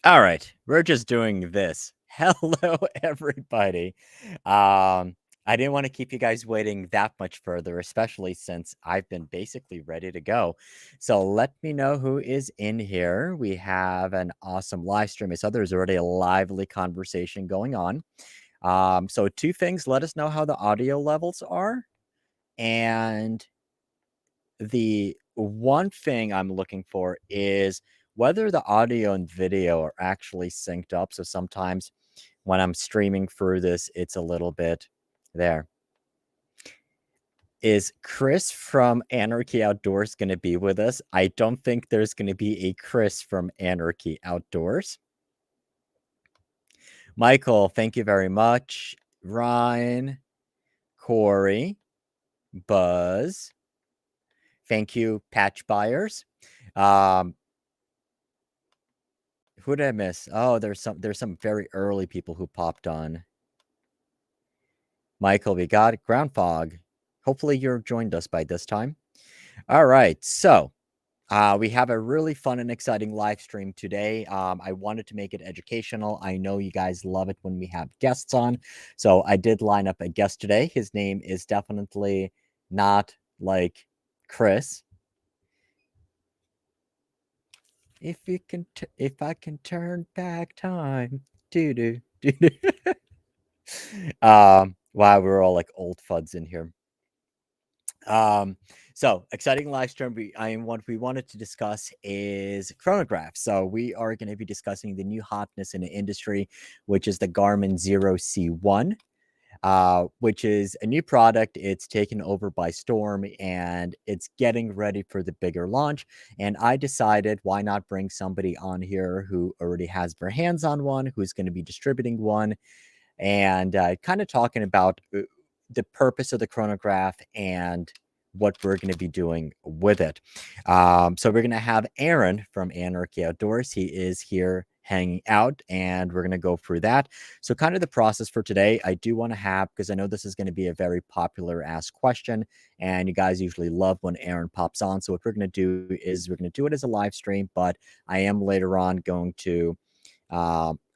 All right, we're just doing this. Hello, everybody. I didn't want to keep you guys waiting that much further, especially since I've been basically ready to go. So let me know who is in here. We have an awesome live stream. I saw there's already a lively conversation going on. So two things: let us know how the audio levels are, and the one thing I'm looking for is whether the audio and video are actually synced up. So sometimes when I'm streaming through this, it's a little bit there. Is Chris from Anarchy Outdoors going to be with us? I don't think there's going to be a Chris from Anarchy Outdoors. Michael, thank you very much. Ryan, Corey, Buzz, thank you, Patch Buyers. Who did I miss? Oh, there's some very early people who popped on. Michael, we got Ground Fog. Hopefully you're joined us by this time. All right, so we have a really fun and exciting live stream today. I wanted to make it educational. I know you guys love it when we have guests on, so I did line up a guest today. His name is definitely not like Chris. If I can turn back time, doo. Wow, we're all like old fuds in here. So exciting live stream. What we wanted to discuss is chronographs. So we are going to be discussing the new hotness in the industry, which is the Garmin Xero C1. Which is a new product. It's taken over by storm and it's getting ready for the bigger launch. And I decided, why not bring somebody on here who already has their hands on one, who's going to be distributing one, and kind of talking about the purpose of the chronograph and what we're going to be doing with it. So we're going to have Aaron from Anarchy Outdoors. He is here hanging out, and we're going to go through that. So kind of the process for today, I do want to have, because I know this is going to be a very popular asked question, and you guys usually love when Aaron pops on. So what we're going to do is we're going to do it as a live stream, but I am later on going to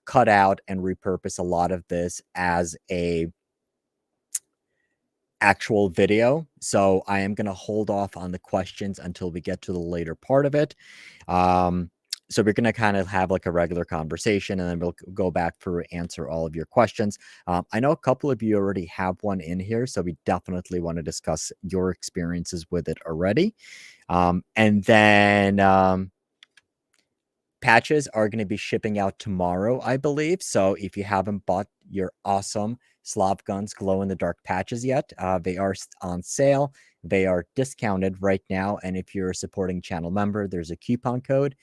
cut out and repurpose a lot of this as a actual video. So I am going to hold off on the questions until we get to the later part of it. So we're going to kind of have like a regular conversation, and then we'll go back through answer all of your questions. I know a couple of you already have one in here, so we definitely want to discuss your experiences with it already. And then patches are going to be shipping out tomorrow, I believe. So if you haven't bought your awesome SlavGuns glow-in-the-dark patches yet, they are on sale. They are discounted right now. And if you're a supporting channel member, there's a coupon code,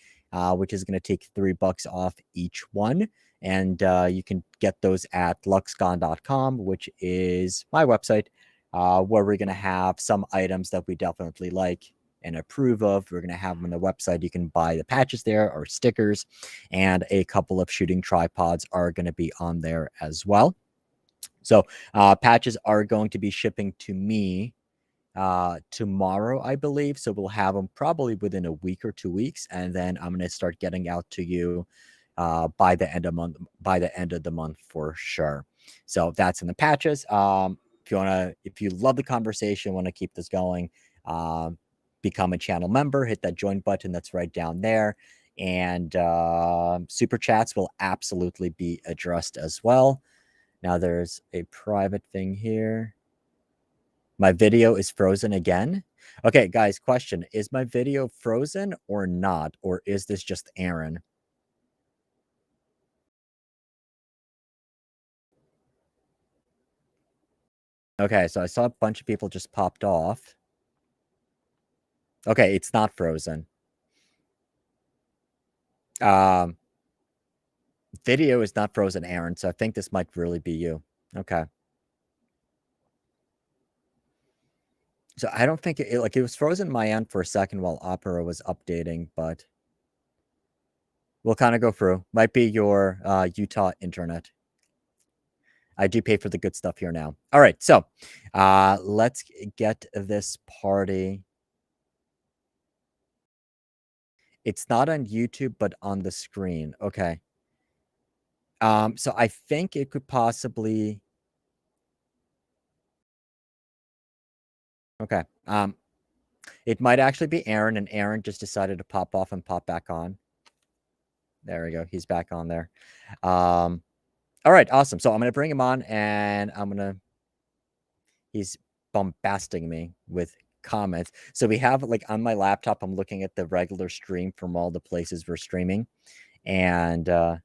which is going to take $3 off each one. And you can get those at luxgon.com, which is my website, where we're going to have some items that we definitely like and approve of. We're going to have them on the website. You can buy the patches there or stickers, and a couple of shooting tripods are going to be on there as well. So patches are going to be shipping to me tomorrow, I believe. So we'll have them probably within a week or 2 weeks, and then I'm going to start getting out to you by the end of the month for sure. So that's in the patches. If you love the conversation, want to keep this going, become a channel member, hit that join button that's right down there, and super chats will absolutely be addressed as well. Now there's a private thing here. My video is frozen again. Okay, guys, question: is my video frozen or not, or is this just Aaron? Okay, so I saw a bunch of people just popped off. Okay, it's not frozen. Video is not frozen, Aaron, so I think this might really be you. Okay. So I don't think it was frozen my end for a second while Opera was updating, but we'll kind of go through. Might be your Utah internet. I do pay for the good stuff here now. All right, so let's get this party. It's not on YouTube, but on the screen. Okay. So I think it could possibly. Okay. It might actually be Aaron, and Aaron just decided to pop off and pop back on. There we go. He's back on there. All right, awesome. So I'm gonna bring him on, and he's bombasting me with comments. So we have, like, on my laptop, I'm looking at the regular stream from all the places we're streaming, and Ron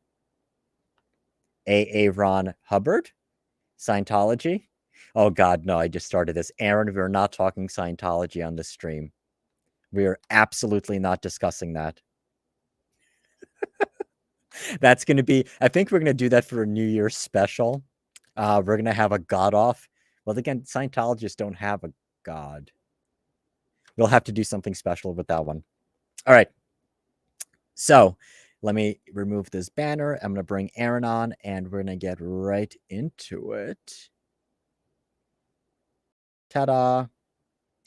Hubbard, Scientology. Oh God, no! I just started this. Aaron, we're not talking Scientology on this stream. We are absolutely not discussing that. That's going to be, I think we're going to do that for a New Year's special. We're going to have a god off. Well, again, Scientologists don't have a god. We'll have to do something special with that one. All right. So let me remove this banner. I'm going to bring Aaron on, and we're going to get right into it. Ta-da.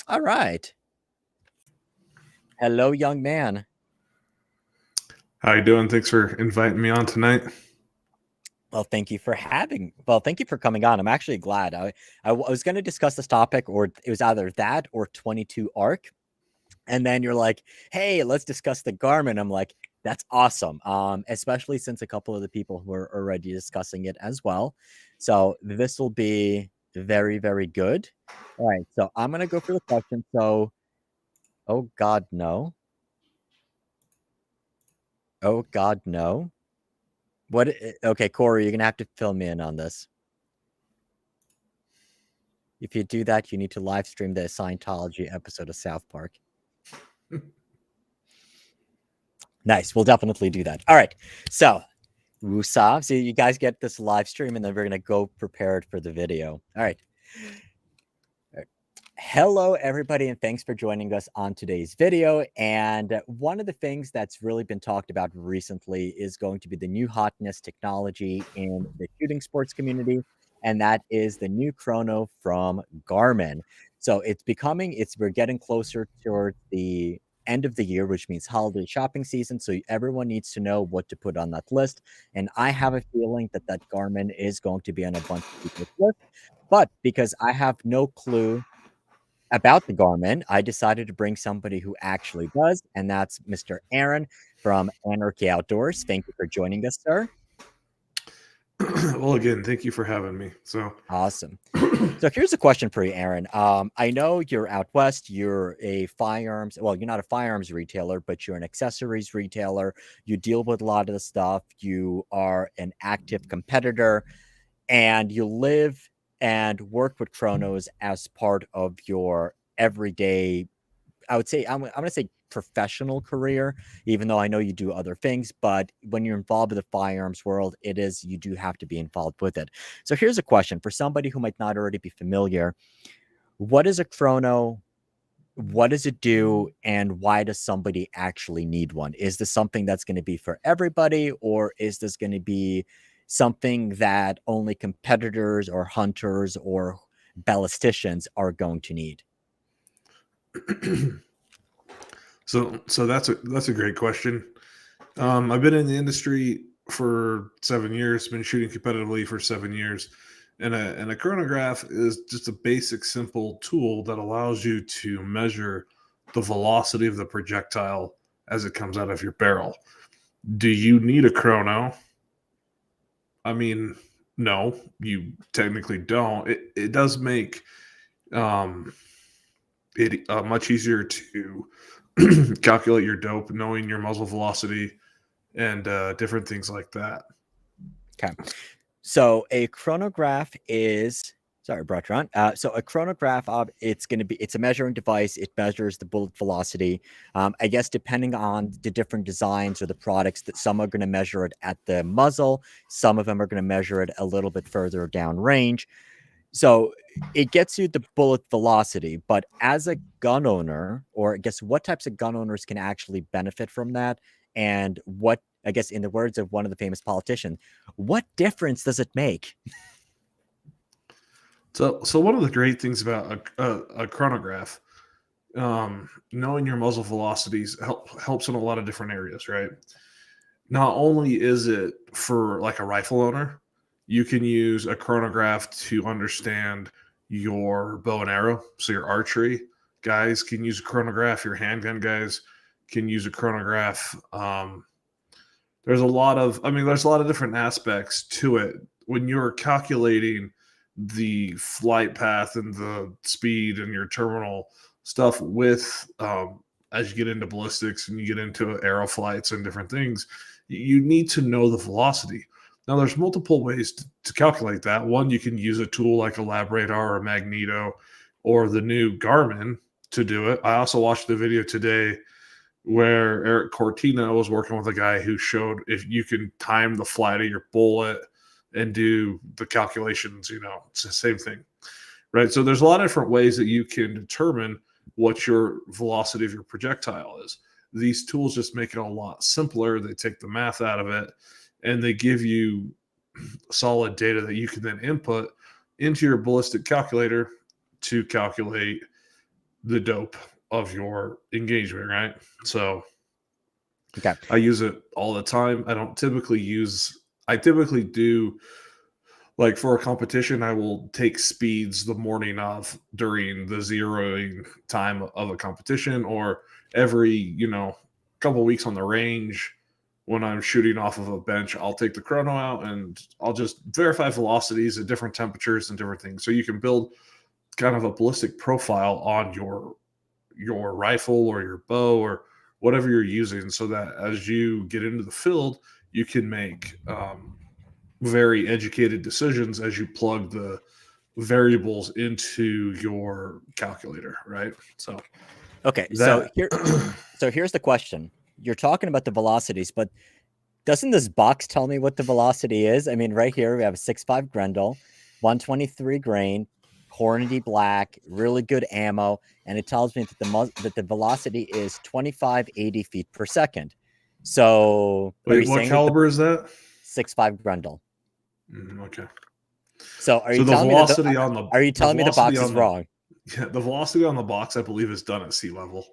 All right. Hello, young man. How you doing? Thanks for inviting me on tonight. Well, thank you for coming on. I'm actually glad. I was going to discuss this topic, or it was either that or 22 ARC. And then you're like, hey, let's discuss the Garmin. I'm like, that's awesome. Especially since a couple of the people who are already discussing it as well. So this will be very, very good. All right. So I'm going to go for the question. So, oh God, no. Oh God, no. What? Okay, Corey, you're going to have to fill me in on this. If you do that, you need to live stream the Scientology episode of South Park. Nice. We'll definitely do that. All right. So, woosah. So you guys get this live stream, and then we're going to go prepared for the video. All right. Hello, everybody, and thanks for joining us on today's video. And one of the things that's really been talked about recently is going to be the new hotness technology in the shooting sports community, and that is the new chrono from Garmin. So we're getting closer towards the end of the year, which means holiday shopping season. So everyone needs to know what to put on that list. And I have a feeling that Garmin is going to be on a bunch of people's list. But because I have no clue about the Garmin, I decided to bring somebody who actually does, and that's Mr. Aaron from Anarchy Outdoors. Thank you for joining us, sir. Well, again, thank you for having me. So awesome. So here's a question for you, Aaron. I know you're out west. You're a firearms. Well, you're not a firearms retailer, but you're an accessories retailer. You deal with a lot of the stuff. You are an active competitor, and you live and work with chronos as part of your everyday, I would say, I'm going to say professional career, even though I know you do other things. But when you're involved with the firearms world, you do have to be involved with it. So here's a question for somebody who might not already be familiar. What is a chrono? What does it do? And why does somebody actually need one? Is this something that's going to be for everybody, or is this going to be something that only competitors or hunters or ballisticians are going to need? So that's a great question. I've been in the industry for 7 years, been shooting competitively for 7 years. And a chronograph is just a basic, simple tool that allows you to measure the velocity of the projectile as it comes out of your barrel. Do you need a chrono? I mean, no, you technically don't. It does make it much easier to calculate your dope, knowing your muzzle velocity, and different things like that. Okay. So a chronograph is, sorry, Bertrand. So a chronograph, it's a measuring device. It measures the bullet velocity. I guess depending on the different designs or the products, that some are going to measure it at the muzzle. Some of them are going to measure it a little bit further down range. So it gets you the bullet velocity, but as a gun owner, or I guess what types of gun owners can actually benefit from that? And what, I guess, in the words of one of the famous politicians, what difference does it make? So one of the great things about a chronograph, knowing your muzzle velocities helps in a lot of different areas, right? not only is it for like a rifle owner, you can use a chronograph to understand your bow and arrow. So your archery guys can use a chronograph. Your handgun guys can use a chronograph. There's a lot of, I mean, there's a lot of different aspects to it. When you're calculating the flight path and the speed and your terminal stuff with, as you get into ballistics and you get into aero flights and different things, you need to know the velocity. Now, there's multiple ways to calculate that. One, you can use a tool like a LabRadar or a Magneto or the new Garmin to do it. I also watched the video today where Eric Cortina was working with a guy who showed if you can time the flight of your bullet and do the calculations, it's the same thing, right? So there's a lot of different ways that you can determine what your velocity of your projectile is. These tools just make it a lot simpler. They take the math out of it and they give you solid data that you can then input into your ballistic calculator to calculate the dope of your engagement, right? So Okay. I use it all the time. I typically do, like for a competition, I will take speeds the morning of during the zeroing time of a competition, or every, couple of weeks on the range when I'm shooting off of a bench, I'll take the chrono out and I'll just verify velocities at different temperatures and different things. So you can build kind of a ballistic profile on your rifle or your bow or whatever you're using, so that as you get into the field, you can make very educated decisions as you plug the variables into your calculator, right? So Okay. that So here's the question. You're talking about the velocities, but doesn't this box tell me what the velocity is? I mean, right here we have a 6.5 Grendel, 123 grain, Hornady black, really good ammo, and it tells me that the velocity is 2580 feet per second. So wait, what caliber is that? 6.5 Grendel. Okay. So are So you the telling velocity me on the are you telling me the box is wrong? Yeah, the velocity on the box, I believe, is done at sea level.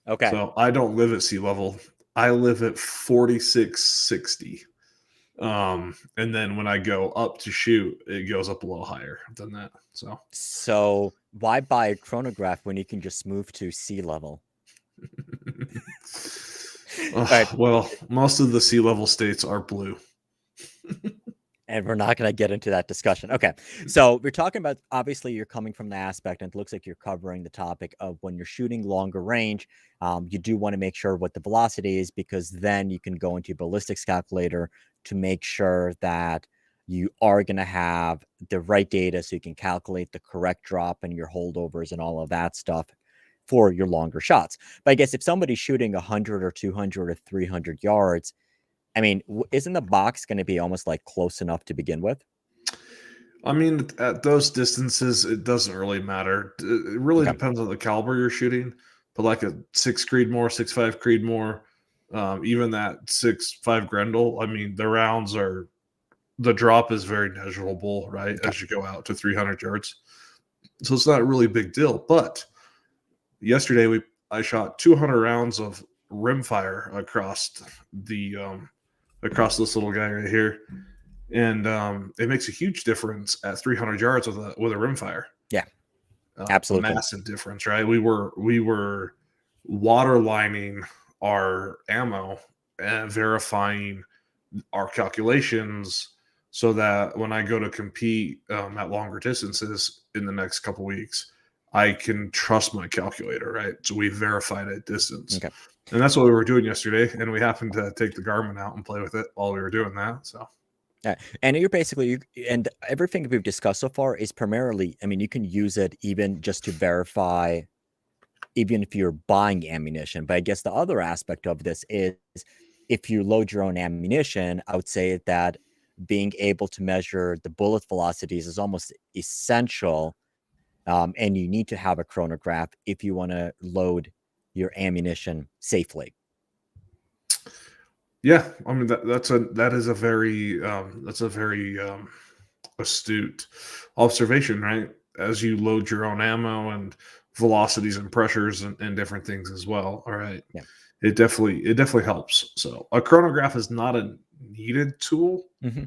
Okay. So I don't live at sea level. I live at 4660. And then when I go up to shoot, it goes up a little higher than that. So why buy a chronograph when you can just move to sea level? Right. Well, most of the sea level states are blue. And we're not going to get into that discussion. Okay. So we're talking about, obviously, you're coming from the aspect, and it looks like you're covering the topic of when you're shooting longer range, you do want to make sure what the velocity is, because then you can go into your ballistics calculator to make sure that you are going to have the right data so you can calculate the correct drop and your holdovers and all of that stuff for your longer shots. But I guess if somebody's shooting 100 or 200 or 300 yards, I mean, isn't the box going to be almost like close enough to begin with? I mean, at those distances, it doesn't really matter. It really depends on the caliber you're shooting. But like a 6 Creedmoor, 6.5 Creedmoor, even that 6.5 Grendel, I mean, the drop is very measurable, right? As you go out to 300 yards. So it's not a really big deal. But yesterday, I shot 200 rounds of rimfire across this little guy right here, and it makes a huge difference at 300 yards with a rimfire. Yeah, absolutely, a massive difference, right? We were water lining our ammo and verifying our calculations so that when I go to compete at longer distances in the next couple weeks, I can trust my calculator, right? So we verified at distance. Okay. And that's what we were doing yesterday. And we happened to take the Garmin out and play with it while we were doing that. So, yeah. And you're basically, and everything we've discussed so far is primarily, I mean, you can use it even just to verify, even if you're buying ammunition. But I guess the other aspect of this is if you load your own ammunition, I would say that being able to measure the bullet velocities is almost essential. And you need to have a chronograph if you want to load your ammunition safely. yeah, I mean that is a very astute observation, right? As you load your own ammo and velocities and pressures and different things as well. All right. Yeah. it definitely helps. So a chronograph is not a needed tool, Hmm.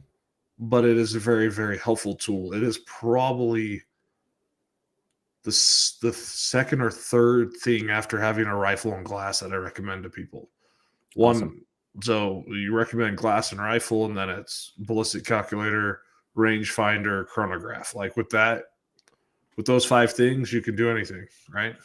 but it is a very, very helpful tool. It is probably the second or third thing after having a rifle and glass that I recommend to people. Awesome. One, so you recommend glass and rifle, and then it's ballistic calculator, rangefinder, chronograph. Like with those five things, you can do anything, right?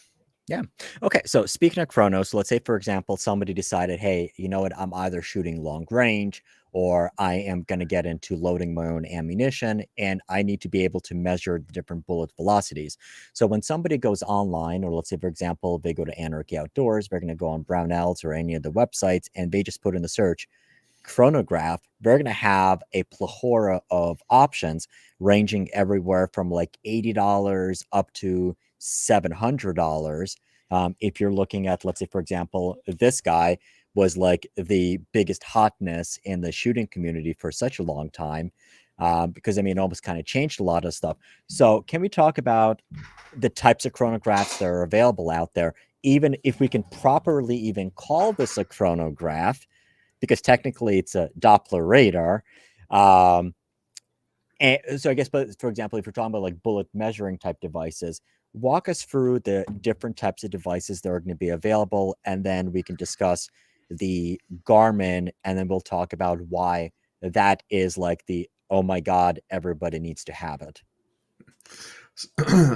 Yeah. Okay. So speaking of chronos, let's say, for example, somebody decided, hey, you know what? I'm either shooting long range or I am going to get into loading my own ammunition and I need to be able to measure the different bullet velocities. So when somebody goes online, or let's say, for example, they go to Anarchy Outdoors, they're going to go on Brownells or any of the websites and they just put in the search chronograph, they're going to have a plethora of options ranging everywhere from like $80 up to $700. If you're looking at, let's say, for example, this guy was like the biggest hotness in the shooting community for such a long time. Because I mean, it almost kind of changed a lot of stuff. So, can we talk about the types of chronographs that are available out there, even if we can properly even call this a chronograph? Because technically it's a Doppler radar. Um, and so I guess, but for example, if you're talking about like bullet measuring type devices, walk us through the different types of devices that are going to be available, and then we can discuss the Garmin, and then we'll talk about why that is like the oh my god, everybody needs to have it.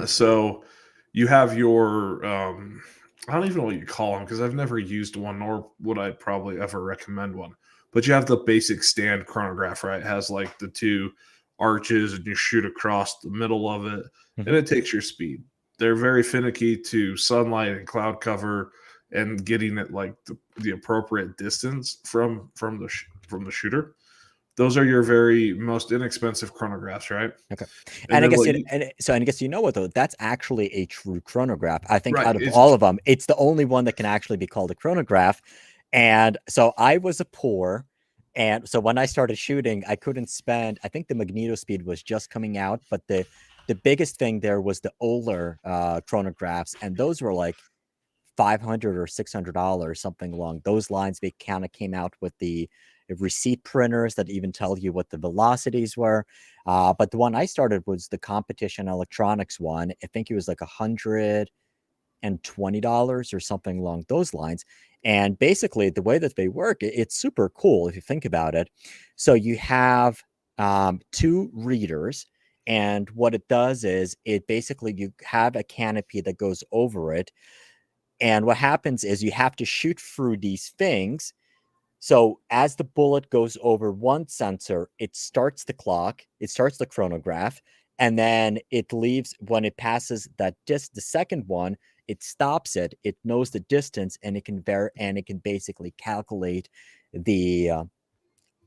So you have your I don't even know what you call them because I've never used one, nor would I probably ever recommend one. But you have the basic stand chronograph, right? It has like the two arches and you shoot across the middle of it and Mhm. it takes your speed. They're very finicky to sunlight and cloud cover and getting it like the appropriate distance from the shooter. Those are your very most inexpensive chronographs, right? Okay. And And I then guess what it, you and so, and I guess you know what though, that's actually a true chronograph. I think right, out of all it's of them, it's the only one that can actually be called a chronograph. And so I was a poor, and so when I started shooting, I couldn't spend. I think the Magneto speed was just coming out, but the biggest thing there was the Oler chronographs, and those were like $500 or $600, something along those lines. They kind of came out with the receipt printers that even tell you what the velocities were. But the one I started was the competition electronics one. I think it was like $120 or something along those lines. And basically, the way that they work, it's super cool if you think about it. So you have two readers. And what it does is it basically you have a canopy that goes over it, and what happens is you have to shoot through these things. So as the bullet goes over one sensor, it starts the clock, it starts the chronograph, and then it leaves when it passes the second one, it stops it, it knows the distance, and it can basically calculate the uh,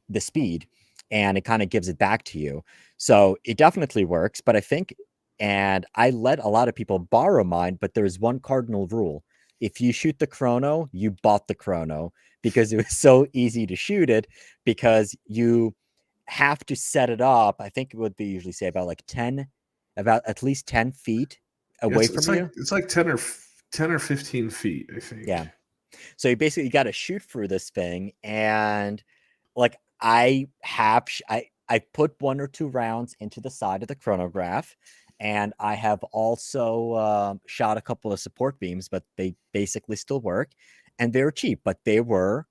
the speed, and it kind of gives it back to you. So it definitely works, but I think, and I let a lot of people borrow mine, but there's one cardinal rule. If you shoot the chrono, you bought the chrono, because it was so easy to shoot it, because you have to set it up. I think what they usually say about like 10, about at least 10 feet yeah, away from you. it's like 10 or 15 feet, I Yeah. think. So you basically got to shoot through this thing, and like I put one or two rounds into the side of the chronograph, and I have also shot a couple of support beams, but they basically still work, and they're cheap, but they were,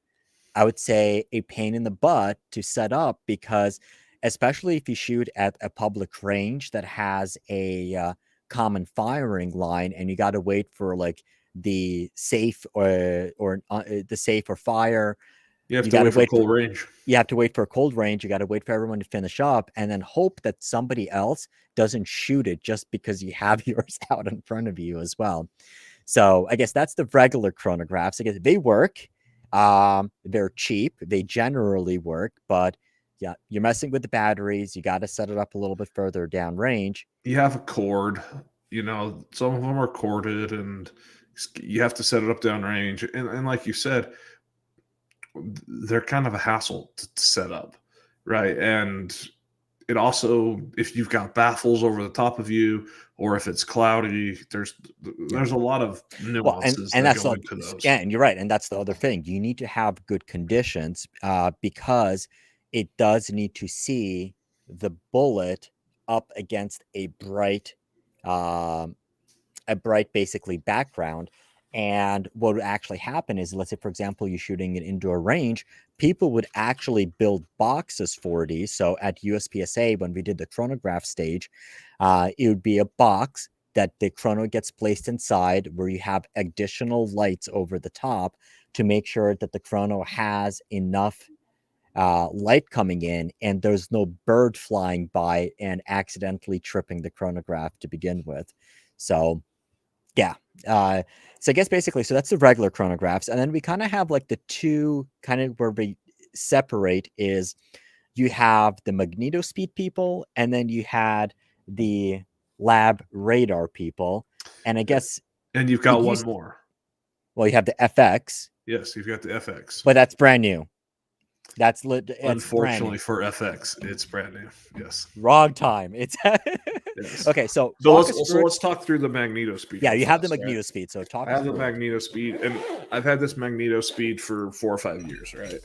I would say, a pain in the butt to set up, because especially if you shoot at a public range that has a common firing line, and you got to wait for like the safe or the safe or fire. You have You to got to wait for wait for cold range. you have to wait for a cold range. You got to wait for everyone to finish up, and then hope that somebody else doesn't shoot it just because you have yours out in front of you as well. So I guess that's the regular chronographs. I guess they work. They're cheap. They generally work, but yeah, you're messing with the batteries. You got to set it up a little bit further down range. You have a cord, some of them are corded and you have to set it up downrange. And like you said, they're kind of a hassle to set up, right? And it also, if you've got baffles over the top of you, or if it's cloudy, there's a lot of Well, nuances and that that's go the into those. yeah, and you're right, and that's the other thing. You need to have good conditions, because it does need to see the bullet up against um, a bright basically background. And what would actually happen is, let's say, for example, you're shooting an indoor range, people would actually build boxes for these. So at USPSA, when we did the chronograph stage, it would be a box that the chrono gets placed inside, where you have additional lights over the top to make sure that the chrono has enough light coming in and there's no bird flying by and accidentally tripping the chronograph to begin with. So yeah. So I guess basically, so that's the regular chronographs. And then we kind of have like the two kind of where we separate is you have the Magneto speed people, and then you had the LabRadar people. And I guess And you've it got one used, more. well, you have the FX, Yes, you've got the FX. but that's brand new. That's it's brand new. Unfortunately for FX, it's brand new. Yes. Wrong time. It's Yes. okay. So So walk us through it. let's talk through the Magneto speed. Yeah, real you have the fast, Magneto right? speed. So talk I us have the through it. Magneto speed, and I've had this Magneto speed for 4 or 5 years, right?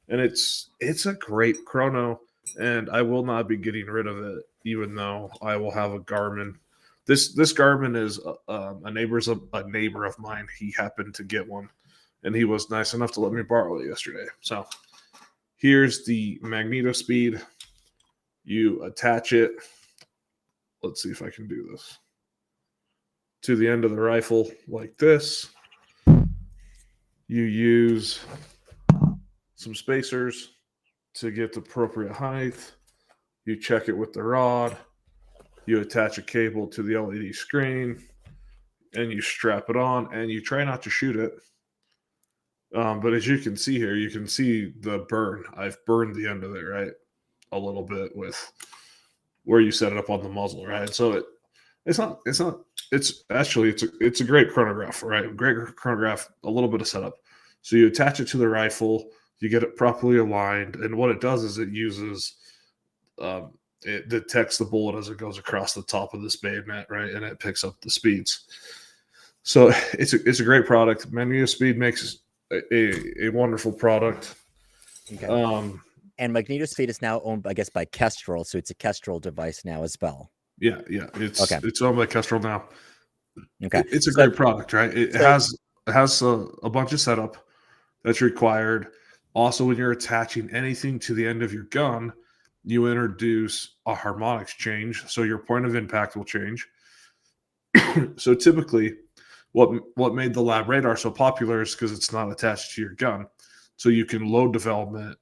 And it's a great chrono, and I will not be getting rid of it, even though I will have a Garmin. This Garmin is a neighbor of mine. He happened to get one, and he was nice enough to let me borrow it yesterday. So here's the Magneto speed. You attach it. Let's see if I can do this to the end of the rifle like this. You use some spacers to get the appropriate height. You check it with the rod. You attach a cable to the LED screen, and you strap it on, and you try not to shoot it. But as you can see here, you can see the burn. I've burned the end of it, right? A little bit with where you set it up on the muzzle, right? So it's a great chronograph, right? Great chronograph, a little bit of setup. So you attach it to the rifle, you get it properly aligned, and what it does is it detects the bullet as it goes across the top of this bayonet, right? And it picks up the speeds. So it's a great product. Magneto Speed makes a wonderful product. Okay. And Magneto Speed is now owned, I guess, by Kestrel, so it's a Kestrel device now as well. Yeah. It's owned by Kestrel now. Okay, it's a great product, right? It has a bunch of setup that's required. Also, when you're attaching anything to the end of your gun, you introduce a harmonics change, so your point of impact will change. So typically, what made the LabRadar so popular is because it's not attached to your gun, so you can load development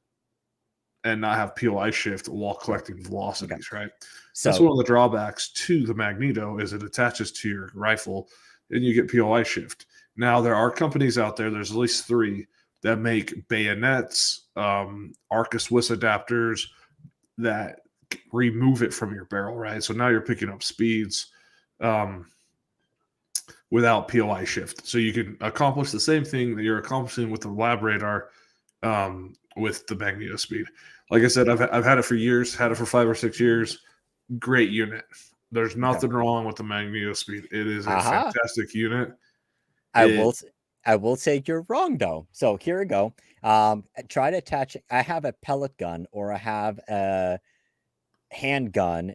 and not have POI shift while collecting velocities, right? So that's one of the drawbacks to the Magneto is it attaches to your rifle and you get POI shift. Now, there are companies out there, there's at least 3 that make bayonets, Arca Swiss adapters that remove it from your barrel, right? So now you're picking up speeds without POI shift. So you can accomplish the same thing that you're accomplishing with the LabRadar with the Magneto speed. Like I said, I've had it for years, had it for 5 or 6 years. Great unit. There's nothing wrong with the Magneto speed. It is a fantastic unit. I will say you're wrong though. So here we go. Try to attach. I have a pellet gun, or I have a handgun,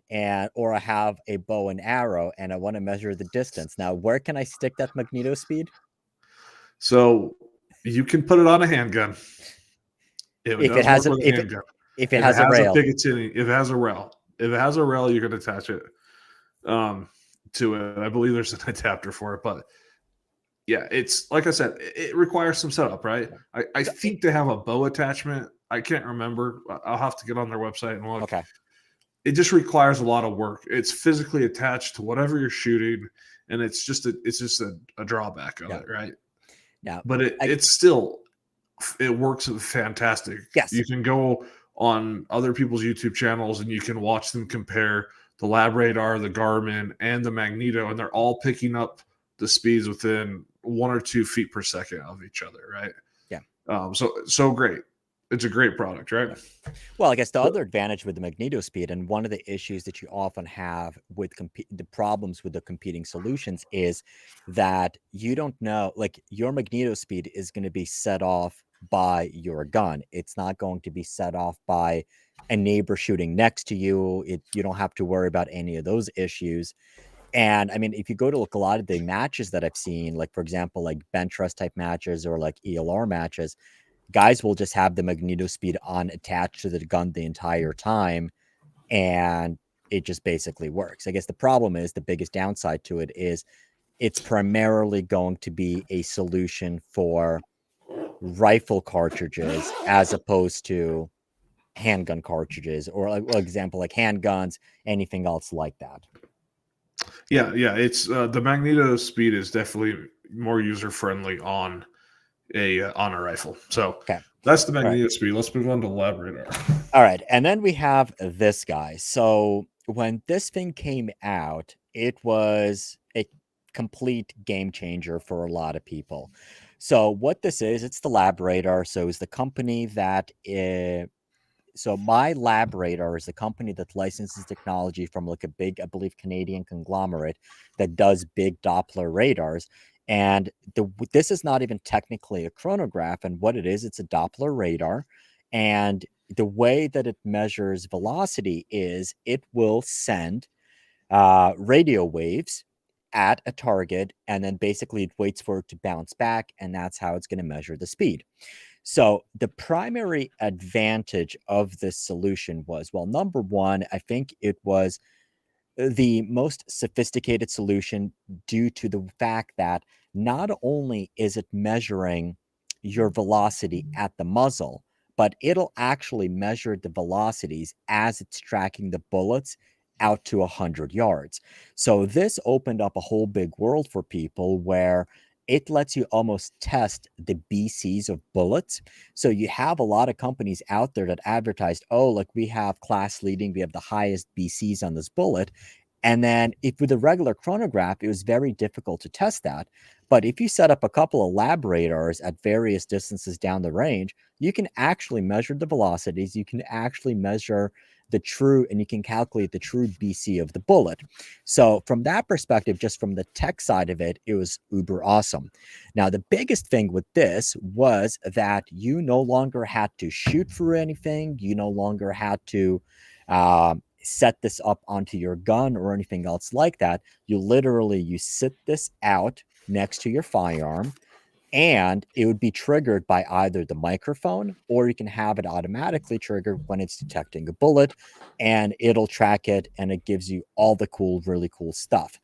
or I have a bow and arrow, and I want to measure the distance. Now, where can I stick that Magneto speed? So you can put it on a handgun. If it has a rail. If it has a rail, you can attach it to it. I believe there's an adapter for it, but yeah, it's like I said, it requires some setup, right? I think they have a bow attachment. I can't remember. I'll have to get on their website and look. Okay. It just requires a lot of work. It's physically attached to whatever you're shooting, and it's just a drawback of it, right? Yeah, but it works fantastic. Yes. You can go on other people's YouTube channels and you can watch them compare the LabRadar, the Garmin, and the Magneto, and they're all picking up the speeds within 1 or 2 feet per second of each other, right? Yeah. So great. it's a great product, right? Well, I guess the So, other advantage with the Magneto speed, and one of the issues that you often have with the problems with the competing solutions, is that you don't know, like your Magneto speed is going to be set off by your gun. It's not going to be set off by a neighbor shooting next to you. You don't have to worry about any of those issues. And I mean, if you go to look a lot of the matches that I've seen, like for example, like bench press type matches or like ELR matches, guys will just have the Magneto speed on attached to the gun the entire time, and it just basically works. I guess the problem is, the biggest downside to it is it's primarily going to be a solution for rifle cartridges as opposed to handgun cartridges, or like example, like handguns, anything else like that. yeah, it's the Magneto speed is definitely more user friendly on a rifle. So Okay. that's the All right. Magneto speed. Let's move on to LabRadar. All right. And then we have this guy. So when this thing came out, it was a complete game changer for a lot of people. So what this is, it's the LabRadar. So it's the company that so my LabRadar is the company that licenses technology from like a big, I believe, Canadian conglomerate that does big Doppler radars. And this is not even technically a chronograph. And what it is, it's a Doppler radar. And the way that it measures velocity is it will send radio waves at a target, and then basically it waits for it to bounce back, and that's how it's going to measure the speed. So the primary advantage of this solution was, well, number one, I think it was the most sophisticated solution due to the fact that not only is it measuring your velocity at the muzzle, but it'll actually measure the velocities as it's tracking the bullets out to 100 yards. So this opened up a whole big world for people where it lets you almost test the BCs of bullets. So you have a lot of companies out there that advertised, oh, like we have class leading, we have the highest BCs on this bullet. And then if with a regular chronograph, it was very difficult to test that. But if you set up a couple of lab radars at various distances down the range, you can actually measure the velocities. You can actually measure the true, and you can calculate the true BC of the bullet. So from that perspective, just from the tech side of it, it was uber awesome. Now, the biggest thing with this was that you no longer had to shoot for anything. You no longer had to set this up onto your gun or anything else like that. You sit this out next to your firearm, and it would be triggered by either the microphone, or you can have it automatically triggered when it's detecting a bullet, and it'll track it, and it gives you all the cool, really cool stuff.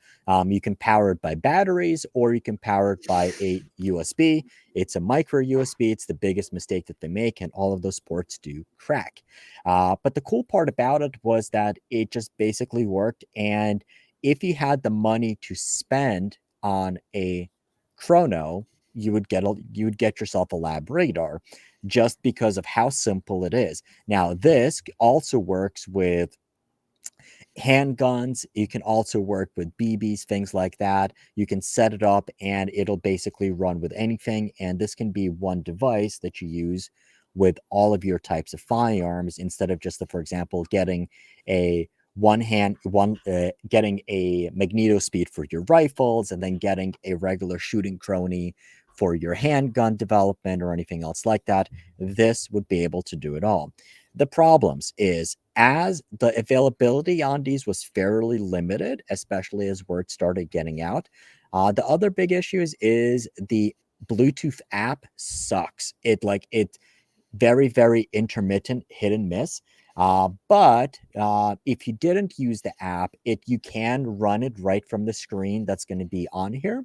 You can power it by batteries, or you can power it by a USB. It's a micro USB. It's the biggest mistake that they make, and all of those ports do crack. But the cool part about it was that it just basically worked, and if you had the money to spend on a chrono, you would get yourself a LabRadar, just because of how simple it is. Now, this also works with handguns. You can also work with BBs, things like that. You can set it up and it'll basically run with anything. And this can be one device that you use with all of your types of firearms, instead of just, for example, getting a getting a Magneto speed for your rifles, and then getting a regular shooting crony for your handgun development or anything else like that. This would be able to do it all. The problems is, as the availability on these was fairly limited, especially as word started getting out. The other big issues is the Bluetooth app sucks. It very, very intermittent, hit and miss. But if you didn't use the app, you can run it right from the screen that's going to be on here,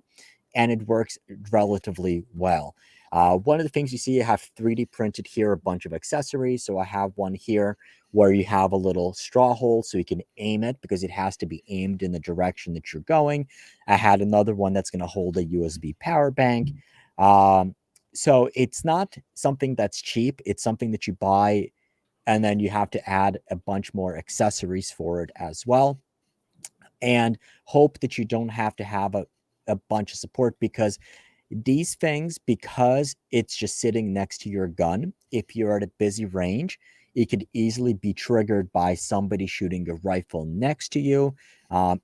and it works relatively well. One of the things you see, I have 3D printed here a bunch of accessories. So I have one here where you have a little straw hole so you can aim it, because it has to be aimed in the direction that you're going. I had another one that's going to hold a USB power bank. So it's not something that's cheap. It's something that you buy, and then you have to add a bunch more accessories for it as well, and hope that you don't have to have a bunch of support, because these things, because it's just sitting next to your gun, if you're at a busy range, it could easily be triggered by somebody shooting a rifle next to you.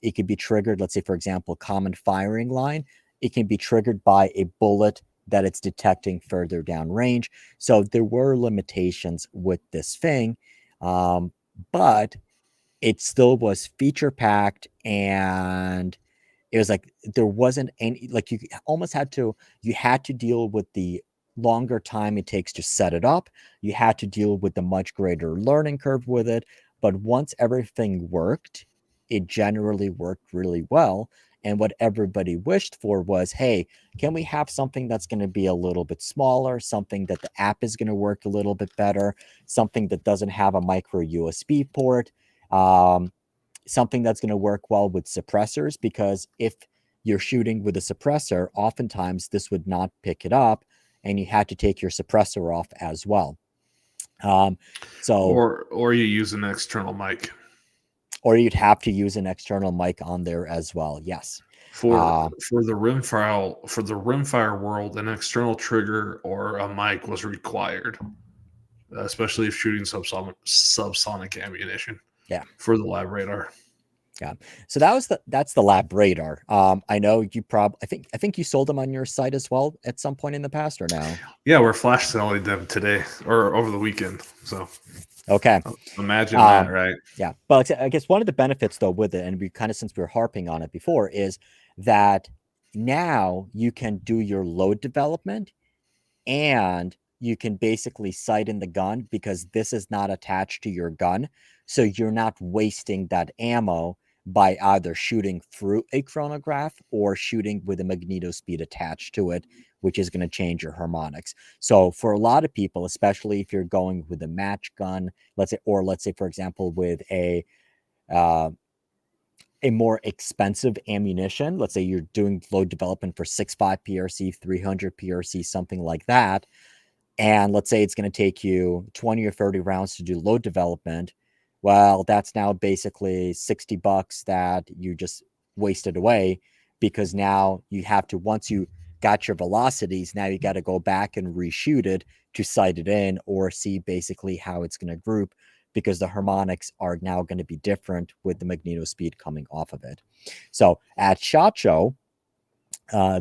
It could be triggered, let's say, for example, common firing line. It can be triggered by a bullet that it's detecting further down range. So there were limitations with this thing, but it still was feature packed, and it was like there wasn't any, like, you had to deal with the longer time it takes to set it up. You had to deal with the much greater learning curve with it. But once everything worked, it generally worked really well. And what everybody wished for was, hey, can we have something that's going to be a little bit smaller, something that the app is going to work a little bit better, something that doesn't have a micro USB port, something that's going to work well with suppressors, because if you're shooting with a suppressor, oftentimes this would not pick it up, and you had to take your suppressor off as well. Or you use an external mic, or you'd have to use an external mic on there as well. Yes. for the rimfire world. An external trigger or a mic was required, especially if shooting subsonic ammunition. Yeah. For the LabRadar. Yeah. So that's the LabRadar. I know you I think you sold them on your site as well at some point in the past, or now? Yeah, we're flash selling them today or over the weekend. So okay. Imagine that, right? Yeah. But I guess one of the benefits though with it, and we kind of, since we were harping on it before, is that now you can do your load development, and you can basically sight in the gun, because this is not attached to your gun. So you're not wasting that ammo by either shooting through a chronograph or shooting with a magneto speed attached to it, which is going to change your harmonics. So for a lot of people, especially if you're going with a match gun, let's say, for example, with a more expensive ammunition, let's say you're doing load development for 6.5 PRC, 300 PRC, something like that, and let's say it's going to take you 20 or 30 rounds to do load development, well, that's now basically $60 that you just wasted away, because now you have to, once you got your velocities, now you got to go back and reshoot it to sight it in or see basically how it's going to group, because the harmonics are now going to be different with the magneto speed coming off of it. So at SHOT Show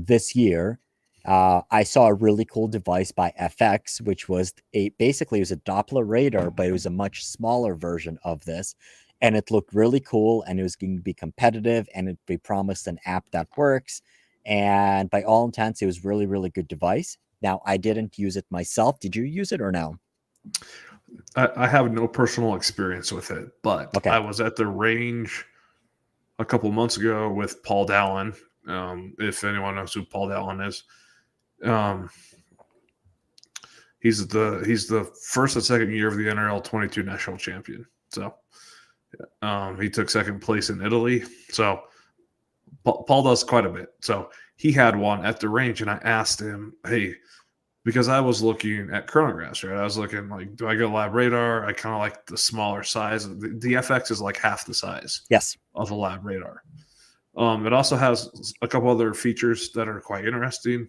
this year, I saw a really cool device by FX, which was basically it was a Doppler radar, but it was a much smaller version of this, and it looked really cool, and it was going to be competitive, and they promised an app that works, and by all intents, it was really, really good device. Now, I didn't use it myself. Did you use it or no? I have no personal experience with it, but okay. I was at the range a couple months ago with Paul Dallin. If anyone knows who Paul Dallin is, he's the first and second year of the NRL 22 national champion. So he took second place in Italy. So Paul does quite a bit. So he had one at the range, and I asked him, hey, because I was looking at chronographs, right? I was looking like, do I go LabRadar? I kind of like the smaller size. The FX is like half the size of a LabRadar. It also has a couple other features that are quite interesting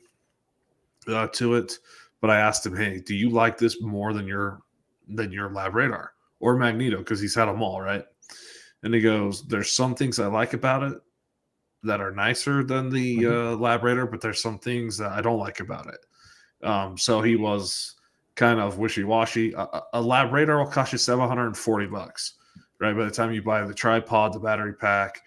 to it. But I asked him, hey, do you like this more than your LabRadar or Magneto? Because he's had them all, right? And he goes, there's some things I like about it that are nicer than the LabRadar, but there's some things that I don't like about it. So he was kind of wishy-washy. A LabRadar will cost you $740, right? By the time you buy the tripod, the battery pack,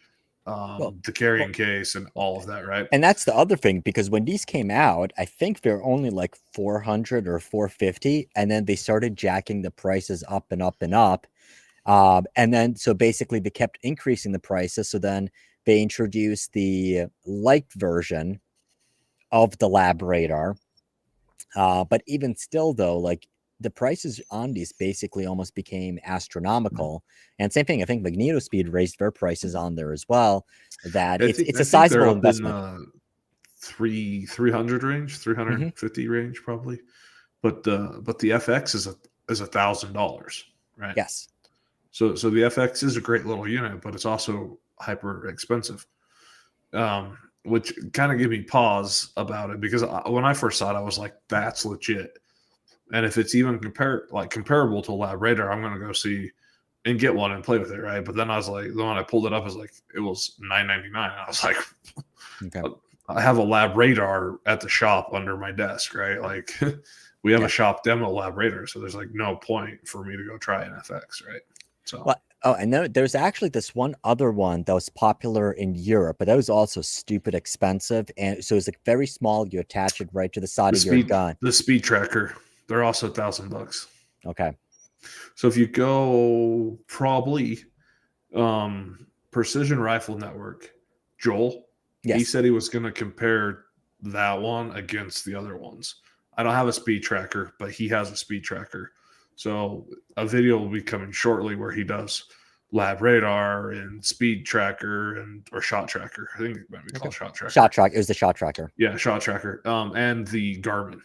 the carrying case, and all of that, right? And that's the other thing, because when these came out, I think they're only like 400 or 450, and then they started jacking the prices up and up and up. And then, so basically they kept increasing the prices. So then they introduced the light version of the LabRadar. But even still, though, like the prices on these basically almost became astronomical. And same thing, I think Magneto Speed raised their prices on there as well. That it's a sizable investment. 300 range, 350 range probably. But the FX is $1,000, right? Yes. So the FX is a great little unit, but it's also hyper expensive. Which kind of gave me pause about it, because when I first saw it, I was like, that's legit. And if it's even comparable to a LabRadar, I'm gonna go see and get one and play with it, right? But then I was like, the one I pulled it up was like it was $9.99. I was like, Okay. I have a LabRadar at the shop under my desk, right? Like we have a shop demo LabRadar, so there's like no point for me to go try an FX, right? So Well, oh, and there's actually this one other one that was popular in Europe, but that was also stupid expensive. And so it's like very small. You attach it right to the side of your gun. the speed tracker, they're also $1,000. Okay. So if you go probably Precision Rifle Network, Joel, he Yes. said he was going to compare that one against the other ones. I don't have a speed tracker, but he has a speed tracker. So a video will be coming shortly where he does LabRadar and speed tracker or shot tracker. I think it might be called shot tracker. Shot tracker. It was the shot tracker. Yeah, shot tracker. And the Garmin.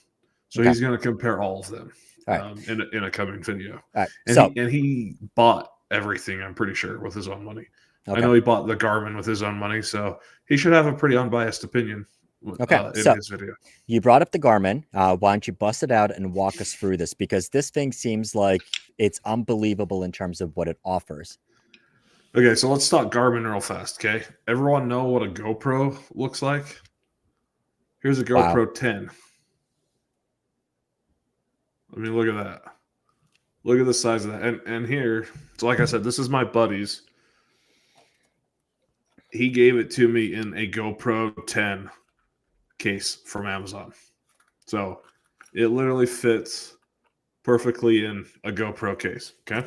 So Okay. he's going to compare all of them All right. in a coming video. All right. And he bought everything, I'm pretty sure, with his own money. Okay. I know he bought the Garmin with his own money, so he should have a pretty unbiased opinion in his video. You brought up the Garmin. Why don't you bust it out and walk us through this? Because this thing seems like it's unbelievable in terms of what it offers. Okay, so let's talk Garmin real fast, okay? Everyone know what a GoPro looks like? Here's a GoPro 10. I mean, look at that. Look at the size of that. And here, so like I said, this is my buddy's. He gave it to me in a GoPro 10 case from Amazon. So it literally fits perfectly in a GoPro case, okay?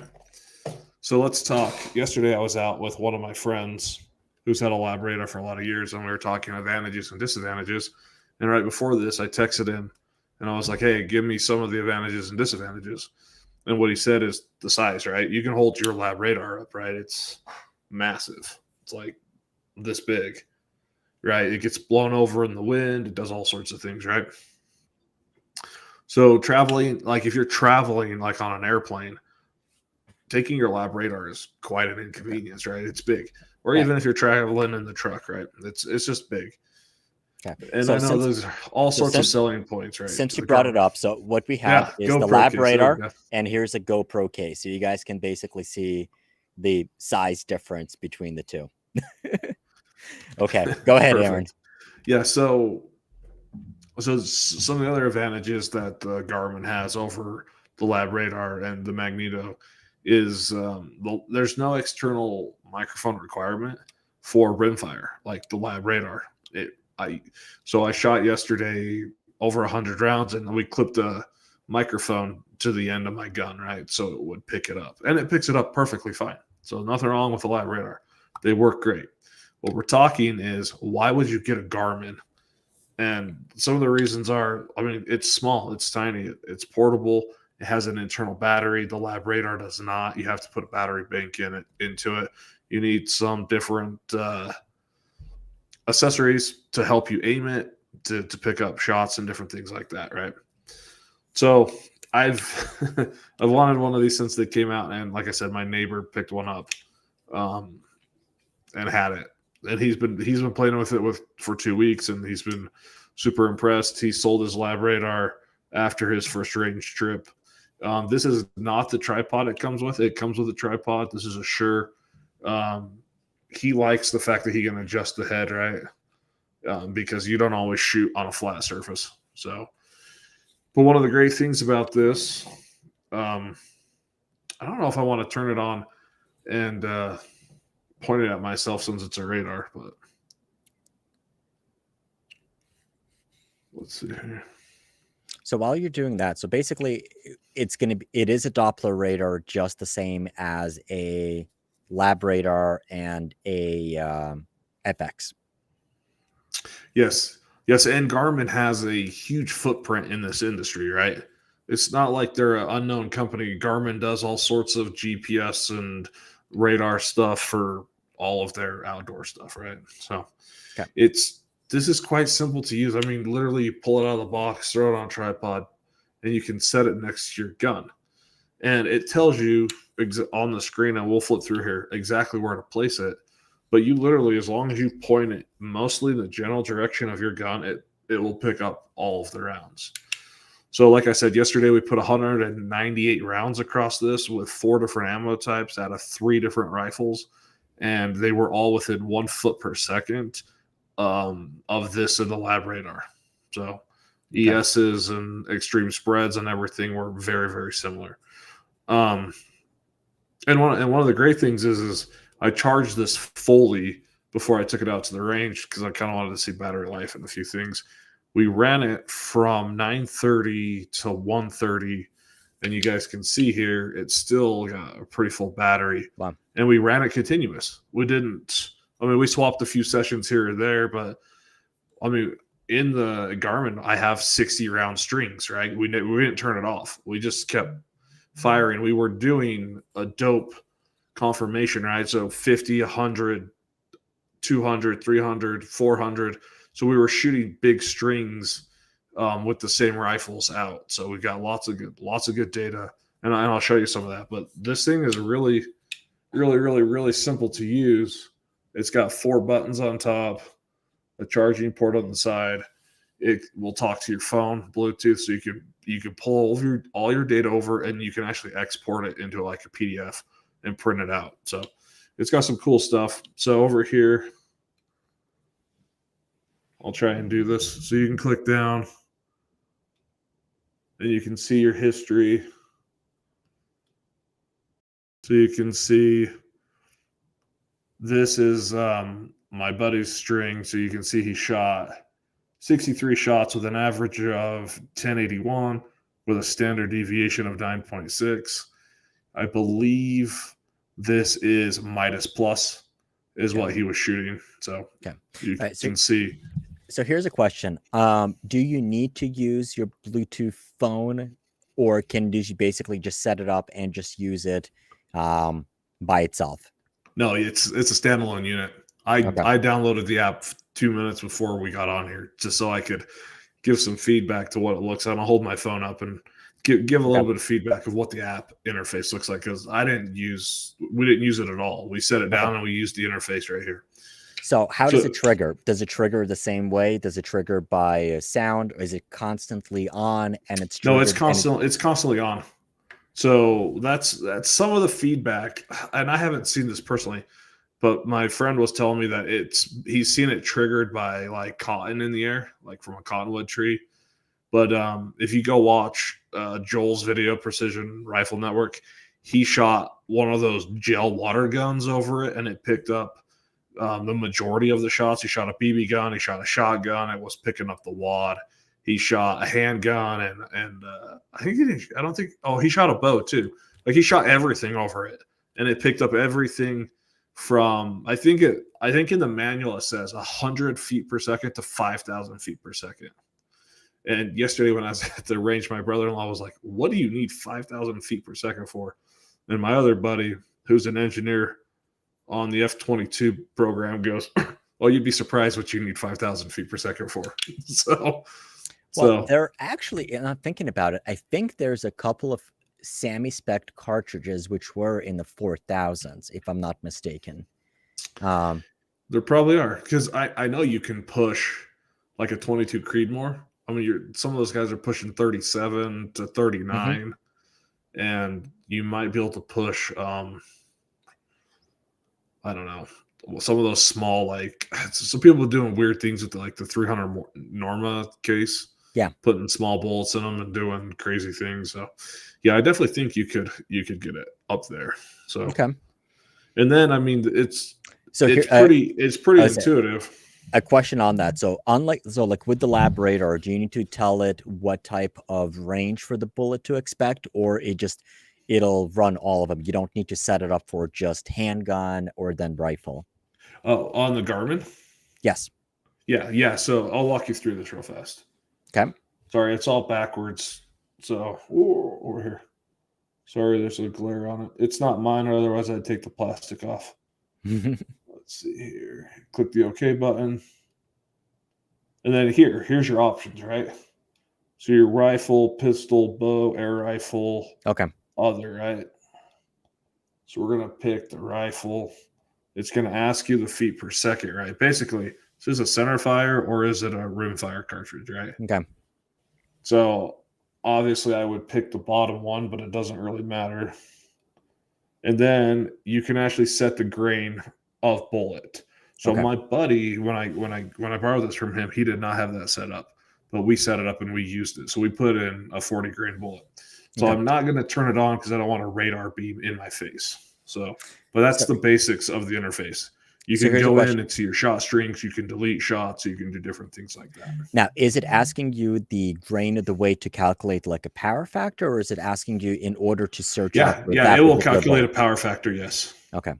So let's talk. Yesterday I was out with one of my friends who's had a LabRadar for a lot of years, and we were talking advantages and disadvantages. And right before this, I texted him, and I was like, hey, give me some of the advantages and disadvantages. And what he said is the size, right? You can hold your LabRadar up, right? It's massive. It's like this big, right? It gets blown over in the wind. It does all sorts of things, right? So traveling, like if you're traveling like on an airplane, taking your LabRadar is quite an inconvenience, right? It's big. Or even if you're traveling in the truck, right? It's just big. Okay. And so I know there's all sorts of selling points, right? Since you brought it up, so what we have is the LabRadar, and here's a GoPro case. So you guys can basically see the size difference between the two. Okay, go ahead, Aaron. Yeah, so some of the other advantages that Garmin has over the LabRadar and the Magneto is there's no external microphone requirement for rimfire like the LabRadar. I shot yesterday over 100 rounds, and we clipped a microphone to the end of my gun, right? So it would pick it up, and it picks it up perfectly fine. So nothing wrong with the LabRadar. They work great. What we're talking is, why would you get a Garmin? And some of the reasons are, I mean, it's small, it's tiny, it's portable, it has an internal battery. The LabRadar does not. You have to put a battery bank into it. You need some different accessories to help you aim it, to pick up shots and different things like that, right? So I've wanted one of these since they came out, and like I said, my neighbor picked one up and had it, and he's been playing with it for 2 weeks, and he's been super impressed. He sold his LabRadar after his first range trip. This is not the tripod it comes with. It comes with a tripod. This is a Shure. He likes the fact that he can adjust the head, right? Because you don't always shoot on a flat surface. So, but one of the great things about this, I don't know if I want to turn it on and point it at myself since it's a radar, but let's see here. So while you're doing that, so basically it is a Doppler radar, just the same as a LabRadar and a FX. Yes, and Garmin has a huge footprint in this industry, right? It's not like they're an unknown company. Garmin does all sorts of GPS and radar stuff for all of their outdoor stuff, right? So this is quite simple to use. I mean, literally, you pull it out of the box, throw it on a tripod, and you can set it next to your gun. And it tells you on the screen, and we'll flip through here, exactly where to place it. But you literally, as long as you point it mostly in the general direction of your gun, it will pick up all of the rounds. So like I said, yesterday we put 198 rounds across this with 4 different ammo types out of 3 different rifles, and they were all within 1 foot per second of this in the LabRadar. So Okay. ESs and extreme spreads and everything were very, very similar. Um, and one of the great things is I charged this fully before I took it out to the range because I kind of wanted to see battery life and a few things. We ran it from 9:30 to 1:30, and you guys can see here it's still got a pretty full battery. Wow. And we ran it continuous. We didn't. I mean, we swapped a few sessions here or there, but I mean, in the Garmin, I have 60 round strings. Right? We didn't turn it off. We just kept firing. We were doing a dope confirmation, right? So 50, 100, 200, 300, 400. So we were shooting big strings with the same rifles out. So we got lots of good data, and I'll show you some of that. But this thing is really, really, really, really simple to use. It's got 4 buttons on top, a charging port on the side. It will talk to your phone, Bluetooth, so you can pull all your data over, and you can actually export it into like a PDF and print it out. So it's got some cool stuff. So over here, I'll try and do this. So you can click down and you can see your history. So you can see this is my buddy's string. So you can see he shot 63 shots with an average of 1081 with a standard deviation of 9.6. I believe this is Midas Plus is what he was shooting. So you can see. So here's a question. Do you need to use your Bluetooth phone, or can you basically just set it up and just use it by itself? No, it's a standalone unit. I downloaded the app 2 minutes before we got on here just so I could give some feedback to what it looks like. I'll hold my phone up and give a little bit of feedback of what the app interface looks like, because we didn't use it at all. We set it down and we used the interface right here. So how does it trigger? Does it trigger the same way? Does it trigger by sound? Or is it constantly on and it's triggered? No, it's constantly on. So that's some of the feedback, and I haven't seen this personally, but my friend was telling me that he's seen it triggered by like cotton in the air, like from a cottonwood tree. But if you go watch Joel's video, Precision Rifle Network, he shot one of those gel water guns over it, and it picked up the majority of the shots. He shot a BB gun, he shot a shotgun, it was picking up the wad. He shot a handgun, and he shot a bow too. Like he shot everything over it, and it picked up everything from I think in the manual it says 100 feet per second to 5,000 feet per second. And yesterday when I was at the range, my brother-in-law was like, "What do you need 5,000 feet per second for?" And my other buddy, who's an engineer on the F-22 program, goes, "Well, you'd be surprised what you need 5,000 feet per second for." So they're actually, and I'm thinking about it, I think there's a couple of semi-spec cartridges which were in the 4,000s, if I'm not mistaken. There probably are, because I know you can push like a 22 Creedmoor. I mean, some of those guys are pushing 37 to 39, and you might be able to push, I don't know, some of those small, like, some people are doing weird things with the 300 Norma case. Yeah, putting small bullets in them and doing crazy things. So, yeah, I definitely think you could get it up there. So, and then I mean, it's pretty intuitive. A question on that. So like with the LabRadar, do you need to tell it what type of range for the bullet to expect, or it'll run all of them? You don't need to set it up for just handgun or then rifle. On the Garmin? Yes. Yeah. So I'll walk you through this real fast. Okay. Sorry, it's all backwards. So over here. Sorry, there's a glare on it. It's not mine, or otherwise I'd take the plastic off. Let's see here. Click the OK button. And then here's your options, right? So your rifle, pistol, bow, air rifle, other, right? So we're going to pick the rifle. It's going to ask you the feet per second, right? Basically, is this a center fire or is it a rim fire cartridge, right? Okay. So obviously I would pick the bottom one, but it doesn't really matter. And then you can actually set the grain of bullet. So Okay. my buddy, when I borrowed this from him, he did not have that set up, but we set it up and we used it. So we put in a 40 grain bullet. So Okay. I'm not going to turn it on because I don't want a radar beam in my face. So, but that's So, the basics of the interface. You so can here's a go in question. and see your shot strings. You can delete shots. You can do different things like that. Now, is it asking you the grain of the weight to calculate like a power factor, or is it asking you in order to search up Yeah, for yeah, it that will particular calculate a bullet? power factor. Yes. Okay.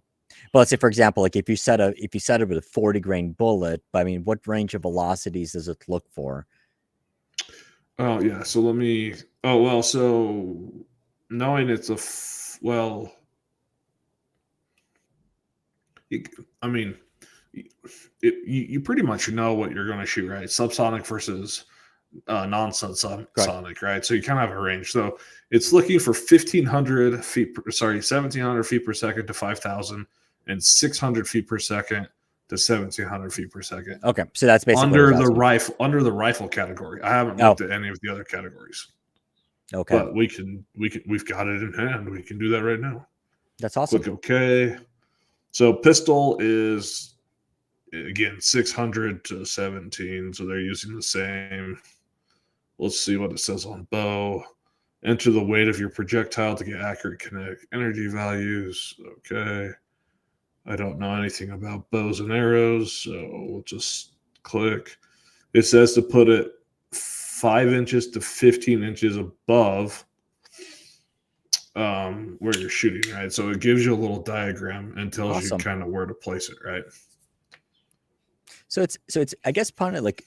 But let's say, for example, like if you set it with a 40 grain bullet, I mean, what range of velocities does it look for? Oh yeah. So let me. Oh well. So knowing it's well, I mean, you pretty much know what you're going to shoot, right? Subsonic versus Correct. non-subsonic, right? So you kind of have a range. So it's looking for 1,500 feet, 1,700 feet per second to 5,000 and 600 feet per second to 1,700 feet per second Okay. So that's basically what it's asking. under the rifle category. I haven't Oh, looked at any of the other categories, okay. but we've got it in hand. We can do that right now. That's awesome. Click OK. So pistol is again 600 to 17, so they're using the same. Let's see what it says on bow. Enter the weight of your projectile to get accurate kinetic energy values. Okay. I don't know anything about bows and arrows, so we'll just click. It says to put it 5 inches to 15 inches above where you're shooting, right? So it gives you a little diagram and tells you Awesome. kind of where to place it, right? So it's I guess part of like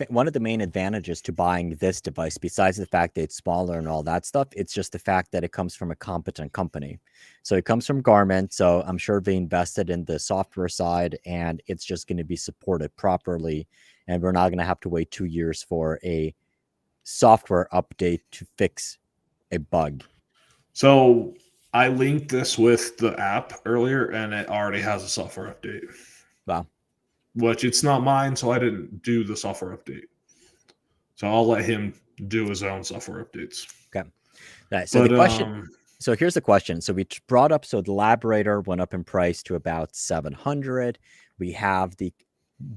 one of the main advantages to buying this device, besides the fact that it's smaller and all that stuff, it's just the fact that it comes from a competent company. So it comes from Garmin, so I'm sure they invested in the software side, and it's just going to be supported properly, and we're not going to have to wait 2 years for a software update to fix a bug. So I linked this with the app earlier, and it already has a software update. Wow. Which it's not mine, so I didn't do the software update. So I'll let him do his own software updates. Okay. Right. So But the question. So here's the question. So we brought up. So the LabRadar went up in price to about 700. We have the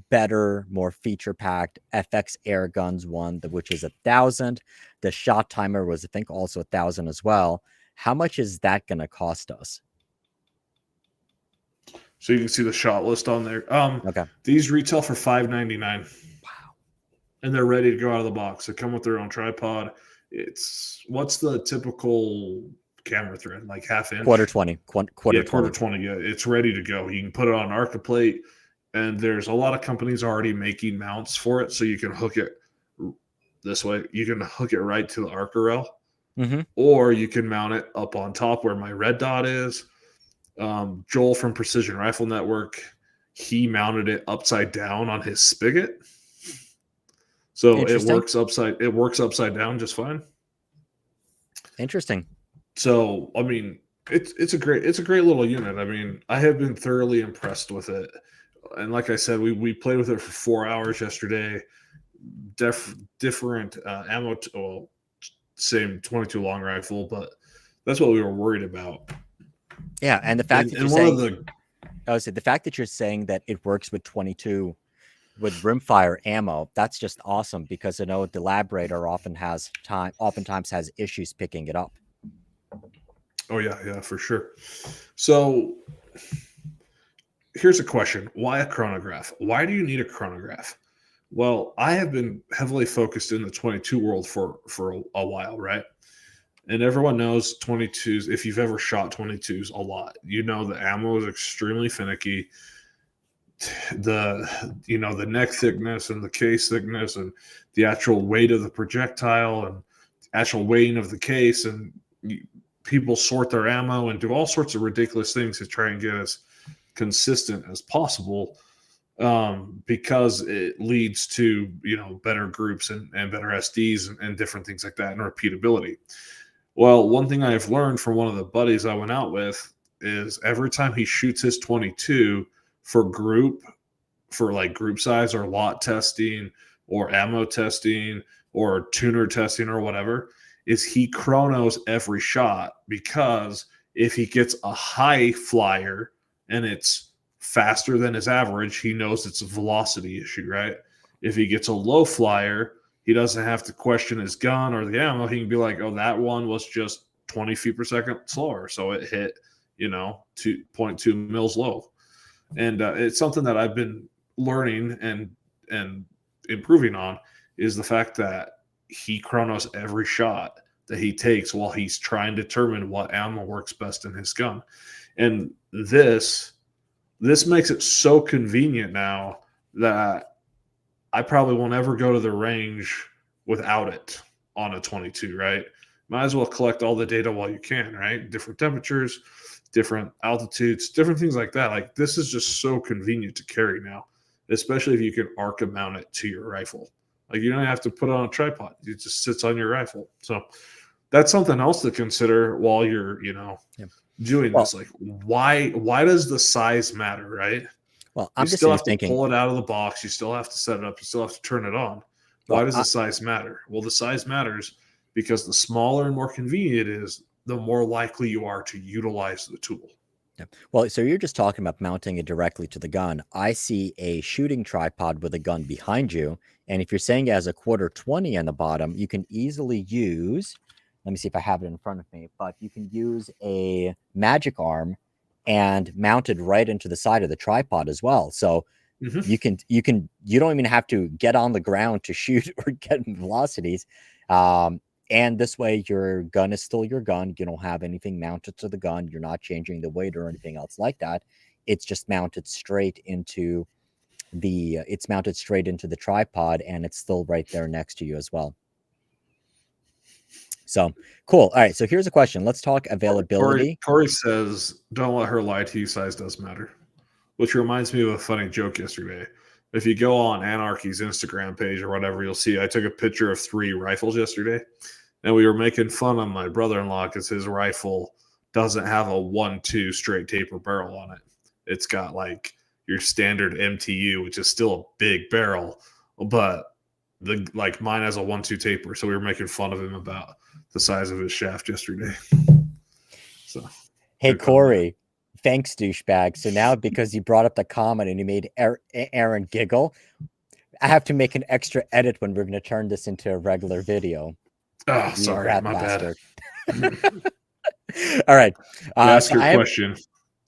better, more feature-packed FX airguns one, which is 1,000. The shot timer was, I think, also 1,000 as well. How much is that going to cost us? so you can see the shot list on there. Okay. These retail for $599. Wow. And they're ready to go out of the box. They come with their own tripod. It's what's the typical camera thread? Like half inch? Quarter 20. Quarter 20. 20. Yeah, it's ready to go. You can put it on Arca plate, and there's a lot of companies already making mounts for it, so you can hook it this way. You can hook it right to the Arca rail, or you can mount it up on top where my red dot is. Joel from Precision Rifle Network, he mounted it upside down on his spigot. So it works upside down just fine. Interesting. So I mean, it's a great little unit. I mean, I have been thoroughly impressed with it. And like I said, we played with it for 4 hours yesterday. Different ammo, well, same 22 long rifle, but that's what we were worried about. Yeah, and the fact that you're saying, the fact that you're saying that it works with 22 with rimfire ammo, that's just awesome, because I know the LabRadar oftentimes has issues picking it up. Oh yeah, for sure. So here's a question: why a chronograph? Why do you need a chronograph? Well, I have been heavily focused in the 22 world for a while, right? And everyone knows 22s. If you've ever shot 22s a lot, you know the ammo is extremely finicky. The neck thickness and the case thickness and the actual weight of the projectile and actual weighting of the case, and people sort their ammo and do all sorts of ridiculous things to try and get as consistent as possible, because it leads to better groups and better SDs and different things like that, and repeatability. Well, one thing I've learned from one of the buddies I went out with is every time he shoots his 22 for group size or lot testing or ammo testing or tuner testing or whatever, is he chronos every shot, because if he gets a high flyer and it's faster than his average, he knows it's a velocity issue, right? If he gets a low flyer, he doesn't have to question his gun or the ammo. He can be like, oh, that one was just 20 feet per second slower, so it hit, 2.2 mils low. And it's something that I've been learning and improving on, is the fact that he chronos every shot that he takes while he's trying to determine what ammo works best in his gun. And this makes it so convenient now that I probably won't ever go to the range without it on a 22, right? Might as well collect all the data while you can, right? Different temperatures, different altitudes, different things like that. Like, this is just so convenient to carry now, especially if you can arc mount it to your rifle. Like, you don't have to put it on a tripod. It just sits on your rifle. So that's something else to consider while you're, doing this. Like, why does the size matter, right? Well, I'm you just still have thinking, to pull it out of the box. You still have to set it up. You still have to turn it on. Why does the size matter? Well, the size matters because the smaller and more convenient it is, the more likely you are to utilize the tool. Yeah. Well, so you're just talking about mounting it directly to the gun. I see a shooting tripod with a gun behind you. And if you're saying it has a quarter 20 on the bottom, you can easily use, let me see if I have it in front of me, but you can use a magic arm and mount it right into the side of the tripod as well. So you don't even have to get on the ground to shoot or get velocities. And this way, your gun is still your gun. You don't have anything mounted to the gun. You're not changing the weight or anything else like that. It's just mounted straight into the tripod, and it's still right there next to you as well. So cool. All right. So here's a question. Let's talk availability. Corey says, "Don't let her lie to you. Size does matter," which reminds me of a funny joke yesterday. If you go on Anarchy's Instagram page or whatever, you'll see I took a picture of 3 rifles yesterday, and we were making fun of my brother-in-law because his rifle doesn't have a 1-2 straight taper barrel on it. It's got like your standard MTU, which is still a big barrel, but mine has a 1-2 taper. So we were making fun of him about the size of his shaft yesterday. So, hey Corey. Thanks, douchebag. So now, because you brought up the comment and you made Aaron giggle, I have to make an extra edit when we're going to turn this into a regular video. Oh, sorry, my bad. All right. Ask your question.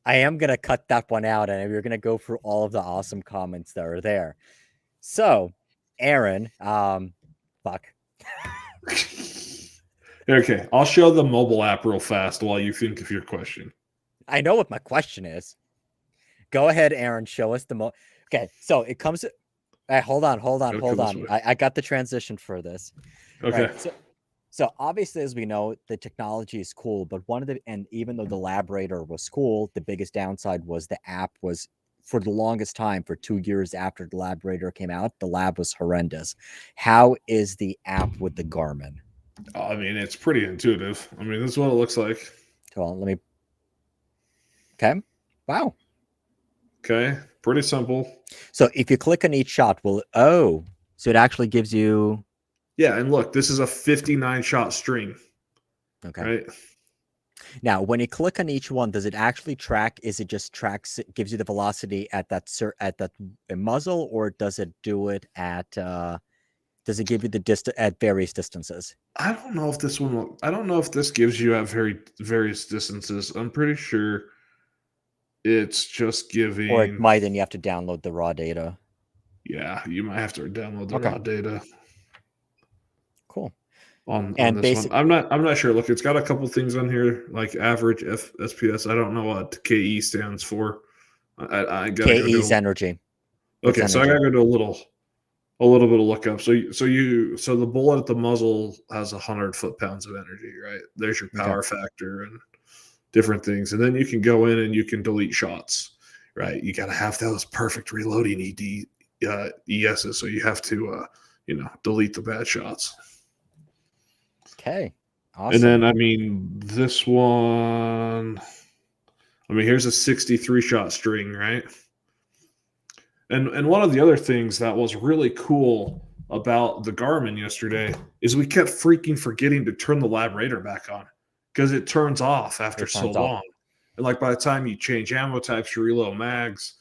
I am going to cut that one out, and we're going to go through all of the awesome comments that are there. So, Aaron, fuck. Okay, I'll show the mobile app real fast while you think of your question. I know what my question is. Go ahead, Aaron. Show us the Okay, so it comes. Hold on. I got the transition for this. Okay. Right, so obviously, as we know, the technology is cool, but even though the LabRadar was cool, the biggest downside was the app was, for the longest time, for 2 years after the LabRadar came out, the lab was horrendous. How is the app with the Garmin? I mean, it's pretty intuitive. I mean, this is what it looks like. Well, let me. Okay. Wow. Okay. Pretty simple. So if you click on each shot, so it actually gives you. Yeah. And look, this is a 59 shot string. Okay. Right. Now, when you click on each one, does it actually track? Is it just tracks? It gives you the velocity at that muzzle, or does it do it at? Does it give you the distance at various distances? I don't know if this one. I don't know if this gives you at various distances. I'm pretty sure it's just giving. Or it might, and you have to download the raw data. Yeah, you might have to download the raw data. Cool. On this one, I'm not sure. Look, it's got a couple things on here like average FPS. I don't know what KE stands for. I gotta KE is energy. Okay, so I gotta go to a little bit of lookup. So the bullet at the muzzle has 100 foot-pounds of energy, right? There's your power factor and different things, and then you can go in and you can delete shots, right? You got to have those perfect reloading ESs, so you have to delete the bad shots. Okay, awesome. And then, I mean, this one, here's a 63 shot string, right? And one of the other things that was really cool about the Garmin yesterday is we kept freaking forgetting to turn the LabRadar back on because it turns off after It so turns off. long. And like by the time you change ammo types, you reload mags,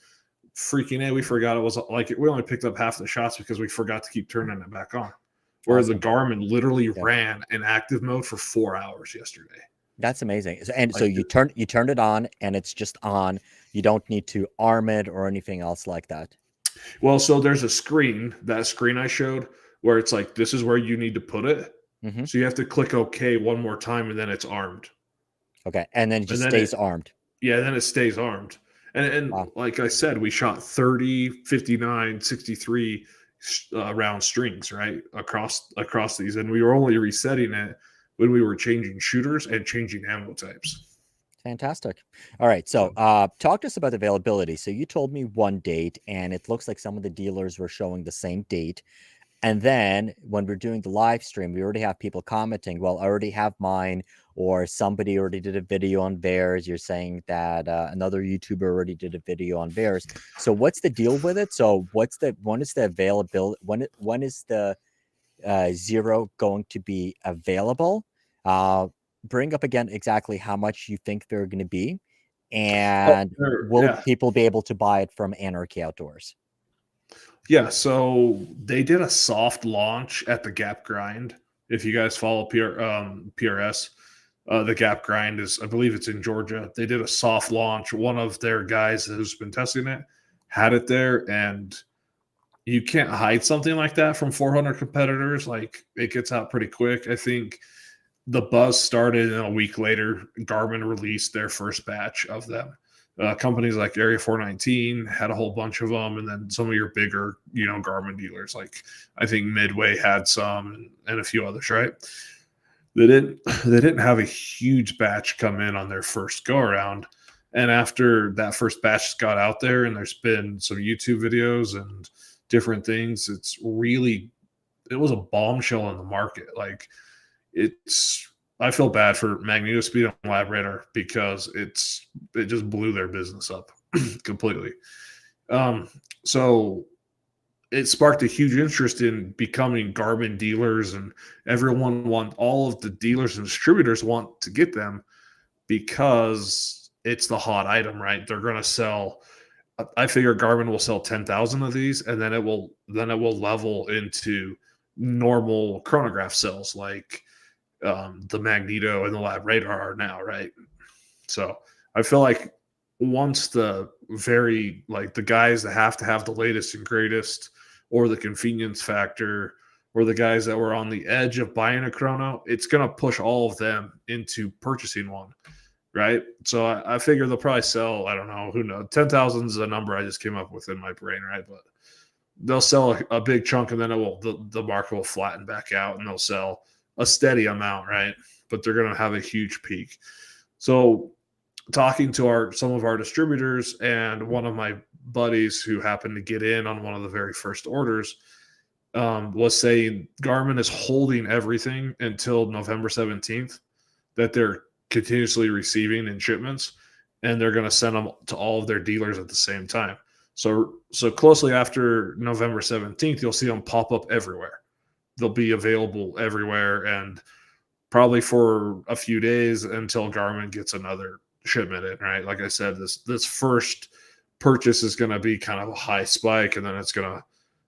freaking we forgot it was like we only picked up half the shots because we forgot to keep turning it back on. Where the Awesome. Garmin literally Yeah. ran in active mode for 4 hours yesterday. That's amazing. And so Like, you turned it on, and it's just on. You don't need to arm it or anything else like that. well, so there's a screen, that screen I showed, where it's like, this is where you need to put it. Mm-hmm. So you have to click OK one more time, and then it's armed. Okay, and then it And just then stays armed. yeah, then it stays armed. And Wow. like I said, we shot 30, 59, 63 round strings, right? Across these. And we were only resetting it when we were changing shooters and changing ammo types. Fantastic. All right. So talk to us about availability. So you told me one date, and it looks like some of the dealers were showing the same date. And then when we're doing the live stream, we already have people commenting, well, I already have mine, or somebody already did a video on theirs. You're saying that another YouTuber already did a video on theirs. So what's the deal with it? So when is the availability? When is the Xero going to be available? Bring up again exactly how much you think they're going to be, and will Yeah. people be able to buy it from Anarchy Outdoors? Yeah. So they did a soft launch at the Gap Grind. If you guys follow PRS, the Gap Grind is, I believe it's in Georgia. They did a soft launch. One of their guys who's been testing it had it there, and you can't hide something like that from 400 competitors. Like, it gets out pretty quick. I think the buzz started, and a week later, Garmin released their first batch of them. Companies like Area 419 had a whole bunch of them, and then some of your bigger, Garmin dealers, like I think Midway had some, and a few others, right? They didn't have a huge batch come in on their first go around. And after that first batch got out there, and there's been some YouTube videos and different things, it was a bombshell in the market. Like, I feel bad for Magneto Speed and LabRadar because it just blew their business up completely. So it sparked a huge interest in becoming Garmin dealers, and all of the dealers and distributors want to get them because it's the hot item, right? They're going to sell. I figure Garmin will sell 10,000 of these, and then it will level into normal chronograph sales, like the Magneto and the LabRadar are now, right? So I feel like once the guys that have to have the latest and greatest, or the convenience factor, or the guys that were on the edge of buying a chrono, it's going to push all of them into purchasing one, right? So I figure they'll probably sell, I don't know, who knows, 10,000 is a number I just came up with in my brain, right? But they'll sell a big chunk, and then the market will flatten back out, and they'll sell a steady amount, right? But they're going to have a huge peak. So talking to some of our distributors, and one of my buddies who happened to get in on one of the very first orders was saying Garmin is holding everything until November 17th that they're continuously receiving in shipments, and they're going to send them to all of their dealers at the same time. So closely after November 17th, you'll see them pop up everywhere. They'll be available everywhere, and probably for a few days until Garmin gets another shipment in, right? Like I said, this first purchase is going to be kind of a high spike, and then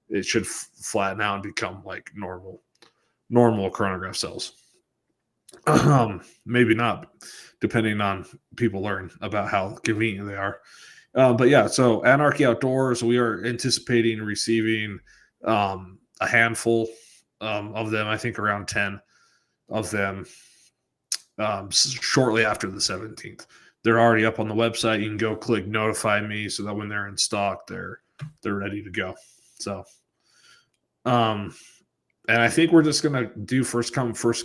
it should flatten out and become like normal chronograph sales. Maybe not, depending on people learn about how convenient they are. But yeah, so Anarchy Outdoors, we are anticipating receiving a handful of them. I think around 10 of them shortly after the 17th. They're already up on the website. You can go click notify me so that when they're in stock, they're ready to go. So, and I think we're just gonna do first come first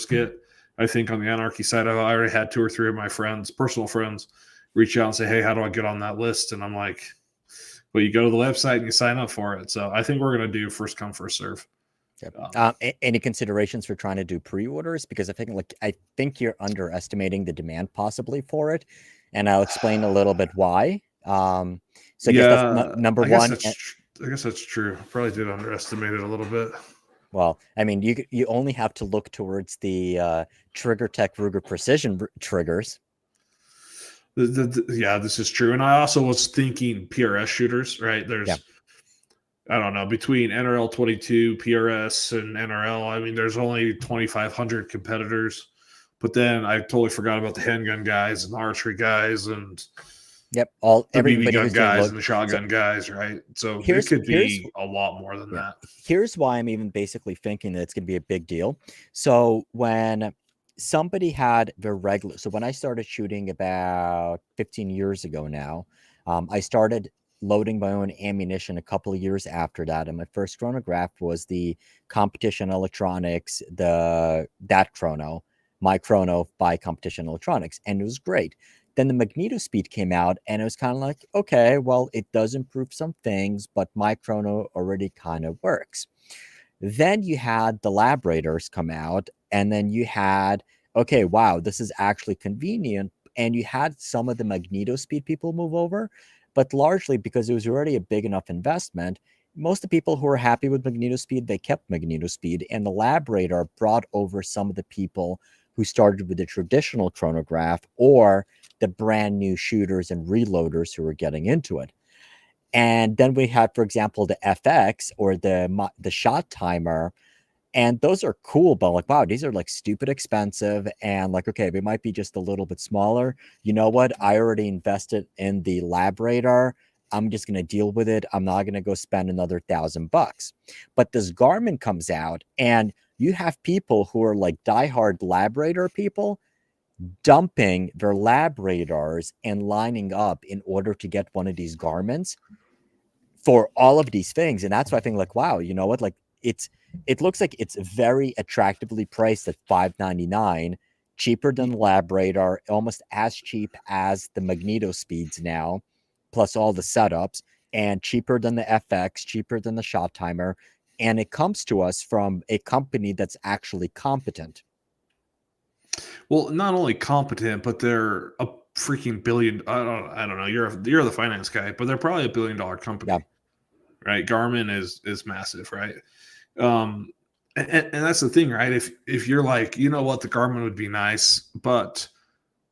get. I think on the Anarchy side, I already had 2 or 3 of my personal friends, reach out and say, "Hey, how do I get on that list?" And I'm like, "Well, you go to the website and you sign up for it." So I think we're gonna do first come first serve. Any considerations for trying to do pre-orders? Because I think you're underestimating the demand possibly for it, and I'll explain a little bit why. So I guess that's number one. I guess that's true. Probably did underestimate it a little bit. Well, I mean, you only have to look towards the Trigger Tech Ruger Precision triggers. Yeah, this is true. And I also was thinking PRS shooters, right? Yeah. I don't know, between NRL 22, PRS, and NRL, I mean, there's only 2,500 competitors. But then I totally forgot about the handgun guys and the archery guys and Yep. the BB Everybody gun who's doing guys load. and the So shotgun guys, right? So it here's could here's be a lot more than yeah. that. Here's why I'm even basically thinking that it's going to be a big deal. So when somebody had their regular, so when I started shooting about 15 years ago now, I started loading my own ammunition a couple of years after that, and my first chronograph was the Competition Electronics, that chrono, my chrono by Competition Electronics, and it was great. Then the Magneto speed came out, and it was kind of like, okay, well, it does improve some things, but my chrono already kind of works. Then you had the LabRadars come out, and then you had, okay, wow, this is actually convenient. And you had some of the Magneto speed people move over, but largely because it was already a big enough investment, most of the people who were happy with Magneto speed, they kept Magneto speed, and the LabRadar brought over some of the people who started with the traditional chronograph or the brand new shooters and reloaders who were getting into it. And then we had, for example, the FX or the shot timer, and those are cool, but like, wow, these are like stupid expensive, and like, okay, they might be just a little bit smaller. You know what? I already invested in the LabRadar. I'm just gonna deal with it. I'm not gonna go spend another $1,000. But this Garmin comes out, and you have people who are like diehard LabRadar people dumping their LabRadars and lining up in order to get one of these Garmins for all of these things. And that's why I think like, wow, you know what? Like it looks like it's very attractively priced at $599, cheaper than LabRadar, almost as cheap as the Magneto speeds now, plus all the setups, and cheaper than the FX, cheaper than the shot timer. And it comes to us from a company that's actually competent. Well, not only competent, but they're a freaking billion. I don't know. You're the finance guy, but they're probably $1 billion company, Yeah. right? Garmin is massive, right? Um, and that's the thing, right? If you're like, you know what, the Garmin would be nice, but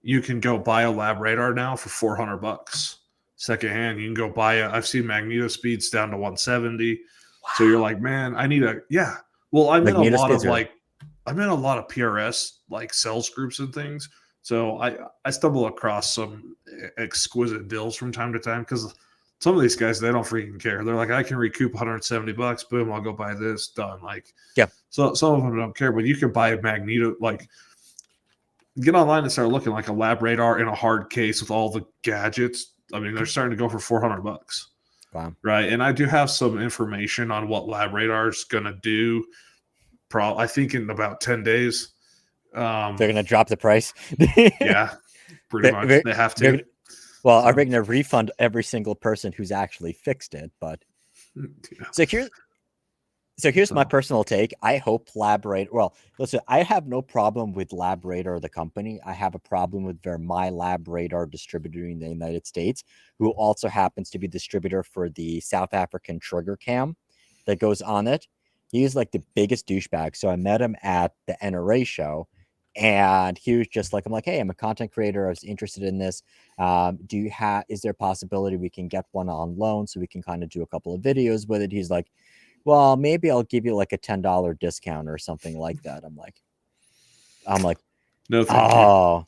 you can go buy a LabRadar now for $400 secondhand. You can go buy I've seen Magneto speeds down to 170. Wow. So you're like, man, I need a yeah. Well, Magneto speeds are I'm in a lot of PRS like sales groups and things. So I stumble across some exquisite deals from time to time because some of these guys, they don't freaking care. They're like, I can recoup $170. Boom, I'll go buy this. Done. Like, yeah. So some of them don't care, but you can buy a Magneto. Like, get online and start looking like a LabRadar in a hard case with all the gadgets. I mean, they're starting to go for $400. Wow. Right. And I do have some information on what LabRadar is going to do. I think in about 10 days. They're going to drop the price. Yeah, pretty much. They have to. Well, are they going to refund every single person who's actually fixed it? But yeah. So here's my personal take. I hope LabRadar. Well, listen, I have no problem with LabRadar, the company. I have a problem with their My LabRadar distributor in the United States, who also happens to be distributor for the South African trigger cam that goes on it. He's like the biggest douchebag. So I met him at the NRA show, and he was just like, I'm like, hey, I'm a content creator. I was interested in this. Is there a possibility we can get one on loan so we can kind of do a couple of videos with it? He's like, well, maybe I'll give you like a $10 discount or something like that. I'm like, no, thank you.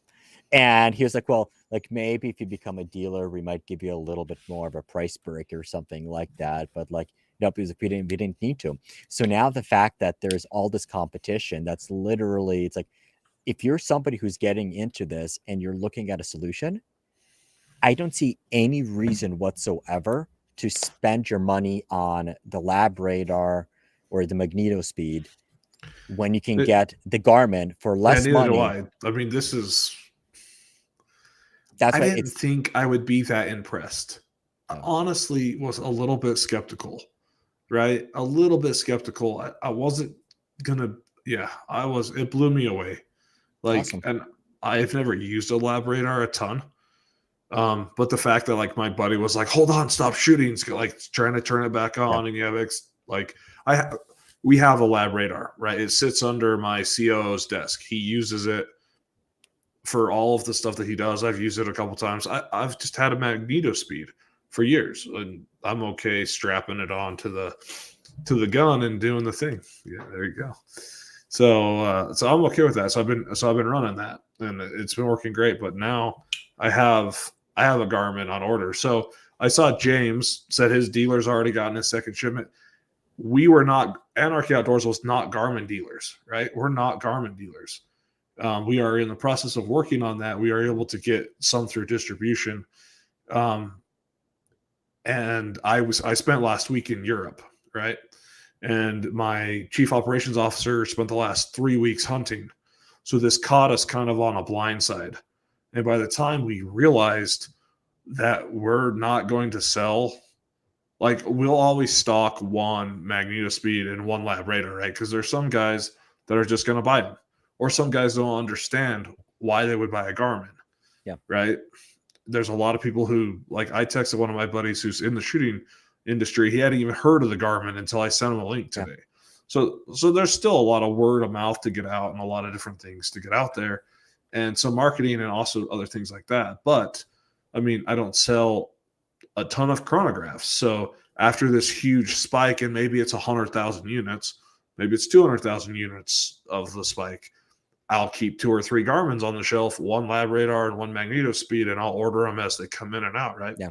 And he was like, well, like maybe if you become a dealer, we might give you a little bit more of a price break or something like that. But like, nope, because we didn't need to. So now the fact that there's all this competition, that's literally, it's like, if you're somebody who's getting into this and you're looking at a solution, I don't see any reason whatsoever to spend your money on the LabRadar or the Magneto speed when you can get the Garmin for less money. Neither do I. I mean, this is. That's I why didn't think I would be that impressed. Yeah. I honestly was a little bit skeptical, right? A little bit skeptical. I wasn't gonna. Yeah, I was. It blew me away. Like, awesome. and I've never used a LabRadar a ton. But the fact that like my buddy was like, hold on, stop shooting, like trying to turn it back Yeah. on, and you have we have a LabRadar, right? It sits under my COO's desk. He uses it for all of the stuff that he does. I've used it a couple times. I've just had a Magneto speed for years, and I'm okay strapping it on to the gun and doing the thing. Yeah, there you go. So I'm okay with that. So I've been running that, and it's been working great. But now I have a Garmin on order. So I saw James said his dealer's already gotten his second shipment. We were not, Anarchy Outdoors was not Garmin dealers, right? We're not Garmin dealers. We are in the process of working on that. We are able to get some through distribution. And I spent last week in Europe, right? And my chief operations officer spent the last 3 weeks hunting. So this caught us kind of on a blind side. And by the time we realized that we're not going to sell, like we'll always stock one Magneto Speed and one LabRadar, right? Because there's some guys that are just going to buy them, or some guys don't understand why they would buy a Garmin. Yeah. Right. There's a lot of people who, like, I texted one of my buddies who's in the shooting industry. He hadn't even heard of the Garmin until I sent him a link today. Yeah. So there's still a lot of word of mouth to get out and a lot of different things to get out there. And so marketing and also other things like that. But I mean, I don't sell a ton of chronographs. So after this huge spike, and maybe it's 100,000 units, maybe it's 200,000 units of the spike, I'll keep 2 or 3 Garmins on the shelf, one LabRadar and one Magneto Speed, and I'll order them as they come in and out, right? Yeah.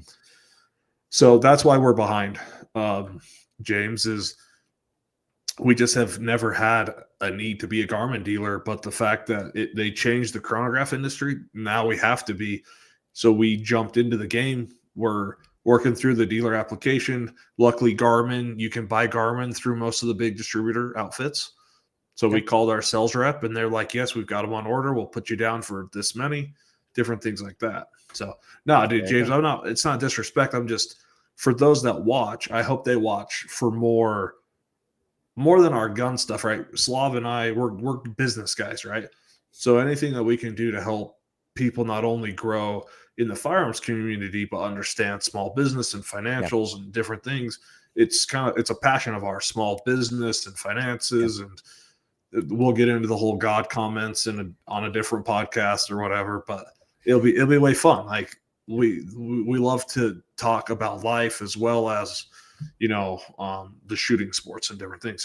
So that's why we're behind. James, is we just have never had a need to be a Garmin dealer, but the fact that they changed the chronograph industry, now we have to be. So we jumped into the game. We're working through the dealer application. Luckily, Garmin, you can buy Garmin through most of the big distributor outfits. So we called our sales rep, and they're like, yes, we've got them on order. We'll put you down for this many, different things like that. So no, dude, James, it's not disrespect. I'm just, for those that watch, I hope they watch for more than our gun stuff, right? Slav and I, we're business guys, right? So anything that we can do to help people not only grow in the firearms community, but understand small business and financials and different things. It's a passion of ours, small business and finances. And we'll get into the whole God comments on a different podcast or whatever, but it'll be way fun. Like we love to talk about life as well as, the shooting sports and different things.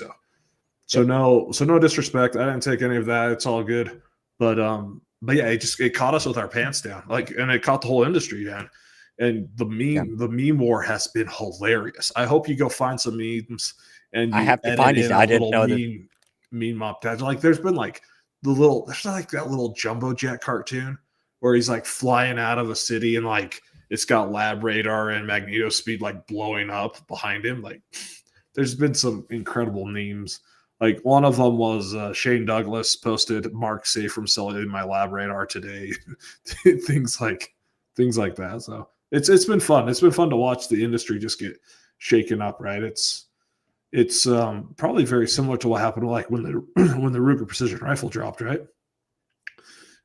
So no disrespect. I didn't take any of that. It's all good. But yeah, it caught us with our pants down, and it caught the whole industry down. And the meme war has been hilarious. I hope you go find some memes and I have to find these. I didn't know that. Meme montage. Like there's been like there's like that little Jumbo Jet cartoon where he's like flying out of a city and like it's got LabRadar and Magneto Speed like blowing up behind him. Like there's been some incredible memes. Like one of them was Shane Douglas posted, "Mark safe from selling my LabRadar today." things like that. So it's been fun. It's been fun to watch the industry just get shaken up, right? It's probably very similar to what happened like when the Ruger precision rifle dropped, right?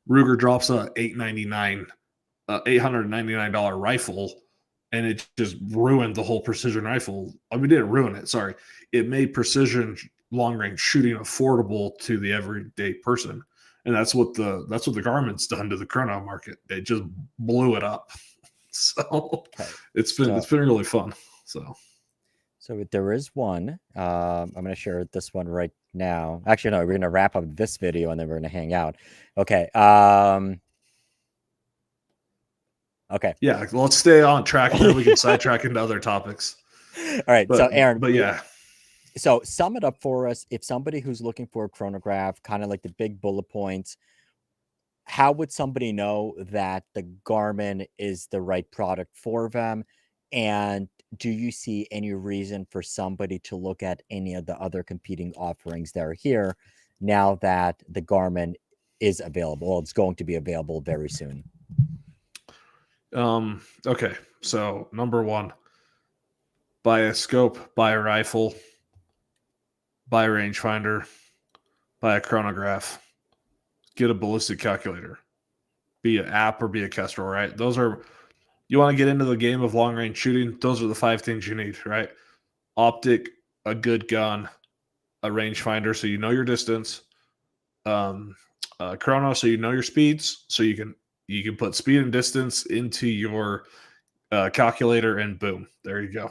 Ruger drops a $899 rifle, and it just ruined the whole precision rifle. I mean, it didn't ruin it. Sorry, it made precision long range shooting affordable to the everyday person, and that's what the Garmin's done to the chrono market. It just blew it up. So it's been really fun. So there is one. I'm going to share this one right now. Actually, no, we're going to wrap up this video and then we're going to hang out. Okay. Okay. Yeah, let's stay on track and then we can sidetrack into other topics. All right. So Aaron, but yeah. So sum it up for us. If somebody who's looking for a chronograph, kind of like the big bullet points, how would somebody know that the Garmin is the right product for them? And do you see any reason for somebody to look at any of the other competing offerings that are here now that the Garmin is available? Well, it's going to be available very soon. Okay. So number one, buy a scope, buy a rifle, buy a rangefinder, buy a chronograph, get a ballistic calculator, be an app or be a Kestrel, right? Those are You want to get into the game of long range shooting? Those are the 5 things you need, right? Optic, a good gun, a rangefinder, so you know your distance, chrono, so you know your speeds, so you can put speed and distance into your calculator, and boom, there you go.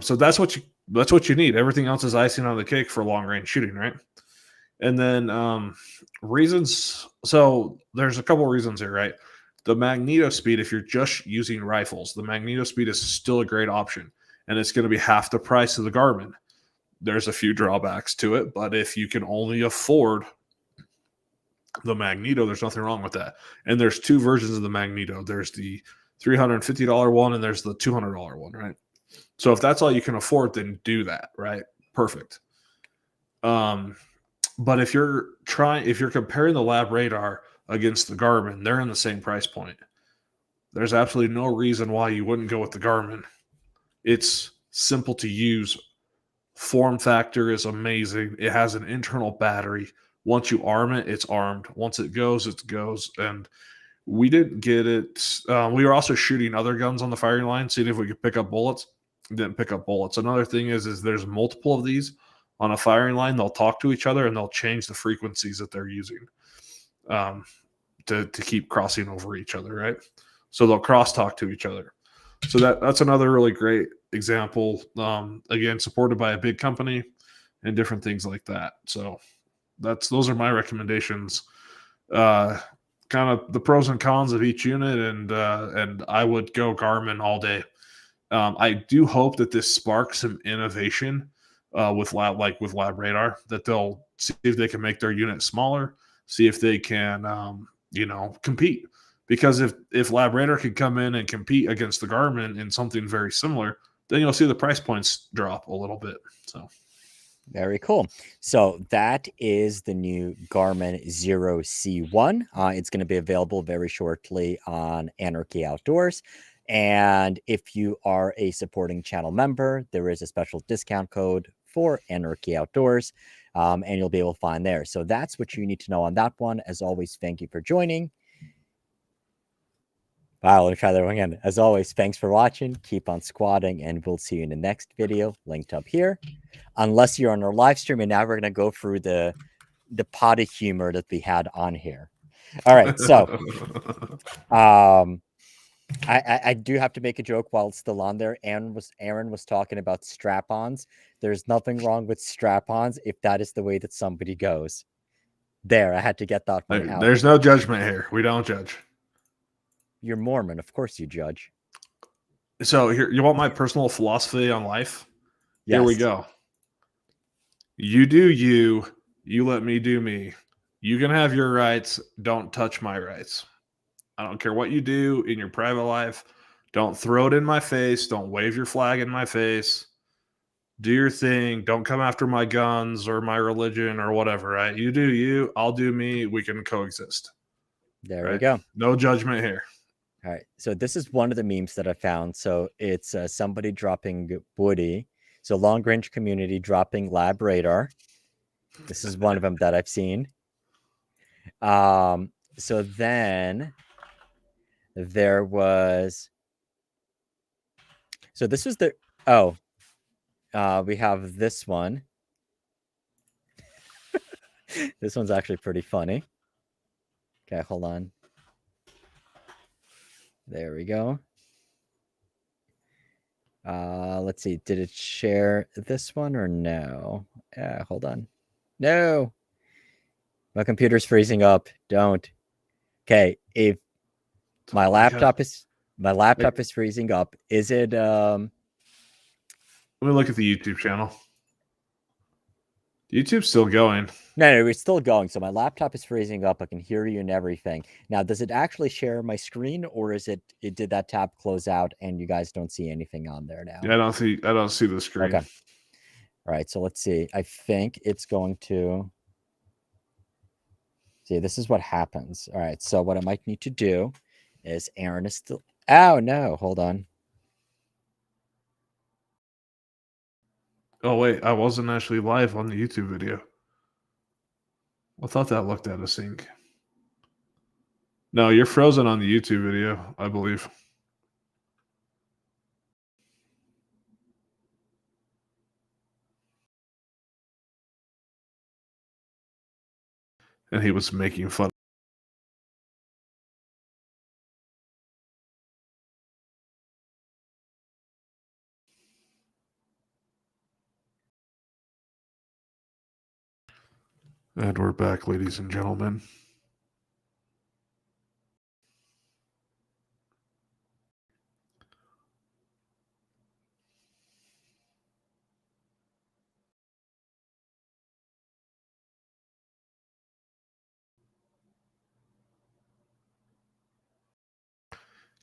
So that's what you need. Everything else is icing on the cake for long range shooting, right? And then reasons. So there's a couple reasons here, right? The Magneto speed, if you're just using rifles, the Magneto speed is still a great option, and it's going to be half the price of the Garmin. There's a few drawbacks to it, but if you can only afford the Magneto, there's nothing wrong with that. And there's 2 versions of the Magneto. There's the $350 one, and there's the $200 one, right? So if that's all you can afford, then do that, right? Perfect. But if you're comparing the LabRadar against the Garmin, they're in the same price point. There's absolutely no reason why you wouldn't go with the Garmin. It's simple to use. Form factor is amazing. It has an internal battery. Once you arm it, it's armed. Once it goes, it goes. And we didn't get it. We were also shooting other guns on the firing line, seeing if we could pick up bullets. Didn't pick up bullets. Another thing is there's multiple of these on a firing line. They'll talk to each other and they'll change the frequencies that they're using to keep crossing over each other, right? So they'll crosstalk to each other. So that's another really great example. Again, supported by a big company and different things like that. So those are my recommendations. Kind of the pros and cons of each unit, and I would go Garmin all day. I do hope that this sparks some innovation with LabRadar, that they'll see if they can make their unit smaller, see if they can compete. Because if LabRadar can come in and compete against the Garmin in something very similar, then you'll see the price points drop a little bit. So very cool. So that is the new Garmin Xero C1. It's going to be available very shortly on Anarchy Outdoors. And if you are a supporting channel member, there is a special discount code for Anarchy Outdoors, and you'll be able to find there. So that's what you need to know on that one. As always, thank you for joining. Wow, let me try that one again. As always, thanks for watching. Keep on squatting, and we'll see you in the next video, linked up here. Unless you're on our live stream, and now we're going to go through the potty humor that we had on here. All right, so I do have to make a joke while it's still on there. Aaron was talking about strap-ons. There's nothing wrong with strap-ons if that is the way that somebody goes. There, I had to get that one out. There's no judgment here. We don't judge. You're Mormon, of course you judge. So here, you want my personal philosophy on life? Yes. Here we go. You do you. You let me do me. You can have your rights. Don't touch my rights. I don't care what you do in your private life. Don't throw it in my face. Don't wave your flag in my face. Do your thing. Don't come after my guns or my religion or whatever, right? You do you. I'll do me. We can coexist. There we go. No judgment here. All right. So this is one of the memes that I found. So it's somebody dropping Woody. So long range community dropping LabRadar. This is one of them that I've seen. So then there was. So this was the. Oh, we have this one. This one's actually pretty funny. Okay, hold on. There we go. Let's see. Did it share this one or no? Hold on. No. My computer's freezing up. Don't. Okay, if my laptop is freezing up, is it Let me look at the YouTube channel. YouTube's still going. No, it's still going. So my laptop is freezing up. I can hear you and everything. Now, does it actually share my screen, or is it did that tab close out and you guys don't see anything on there now? Yeah, I don't see the screen. Okay. All right, so let's see. I think it's going to see. This is what happens. All right, so what I might need to do is Aaron is still. Oh no, hold on. Oh wait, I wasn't actually live on the YouTube video. I thought that looked out of sync. No, you're frozen on the YouTube video, I believe. And he was making fun. And we're back, ladies and gentlemen.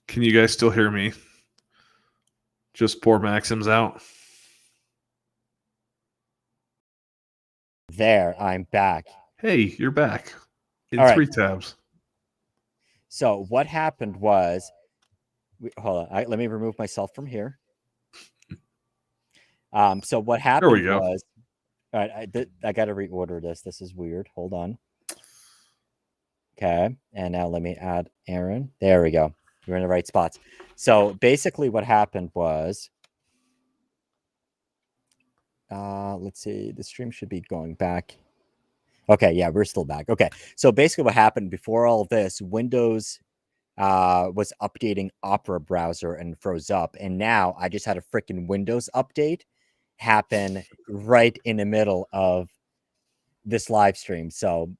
Can you guys still hear me? Just poor Maxim's out. There, I'm back. Hey, you're back in All right. 3 tabs. So what happened was, hold on, let me remove myself from here. So what happened go. was, all right, I got to reorder this. This is weird. Hold on. Okay, and now let me add Aaron. There we go. We're in the right spots. So basically what happened was, let's see, the stream should be going back. Okay, yeah, we're still back. Okay, so basically what happened before all this, Windows was updating Opera browser and froze up. And now I just had a freaking Windows update happen right in the middle of this live stream. So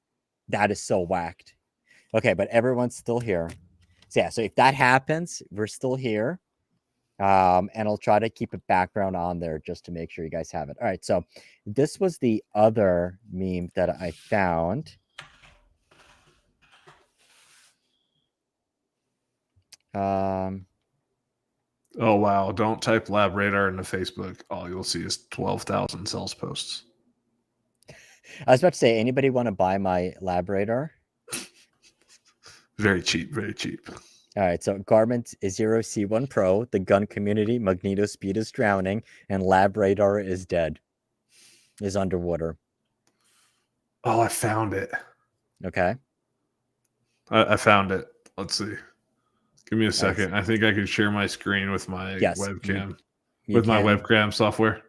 that is so whacked. Okay, but everyone's still here. So yeah, so if that happens, we're still here. And I'll try to keep a background on there just to make sure you guys have it. All right, so this was the other meme that I found. Oh, wow. Don't type LabRadar into Facebook. All you'll see is 12,000 sales posts. I was about to say, anybody want to buy my LabRadar? Very cheap, very cheap. All right, so Garmin Xero C1 Pro, the gun community, Magneto speed is drowning, and LabRadar is dead, is underwater. Oh, I found it. Okay. I found it. Let's see. Give me a second. Nice. I think I can share my screen with my webcam. You my can. webcam software.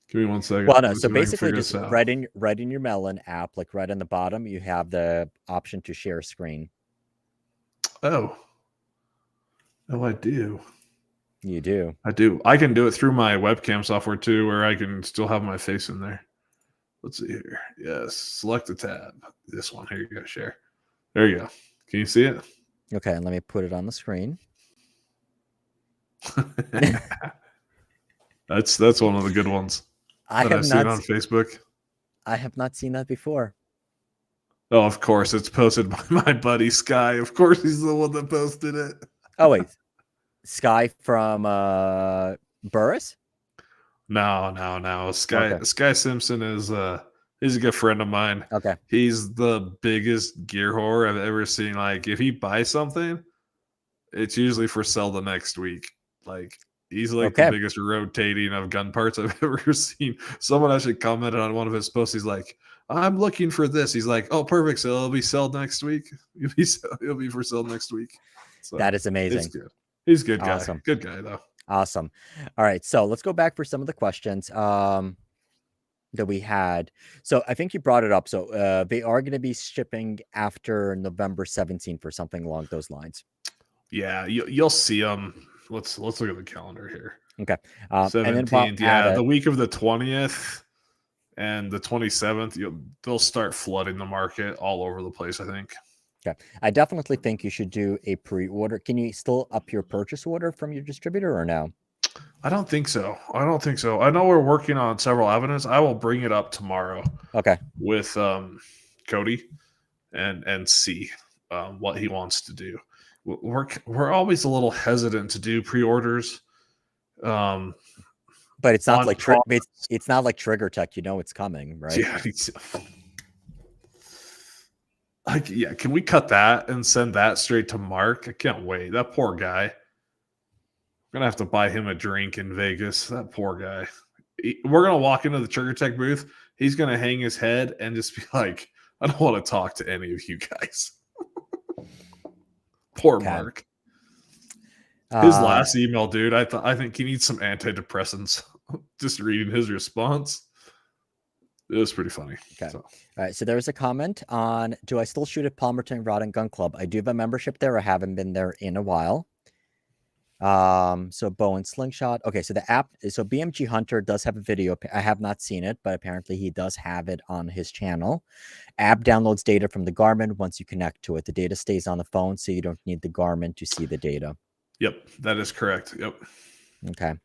Give me 1 second. Well, no, so basically just right in your Melon app, like right on the bottom, you have the option to share screen. Oh, I do. You do. I do. I can do it through my webcam software too, where I can still have my face in there. Let's see here. Yes, select the tab. This one. Here you go. Share. There you go. Can you see it? Okay, and let me put it on the screen. That's one of the good ones that I've seen on Facebook. I have not seen that before. Oh, of course. It's posted by my buddy Sky. Of course, he's the one that posted it. Oh, wait. Sky from Burris? No. Sky Simpson is he's a good friend of mine. Okay. He's the biggest gear whore I've ever seen. Like, if he buys something, it's usually for sale the next week. Like, he's like the biggest rotating of gun parts I've ever seen. Someone actually commented on one of his posts. He's like, I'm looking for this. He's like, oh, perfect. So it'll be sold next week. It'll be for sale next week. So that is amazing. It's good. He's a good guy. Awesome. Good guy, though. Awesome. All right. So let's go back for some of the questions that we had. So I think you brought it up. So they are going to be shipping after November 17th or something along those lines. Yeah, you'll see them. Let's look at the calendar here. Okay. 17th, yeah, the week of the 20th and the 27th, they'll start flooding the market all over the place, I think. Okay. I definitely think you should do a pre-order. Can you still up your purchase order from your distributor or no? I don't think so. I know we're working on several avenues. I will bring it up tomorrow. Okay. With Cody and see what he wants to do. We're always a little hesitant to do pre-orders. But it's not like it's not like Trigger Tech, it's coming, right? Yeah. Yeah, can we cut that and send that straight to Mark? I can't wait. That poor guy. I'm gonna have to buy him a drink in Vegas. That poor guy. We're gonna walk into the Trigger Tech booth. He's gonna hang his head and just be like, I don't want to talk to any of you guys. Poor Okay. Mark. His last email, dude. I think he needs some antidepressants. Just reading his response, it was pretty funny. Okay. So. All right. So there's a comment on, do I still shoot at Palmerton Rod and Gun Club? I do have a membership there. I haven't been there in a while. So bow and slingshot. Okay. So the app, so BMG Hunter does have a video. I have not seen it, but apparently he does have it on his channel. App downloads data from the Garmin. Once you connect to it, the data stays on the phone, so you don't need the Garmin to see the data. Yep, that is correct. Yep. Okay.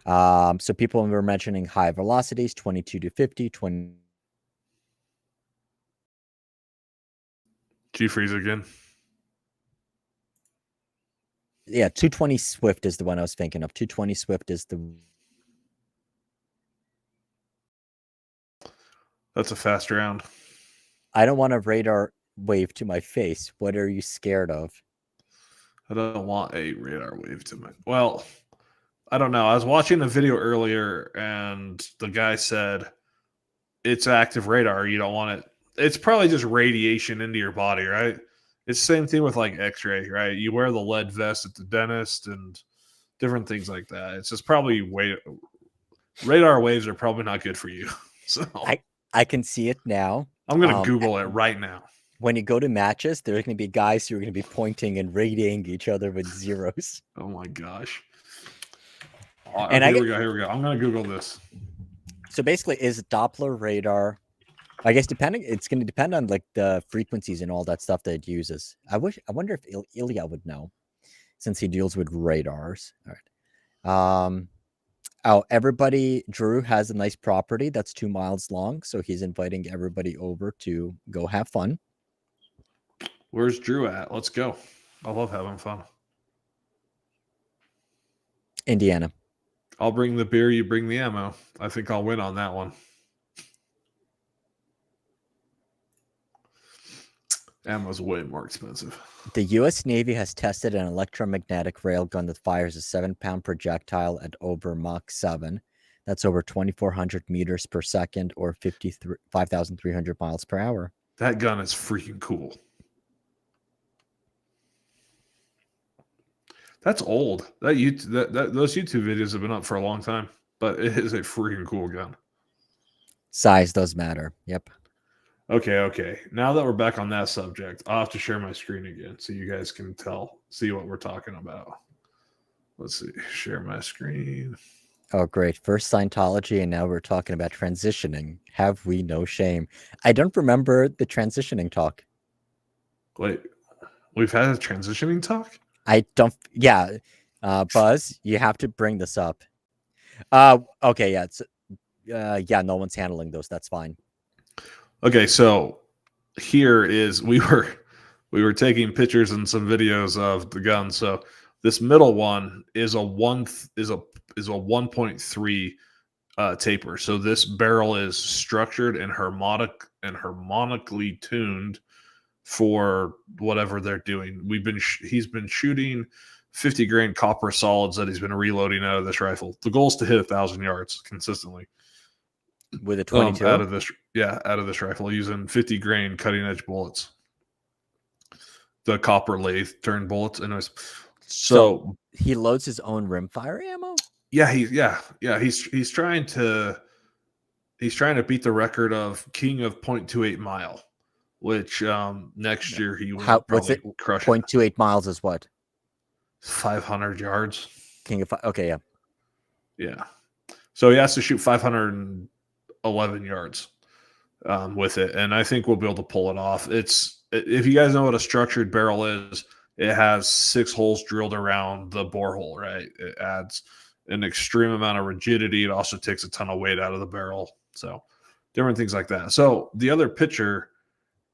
So people were mentioning high velocities, 22 to 50, 20. G-freeze again. Yeah, 220 Swift is the one I was thinking of. 220 Swift is the... That's a fast round. I don't want a radar wave to my face. What are you scared of? I don't want a radar wave to my... Well, I don't know. I was watching a video earlier, and the guy said, it's active radar. You don't want it. It's probably just radiation into your body, right? It's the same thing with like X-ray, right? You wear the lead vest at the dentist and different things like that. It's just probably radar waves are probably not good for you. So I can see it now. I'm going to Google it right now. When you go to matches, there are going to be guys who are going to be pointing and radiating each other with zeros. Oh my gosh. And here we go. I'm going to Google this. So basically, is Doppler radar, I guess it's going to depend on like the frequencies and all that stuff that it uses. I wonder if Ilya would know, since he deals with radars. All right. Drew has a nice property that's 2 miles long, so he's inviting everybody over to go have fun. Where's Drew at? Let's go. I love having fun. Indiana. I'll bring the beer, you bring the ammo. I think I'll win on that one. Ammo's way more expensive. The U.S. Navy has tested an electromagnetic railgun that fires a 7-pound projectile at over Mach 7. That's over 2,400 meters per second or 5,300 miles per hour. That gun is freaking cool. That's old. Those YouTube videos have been up for a long time, but it is a freaking cool gun. Size does matter. Yep. Okay. Now that we're back on that subject, I'll have to share my screen again so you guys can see what we're talking about. Let's see. Share my screen. Oh, great. First Scientology, and now we're talking about transitioning. Have we no shame? I don't remember the transitioning talk. Wait, we've had a transitioning talk? I don't. Yeah. Buzz, you have to bring this up. Okay. Yeah. It's, yeah. No one's handling those. That's fine. Okay. So here is, we were taking pictures and some videos of the gun. So this middle one is a 1.3 taper. So this barrel is structured and harmonically tuned for whatever they're doing. He's been shooting 50 grain copper solids that he's been reloading out of this rifle. The goal is to hit 1,000 yards consistently with a 22 out of this rifle using 50 grain cutting edge bullets. The copper lathe turned bullets, and so he loads his own rimfire ammo. Yeah, he's trying to beat the record of King of 0.28 mile, which next year he will probably crush. 0.28 miles is what? 500 yards. King of okay, yeah. So he has to shoot 511 yards with it, and I think we'll be able to pull it off. If you guys know what a structured barrel is, it has 6 holes drilled around the borehole, right? It adds an extreme amount of rigidity. It also takes a ton of weight out of the barrel. So different things like that. So the other picture,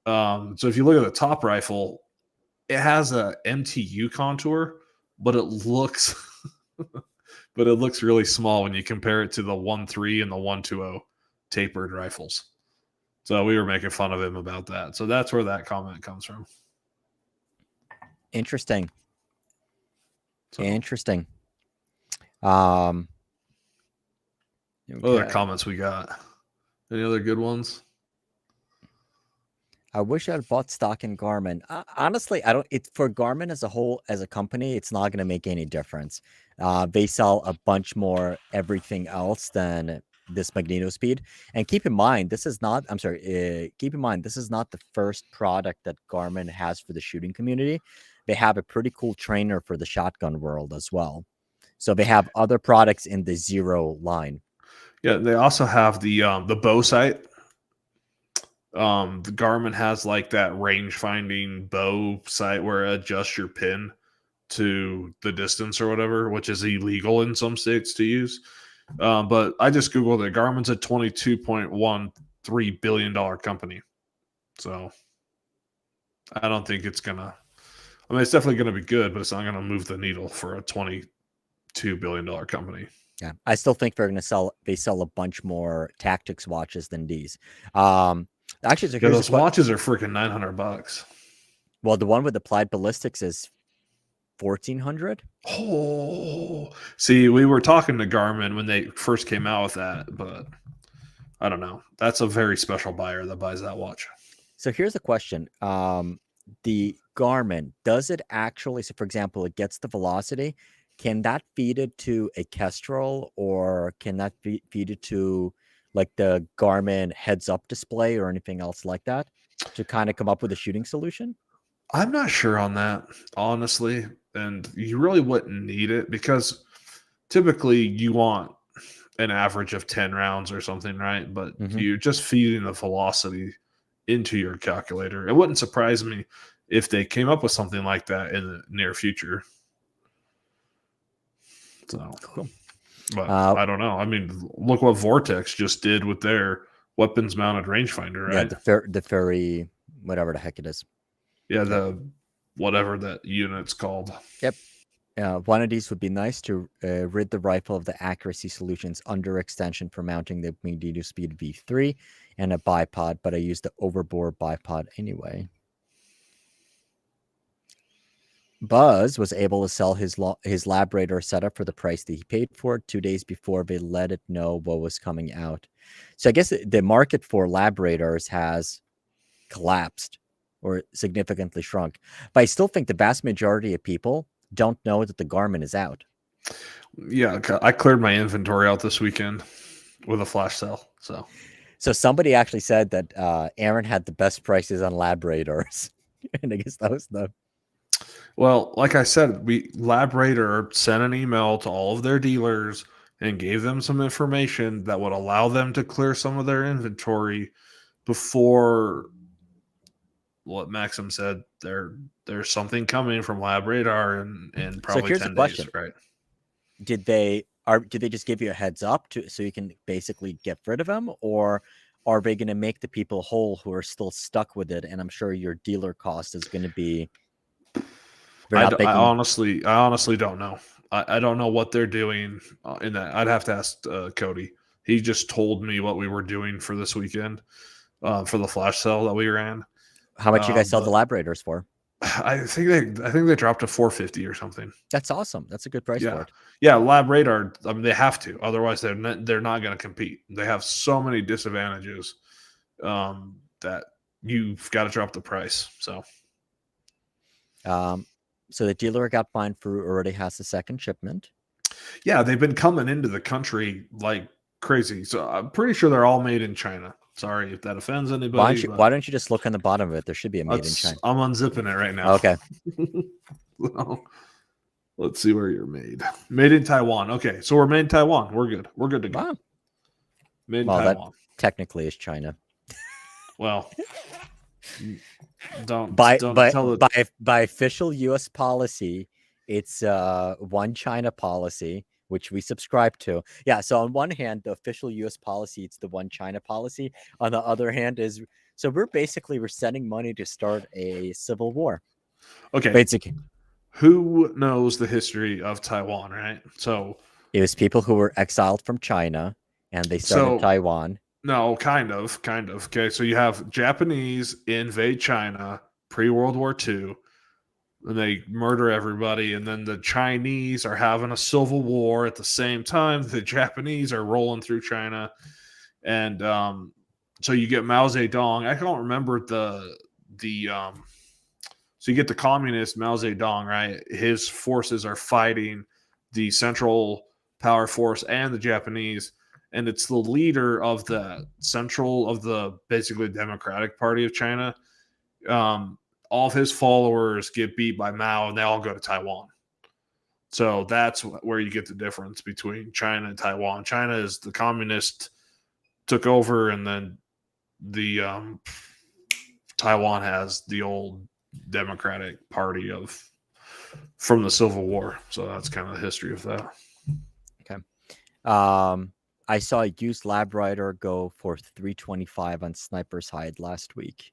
so if you look at the top rifle, it has a MTU contour, but it looks really small when you compare it to the 1.3 and the 1.20 tapered rifles. So we were making fun of him about that. So that's where that comment comes from. Interesting. Interesting. Okay. What other comments we got? Any other good ones? I wish I'd bought stock in Garmin. Honestly, I don't. It's for Garmin as a whole, as a company, it's not going to make any difference. They sell a bunch more everything else than this Magneto speed. And keep in mind, this is not. I'm sorry. Keep in mind, this is not the first product that Garmin has for the shooting community. They have a pretty cool trainer for the shotgun world as well. So they have other products in the Xero line. Yeah, they also have the bow sight. The Garmin has like that range finding bow sight where it adjusts your pin to the distance or whatever, which is illegal in some states to use. But I just googled it. Garmin's a $22.13 billion company, so I don't think it's gonna. I mean, it's definitely gonna be good, but it's not gonna move the needle for a $22 billion company. Yeah, I still think they're going to sell. They sell a bunch more tactics watches than these. Actually, so Yeah, here's those watches are freaking $900. well, the one with applied ballistics is 1,400. Oh, see, we were talking to Garmin when they first came out with that, but I don't know. That's a very special buyer that buys that watch. So here's the question: the Garmin, does it actually? So, for example, it gets the velocity. Can that feed it to a Kestrel, or can that feed it to like the Garmin heads-up display or anything else like that to kind of come up with a shooting solution? I'm not sure on that, honestly. And you really wouldn't need it because typically you want an average of 10 rounds or something, right? But you're just feeding the velocity into your calculator. It wouldn't surprise me if they came up with something like that in the near future. So, Cool. But I don't know. I mean, look what Vortex just did with their weapons mounted rangefinder, right? Yeah, the fairy, whatever the heck it is. Yeah, the whatever that unit's called. Yep. One of these would be nice to rid the rifle of the accuracy solutions under extension for mounting the Magneto Speed V3 and a bipod, but I used the overbore bipod anyway. Buzz was able to sell his LabRadar setup for the price that he paid for it 2 days before they let it know what was coming out. So I guess the market for LabRadars has collapsed or significantly shrunk. But I still think the vast majority of people don't know that the Garmin is out. Yeah, I cleared my inventory out this weekend with a flash sale. So somebody actually said that Aaron had the best prices on LabRadars. And I guess that was the... Well, like I said, LabRadar sent an email to all of their dealers and gave them some information that would allow them to clear some of their inventory before what Maxim said. There's something coming from LabRadar in probably so here's 10 the question. days, right? Did they just give you a heads up so you can basically get rid of them, or are they going to make the people whole who are still stuck with it? And I'm sure your dealer cost is going to be... I honestly don't know. I don't know what they're doing in that. I'd have to ask Cody. He just told me what we were doing for this weekend for the flash sale that we ran. How much you guys sell the LabRadars for? I think they dropped to $450 or something. That's awesome. That's a good price for it. Yeah, LabRadar. I mean, they have to. Otherwise, they're not going to compete. They have so many disadvantages that you've got to drop the price. So the dealer got fine for already has the second shipment. Yeah, they've been coming into the country like crazy. So I'm pretty sure they're all made in China. Sorry if that offends anybody. Why don't you just look on the bottom of it? There should be a made in China. I'm unzipping it right now. Okay. So, let's see where you're made. Made in Taiwan. Okay, so we're made in Taiwan. We're good. We're good to go. Wow. Made in Taiwan. That technically is China. Well, by official U.S. policy, it's one China policy, which we subscribe to. Yeah. So on one hand, the official U.S. policy, it's the one China policy. On the other hand, we're sending money to start a civil war. Okay. Basically, who knows the history of Taiwan, right? So it was people who were exiled from China, and they started Taiwan. No, kind of. Okay, so you have Japanese invade China pre-World War II, and they murder everybody, and then the Chinese are having a civil war at the same time. The Japanese are rolling through China, and So you get Mao Zedong. I don't remember so you get the communist Mao Zedong, right? His forces are fighting the Central Power Force and the Japanese, and it's the leader of the basically Democratic Party of China. All of his followers get beat by Mao, and they all go to Taiwan. So that's where you get the difference between China and Taiwan. China is the communist took over, and then the Taiwan has the old Democratic Party from the Civil War. So that's kind of the history of that. Okay. I saw a used LabRadar go for $325 on Sniper's Hide last week.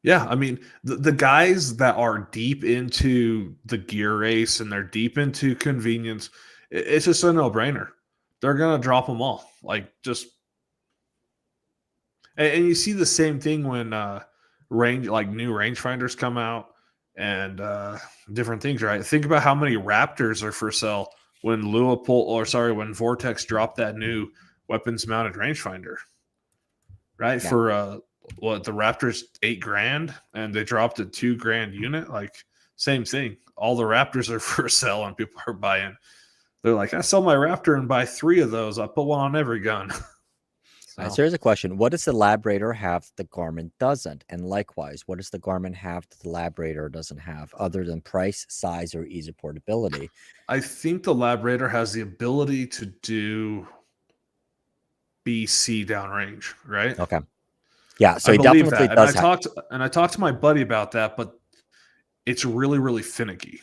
Yeah, I mean, the guys that are deep into the gear race and they're deep into convenience, it's just a no-brainer. They're going to drop them all. Like, just... And you see the same thing when new rangefinders come out and different things, right? Think about how many Raptors are for sale when when Vortex dropped that new weapons-mounted rangefinder, right? Yeah. For the Raptors $8,000 and they dropped a $2,000 unit. Like, same thing. All the Raptors are for sale and people are buying. They're like, I sell my Raptor and buy 3 of those. I put one on every gun. So here's a question. What does the LabRadar have that the Garmin doesn't? And likewise, what does the Garmin have that the LabRadar doesn't have, other than price, size, or ease of portability? I think the LabRadar has the ability to do BC downrange, right? Okay. Yeah, so I he believe definitely that. does And I talked to my buddy about that, but it's really, really finicky.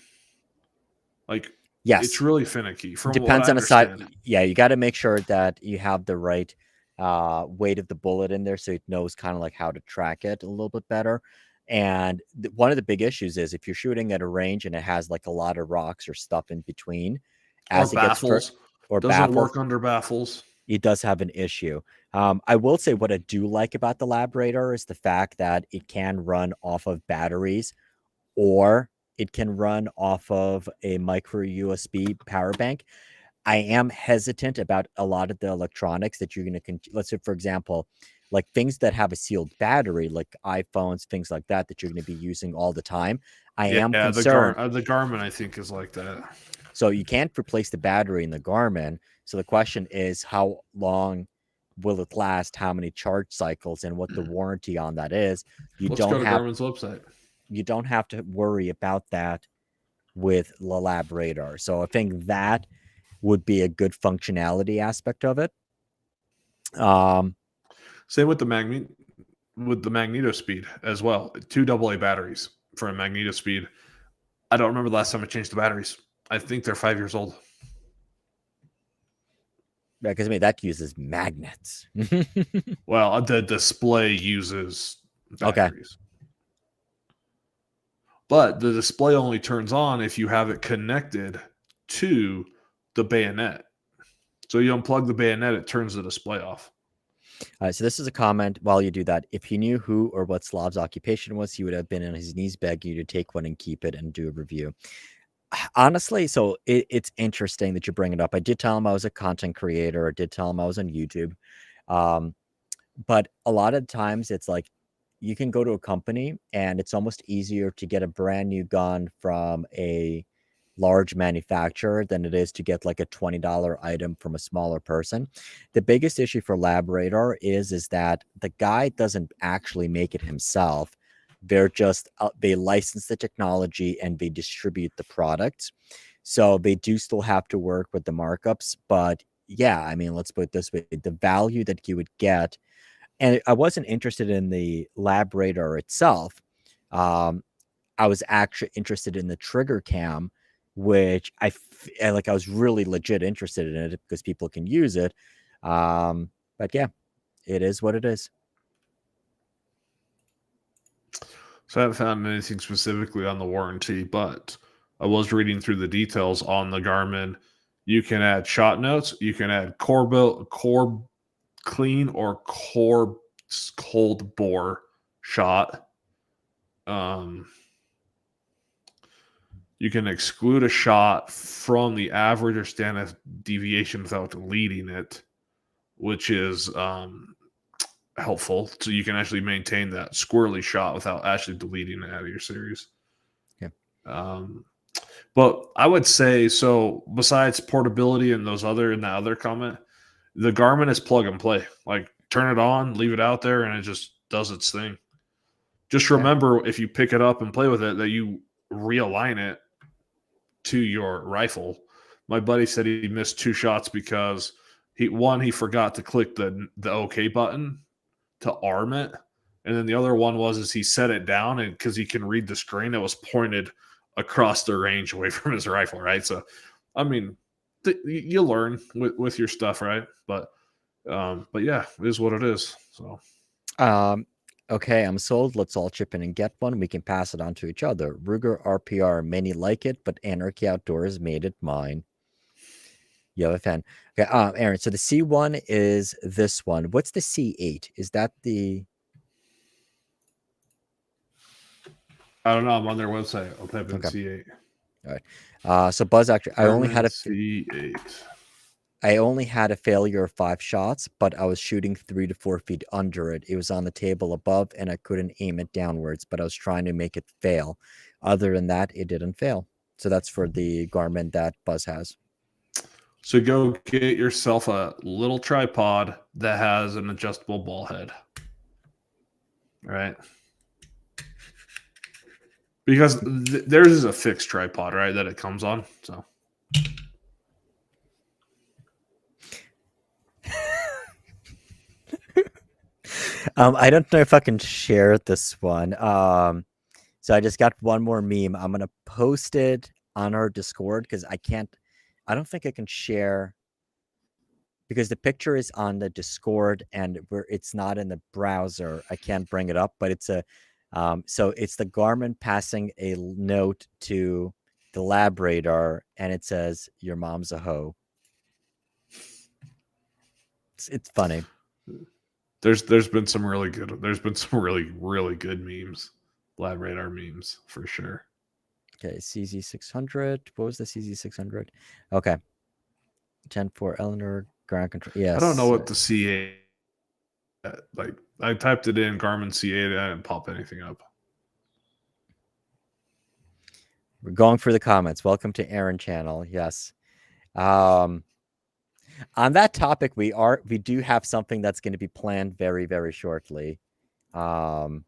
Like, yes, it's really finicky. From depends what I on the side. understand. Yeah, you got to make sure that you have the right weight of the bullet in there, so it knows kind of like how to track it a little bit better. And one of the big issues is if you're shooting at a range and it has like a lot of rocks or stuff in between, as Or it gets baffles. Doesn't baffles, work under baffles. it does have an issue. I will say what I do like about the LabRadar is the fact that it can run off of batteries, or it can run off of a micro USB power bank. I am hesitant about a lot of the electronics that you're going to, let's say, for example, like things that have a sealed battery, like iPhones, things like that, that you're going to be using all the time. I am concerned. The Garmin, I think, is like that. So you can't replace the battery in the Garmin. So the question is, how long will it last? How many charge cycles, and what the warranty on that is? Let's go to Garmin's website. You don't have to worry about that with the LabRadar. So I think that would be a good functionality aspect of it. Same with the Magneto speed as well. 2 AA batteries for a Magneto speed. I don't remember the last time I changed the batteries. I think they're 5 years old. Yeah, because I mean that uses magnets. Well, the display uses batteries. Okay. But the display only turns on if you have it connected to the bayonet. So you unplug the bayonet, it turns the display off. So this is a comment. While you do that, if he knew who or what Slav's occupation was, he would have been on his knees begging you to take one and keep it and do a review. Honestly, so it's interesting that you bring it up. I did tell him I was a content creator. I did tell him I was on YouTube. But a lot of times it's like you can go to a company and it's almost easier to get a brand new gun from a large manufacturer than it is to get like a $20 item from a smaller person. The biggest issue for LabRadar is that the guy doesn't actually make it himself. They're just they license the technology and they distribute the products. So they do still have to work with the markups. But yeah, I mean, let's put it this way, the value that you would get. And I wasn't interested in the LabRadar itself. I was actually interested in the trigger cam, which I was really legit interested in it because people can use it. But yeah, it is what it is. So I haven't found anything specifically on the warranty, but I was reading through the details on the Garmin. You can add shot notes. You can add core clean or core cold bore shot. You can exclude a shot from the average or standard deviation without deleting it, which is helpful, so you can actually maintain that squirrely shot without actually deleting it out of your series. Yeah. But I would say, so besides portability and in the other comment, the Garmin is plug and play. Like, turn it on, leave it out there, and it just does its thing. Just remember, if you pick it up and play with it, that you realign it to your rifle. My buddy said he missed 2 shots because he forgot to click the OK button to arm it, and then the other one is he set it down, and because he can read the screen, it was pointed across the range away from his rifle, right? So, I mean, you learn with your stuff, right? But yeah, it is what it is. So, okay, I'm sold. Let's all chip in and get one. We can pass it on to each other. Ruger RPR, many like it, but Anarchy Outdoors made it mine. You have a fan. Okay, Aaron, so the C1 is this one. What's the C8? Is that the... I don't know. I'm on their website. I'll type in Okay. C8. All right. So Buzz, actually, I only had a C8. I only had a failure of 5 shots, but I was shooting 3 to 4 feet under it. It was on the table above, and I couldn't aim it downwards, but I was trying to make it fail. Other than that, it didn't fail. So that's for the Garmin that Buzz has. So go get yourself a little tripod that has an adjustable ball head. All right. Because theirs is a fixed tripod, right, that it comes on. So. I don't know if I can share this one. So I just got one more meme. I'm gonna post it on our Discord because I don't think I can share because the picture is on the Discord and it's not in the browser. I can't bring it up, but it's so it's the Garmin passing a note to the LabRadar, and it says, "Your mom's a hoe." It's funny. There's been some really good. There's been some really good memes, LabRadar memes for sure. Okay, CZ600. What was the CZ600? Okay, 10-4 Eleanor ground control. Yes. I don't know what the C8. Like, I typed it in Garmin C8. I didn't pop anything up. We're going through the comments. Welcome to Aaron channel. Yes. On that topic, we do have something that's going to be planned very, very shortly. Welcome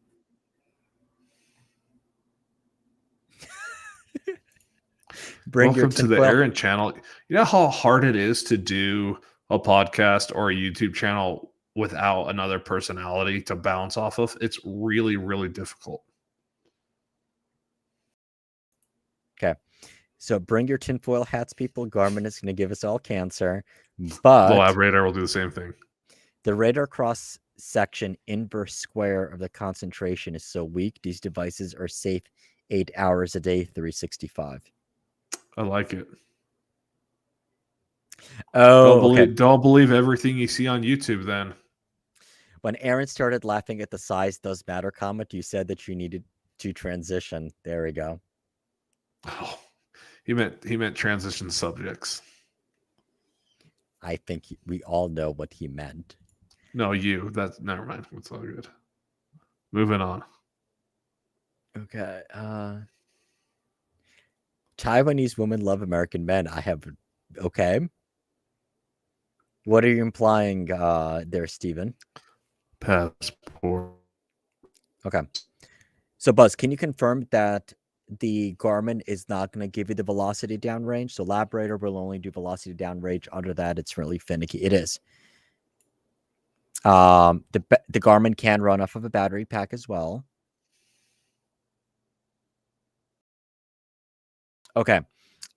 to the Aaron channel. You know how hard it is to do a podcast or a YouTube channel without another personality to bounce off of? It's really, really difficult. Okay. So bring your tinfoil hats, people. Garmin is going to give us all cancer. But the LabRadar will do the same thing. The radar cross section inverse square of the concentration is so weak, these devices are safe 8 hours a day, 365. I like it. Oh, don't believe everything you see on YouTube then. When Aaron started laughing at the size does matter comment, you said that you needed to transition. There we go. Oh, he meant transition subjects. I think we all know what he meant. No, you. That's never mind. It's all good. Moving on. Okay. Taiwanese women love American men. I have. Okay. What are you implying there, Steven? Passport. Okay. So, Buzz, can you confirm that the Garmin is not going to give you the velocity downrange? So, LabRadar will only do velocity downrange. Under that, it's really finicky. It is. The Garmin can run off of a battery pack as well. Okay.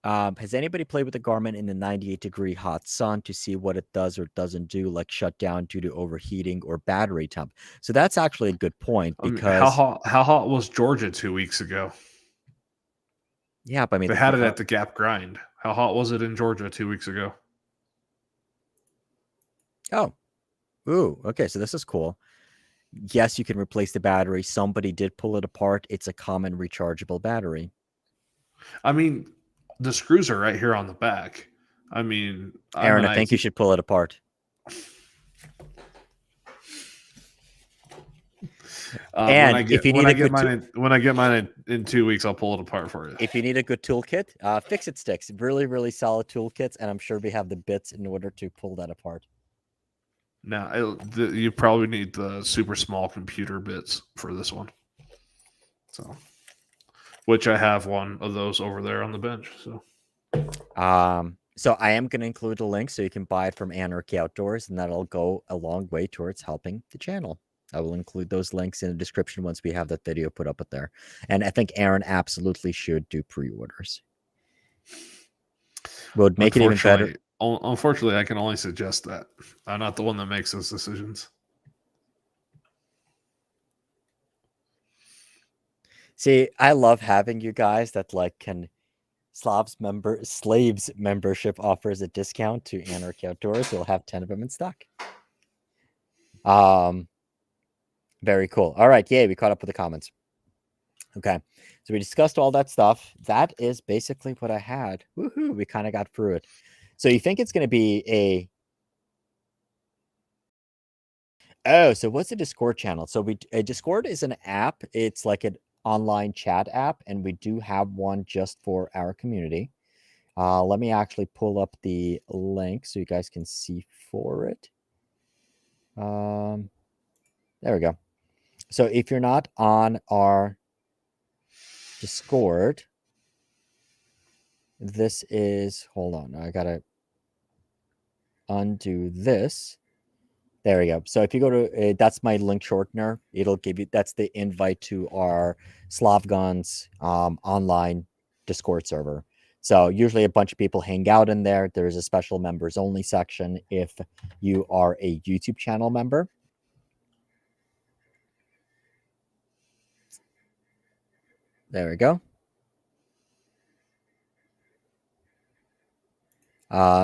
Has anybody played with the Garmin in the 98-degree hot sun to see what it does or doesn't do, like shut down due to overheating or battery temp? So that's actually a good point because how hot was Georgia 2 weeks ago? Yeah, but I mean they had it at the Gap Grind. How hot was it in Georgia 2 weeks ago? Oh, ooh, okay. So this is cool. Yes, you can replace the battery. Somebody did pull it apart. It's a common rechargeable battery. I mean, the screws are right here on the back. I mean, Aaron, I think you should pull it apart. And if you need a good when I get mine in 2 weeks, I'll pull it apart for you. if you need a good toolkit, Fix-It Sticks, really solid toolkits, and I'm sure we have the bits in order to pull that apart. Now, you probably need the super small computer bits for this one. So, which I have one of those over there on the bench. So I am going to include a link so you can buy it from Anarchy Outdoors, and that'll go a long way towards helping the channel. I will include those links in the description once we have that video put up there. And I think Aaron absolutely should do pre-orders. Would make it even better. Unfortunately, I can only suggest that. I'm not the one that makes those decisions. See, I love having you guys that like can Slaves membership offers a discount to Anarchy Outdoors. We'll have 10 of them in stock. Very cool. All right, yay, we caught up with the comments. Okay, so we discussed all that stuff. That is basically what I had. Woohoo, we kind of got through it. So you think it's going to be so what's a Discord channel? So Discord is an app. It's like an online chat app, and we do have one just for our community. Let me actually pull up the link so you guys can see for it. There we go. So if you're not on our Discord, this is, hold on, I gotta undo this. There we go. So if you go to, that's my link shortener. It'll give you, that's the invite to our SlavGuns online Discord server. So usually a bunch of people hang out in there. There's a special members only section if you are a YouTube channel member. There we go.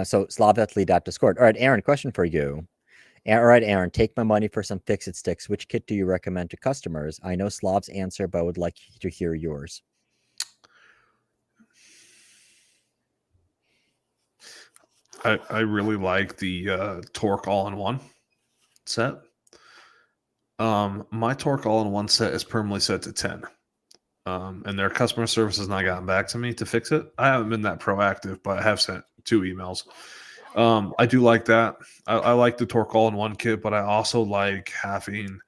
So slav.ly.discord. All right, Aaron, question for you. All right, Aaron, take my money for some Fix-It Sticks. Which kit do you recommend to customers? I know Slav's answer, but I would like to hear yours. I really like the Torque all-in-one set. My Torque all-in-one set is permanently set to 10. And their customer service has not gotten back to me to fix it. I haven't been that proactive, but I have sent 2 emails. I do like that. I like the Torque all-in-one kit, but I also like having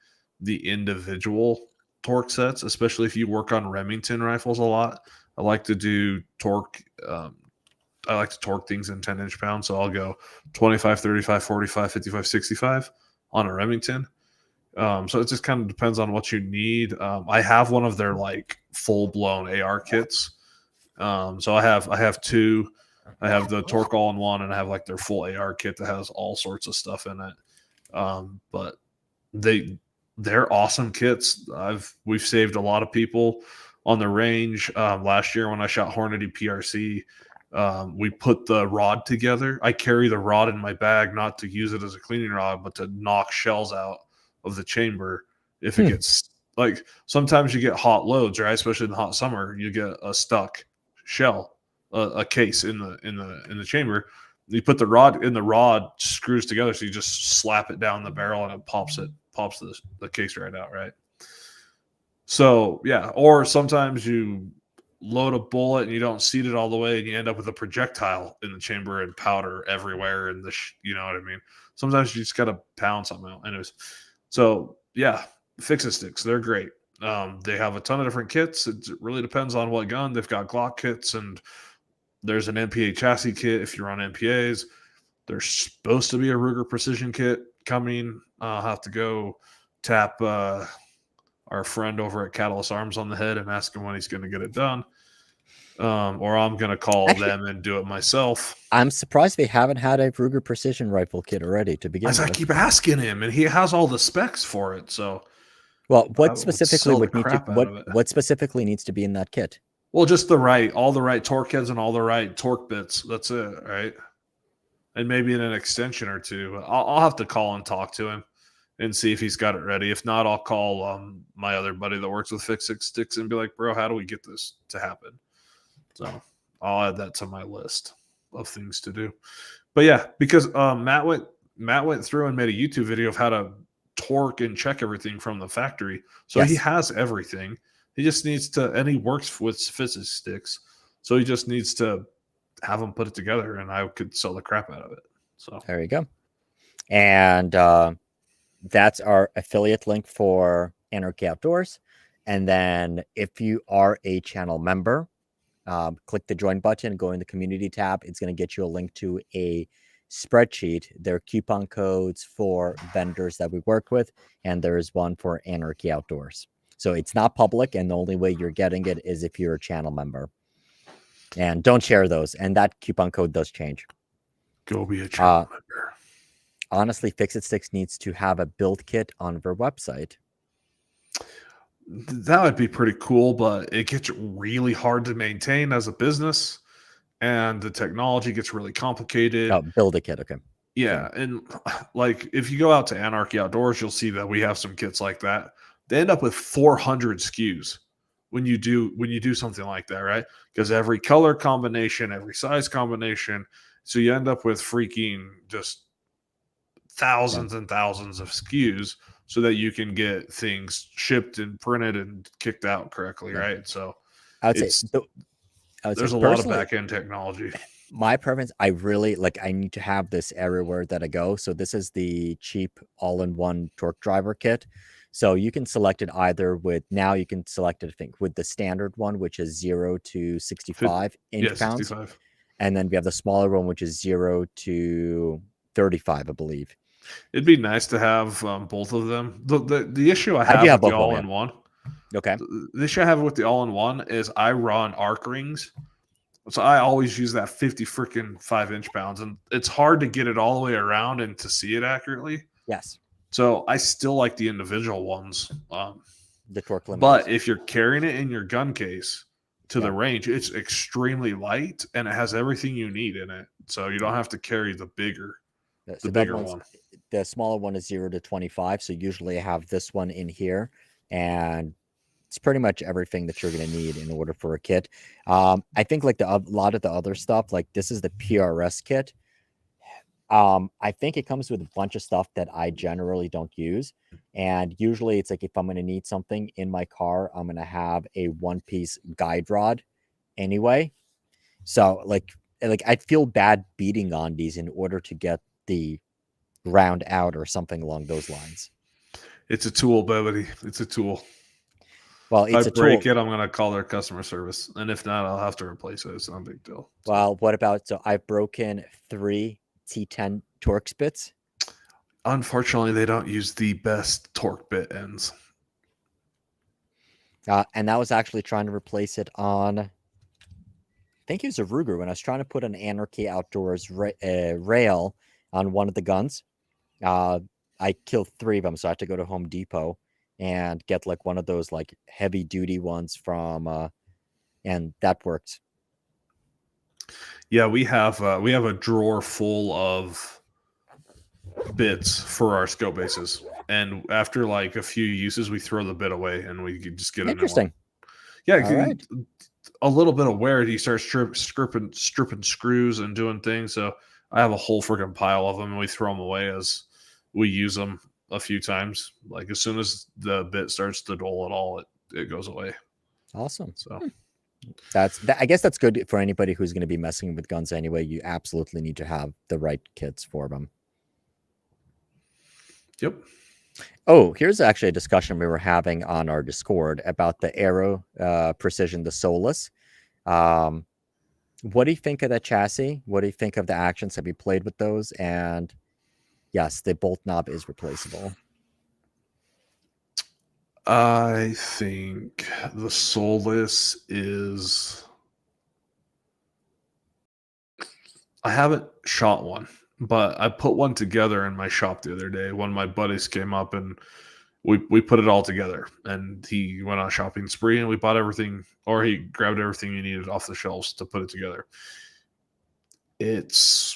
the individual torque sets, especially if you work on Remington rifles a lot. I like to do torque. I like to torque things in 10-inch pounds, so I'll go 25, 35, 45, 55, 65 on a Remington. So it just kind of depends on what you need. I have one of their like full-blown AR kits. So I have 2. I have the Torque all-in-one, and I have like their full AR kit that has all sorts of stuff in it. But they're awesome kits. We've saved a lot of people on the range. Last year when I shot Hornady PRC, we put the rod together. I carry the rod in my bag, not to use it as a cleaning rod, but to knock shells out of the chamber if it gets, like, sometimes you get hot loads, right? Especially in the hot summer, you get a stuck shell, a case in the chamber. You put the rod in, the rod screws together, so you just slap it down the barrel and it pops the case right out, right? So yeah, or sometimes you load a bullet and you don't seat it all the way and you end up with a projectile in the chamber and powder everywhere, and you know what I mean? Sometimes you just gotta pound something out. Anyways, so yeah, Fix-It Sticks, they're great. They have a ton of different kits. It really depends on what gun. They've got Glock kits, and there's an MPA chassis kit if you're on MPAs. There's supposed to be a Ruger Precision kit coming. I'll have to go tap our friend over at Catalyst Arms on the head and ask him when he's going to get it done. Or I'm going to call them and do it myself. I'm surprised they haven't had a Ruger Precision rifle kit already to begin with. I keep asking him, and he has all the specs for it. So, well, what specifically what specifically needs to be in that kit? Well, just all the right torque heads and all the right torque bits. That's it, right? And maybe in an extension or two. I'll have to call and talk to him and see if he's got it ready. If not, I'll call my other buddy that works with Fix-It Sticks and be like, bro, how do we get this to happen? So I'll add that to my list of things to do. But yeah, because Matt went through and made a YouTube video of how to torque and check everything from the factory. So he Yes. has everything. He just needs to, and he works with physics sticks. So he just needs to have them put it together, and I could sell the crap out of it. So There you go. And that's our affiliate link for Anarchy Outdoors. And then if you are a channel member, click the join button, go in the community tab. It's going to get you a link to a spreadsheet. There are coupon codes for vendors that we work with, and there is one for Anarchy Outdoors. So it's not public, and the only way you're getting it is if you're a channel member. And don't share those. And that coupon code does change. go be a channel member. Honestly, Fix-It Sticks needs to have a build kit on their website. That would be pretty cool, but it gets really hard to maintain as a business, and the technology gets really complicated. Oh, build a kit. Okay. Yeah, and like if you go out to Anarchy Outdoors, you'll see that we have some kits like that. They end up with 400 SKUs when you do something like that, right? Because every color combination, every size combination, so you end up with freaking just thousands and thousands of SKUs so that you can get things shipped and printed and kicked out correctly, right? So I would say there's a lot of back end technology. My preference, I really I need to have this everywhere that I go. So this is the cheap all-in-one torque driver kit. So you can select it either with, now you can select it, I think, with the standard one, which is 0 to 65 inch-pounds. 65. And then we have the smaller one, which is 0 to 35, I believe. It'd be nice to have both of them. The issue I have with the all-in-one, okay, the issue I have with the all-in-one is I run arc rings. So I always use that 50 freaking 5 inch-pounds, and it's hard to get it all the way around and to see it accurately. Yes. So I still like the individual ones. The torque limiters. But if you're carrying it in your gun case to the range, it's extremely light and it has everything you need in it. So you don't have to carry the bigger one. The smaller one is 0 to 25. So usually I have this one in here, and it's pretty much everything that you're going to need in order for a kit. I think a lot of the other stuff, like this is the PRS kit. I think it comes with a bunch of stuff that I generally don't use. And usually it's like, if I'm going to need something in my car, I'm going to have a one-piece guide rod anyway. So like I'd feel bad beating on these in order to get the round out or something along those lines. It's a tool, baby. It's a tool. Well, if I break it, I'm going to call their customer service. And if not, I'll have to replace it. It's not a big deal. Well, what about, so I've broken 3 T10 Torx bits. Unfortunately, they don't use the best torque bit ends. And that was actually trying to replace it on, I think it was a Ruger, when I was trying to put an Anarchy Outdoors rail on one of the guns. I killed 3 of them, so I had to go to Home Depot and get like one of those like heavy duty ones from, and that worked. Yeah, we have a drawer full of bits for our scope bases, and after like a few uses, we throw the bit away and we can just get a new one. Yeah, a little bit of wear, you start stripping screws and doing things. So I have a whole freaking pile of them, and we throw them away as we use them a few times. Like as soon as the bit starts to dull at all, it goes away. Awesome. So. I guess that's good for anybody who's going to be messing with guns anyway. You absolutely need to have the right kits for them. Yep. Oh, here's actually a discussion we were having on our Discord about the Aero Precision, the Solus. What do you think of that chassis? What do you think of the actions? Have you played with those? And yes, the bolt knob is replaceable. I think the Solus is... I haven't shot one, but I put one together in my shop the other day. One of my buddies came up and we put it all together, and he went on a shopping spree and we bought everything, or he grabbed everything he needed off the shelves to put it together. It's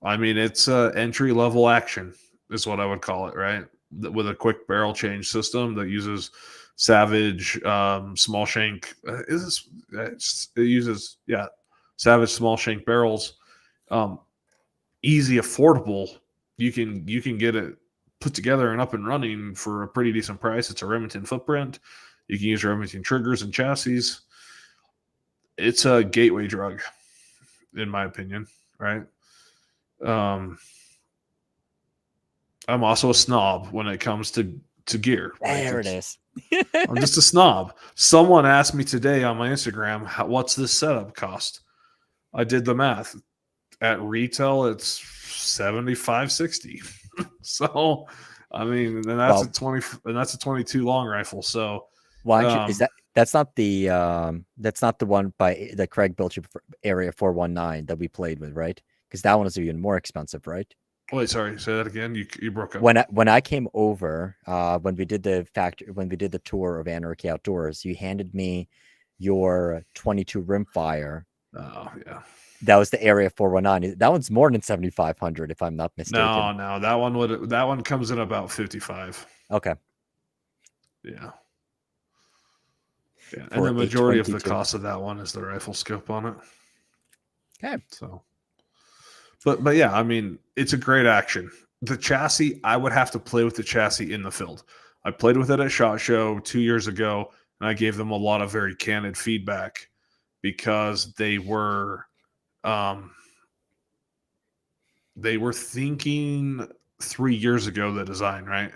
a entry-level action is what I would call it, right? With a quick barrel change system that uses Savage small shank. It uses Savage small shank barrels. Easy, affordable. You can get it put together and up and running for a pretty decent price. It's a Remington footprint. You can use Remington triggers and chassis. It's a gateway drug, in my opinion, right? I'm also a snob when it comes to gear. There it is. I'm just a snob. Someone asked me today on my Instagram, what's this setup cost? I did the math. At retail, it's $75-$60. So, I mean, and that's a 22 long rifle. So, why don't you, that's not the one by the Craig built you Area 419 that we played with, right? Because that one is even more expensive, right? Wait, sorry, say that again. You broke up. When I came over, when we did the tour of Anarchy Outdoors, you handed me your 22 rimfire. Oh yeah, that was the Area 419. That one's more than 7,500, if I'm not mistaken. No, that one comes in about 55. Okay. Yeah. Yeah, and the majority of the cost of that one is the rifle scope on it. Okay. So, but yeah, I mean, it's a great action. The chassis, I would have to play with the chassis in the field. I played with it at SHOT Show 2 years ago, and I gave them a lot of very candid feedback because they were thinking 3 years ago the design, right?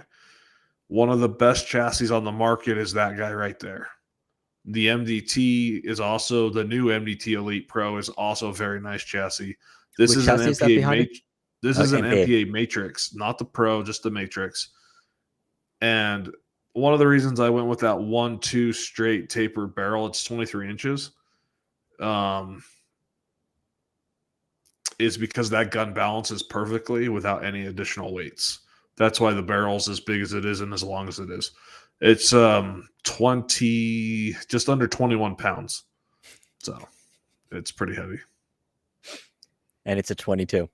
One of the best chassis on the market is that guy right there. The MDT is also the new MDT Elite Pro is also a very nice chassis. This is an MPA This is an MPA Matrix, not the Pro, just the Matrix. And one of the reasons I went with that 1-2 straight taper barrel, it's 23 inches, is because that gun balances perfectly without any additional weights. That's why the barrel's as big as it is and as long as it is. It's just under 21 pounds. So it's pretty heavy. And it's a 22.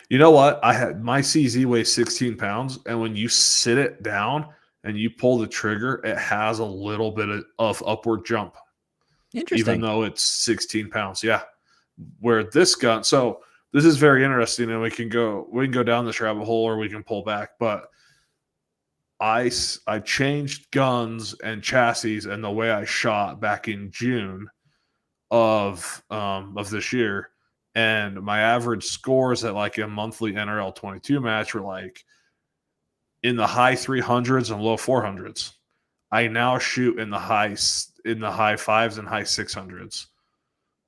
You know what? My CZ weighs 16 pounds, and when you sit it down and you pull the trigger, it has a little bit of upward jump. Interesting. Even though it's 16 pounds. Yeah. Where this gun, so this is very interesting, and we can go down this rabbit hole or we can pull back, but I changed guns and chassis and the way I shot back in June of this year, and my average scores at like a monthly NRL 22 match were like in the high 300s and low 400s. I now shoot in the high 5s and high 600s.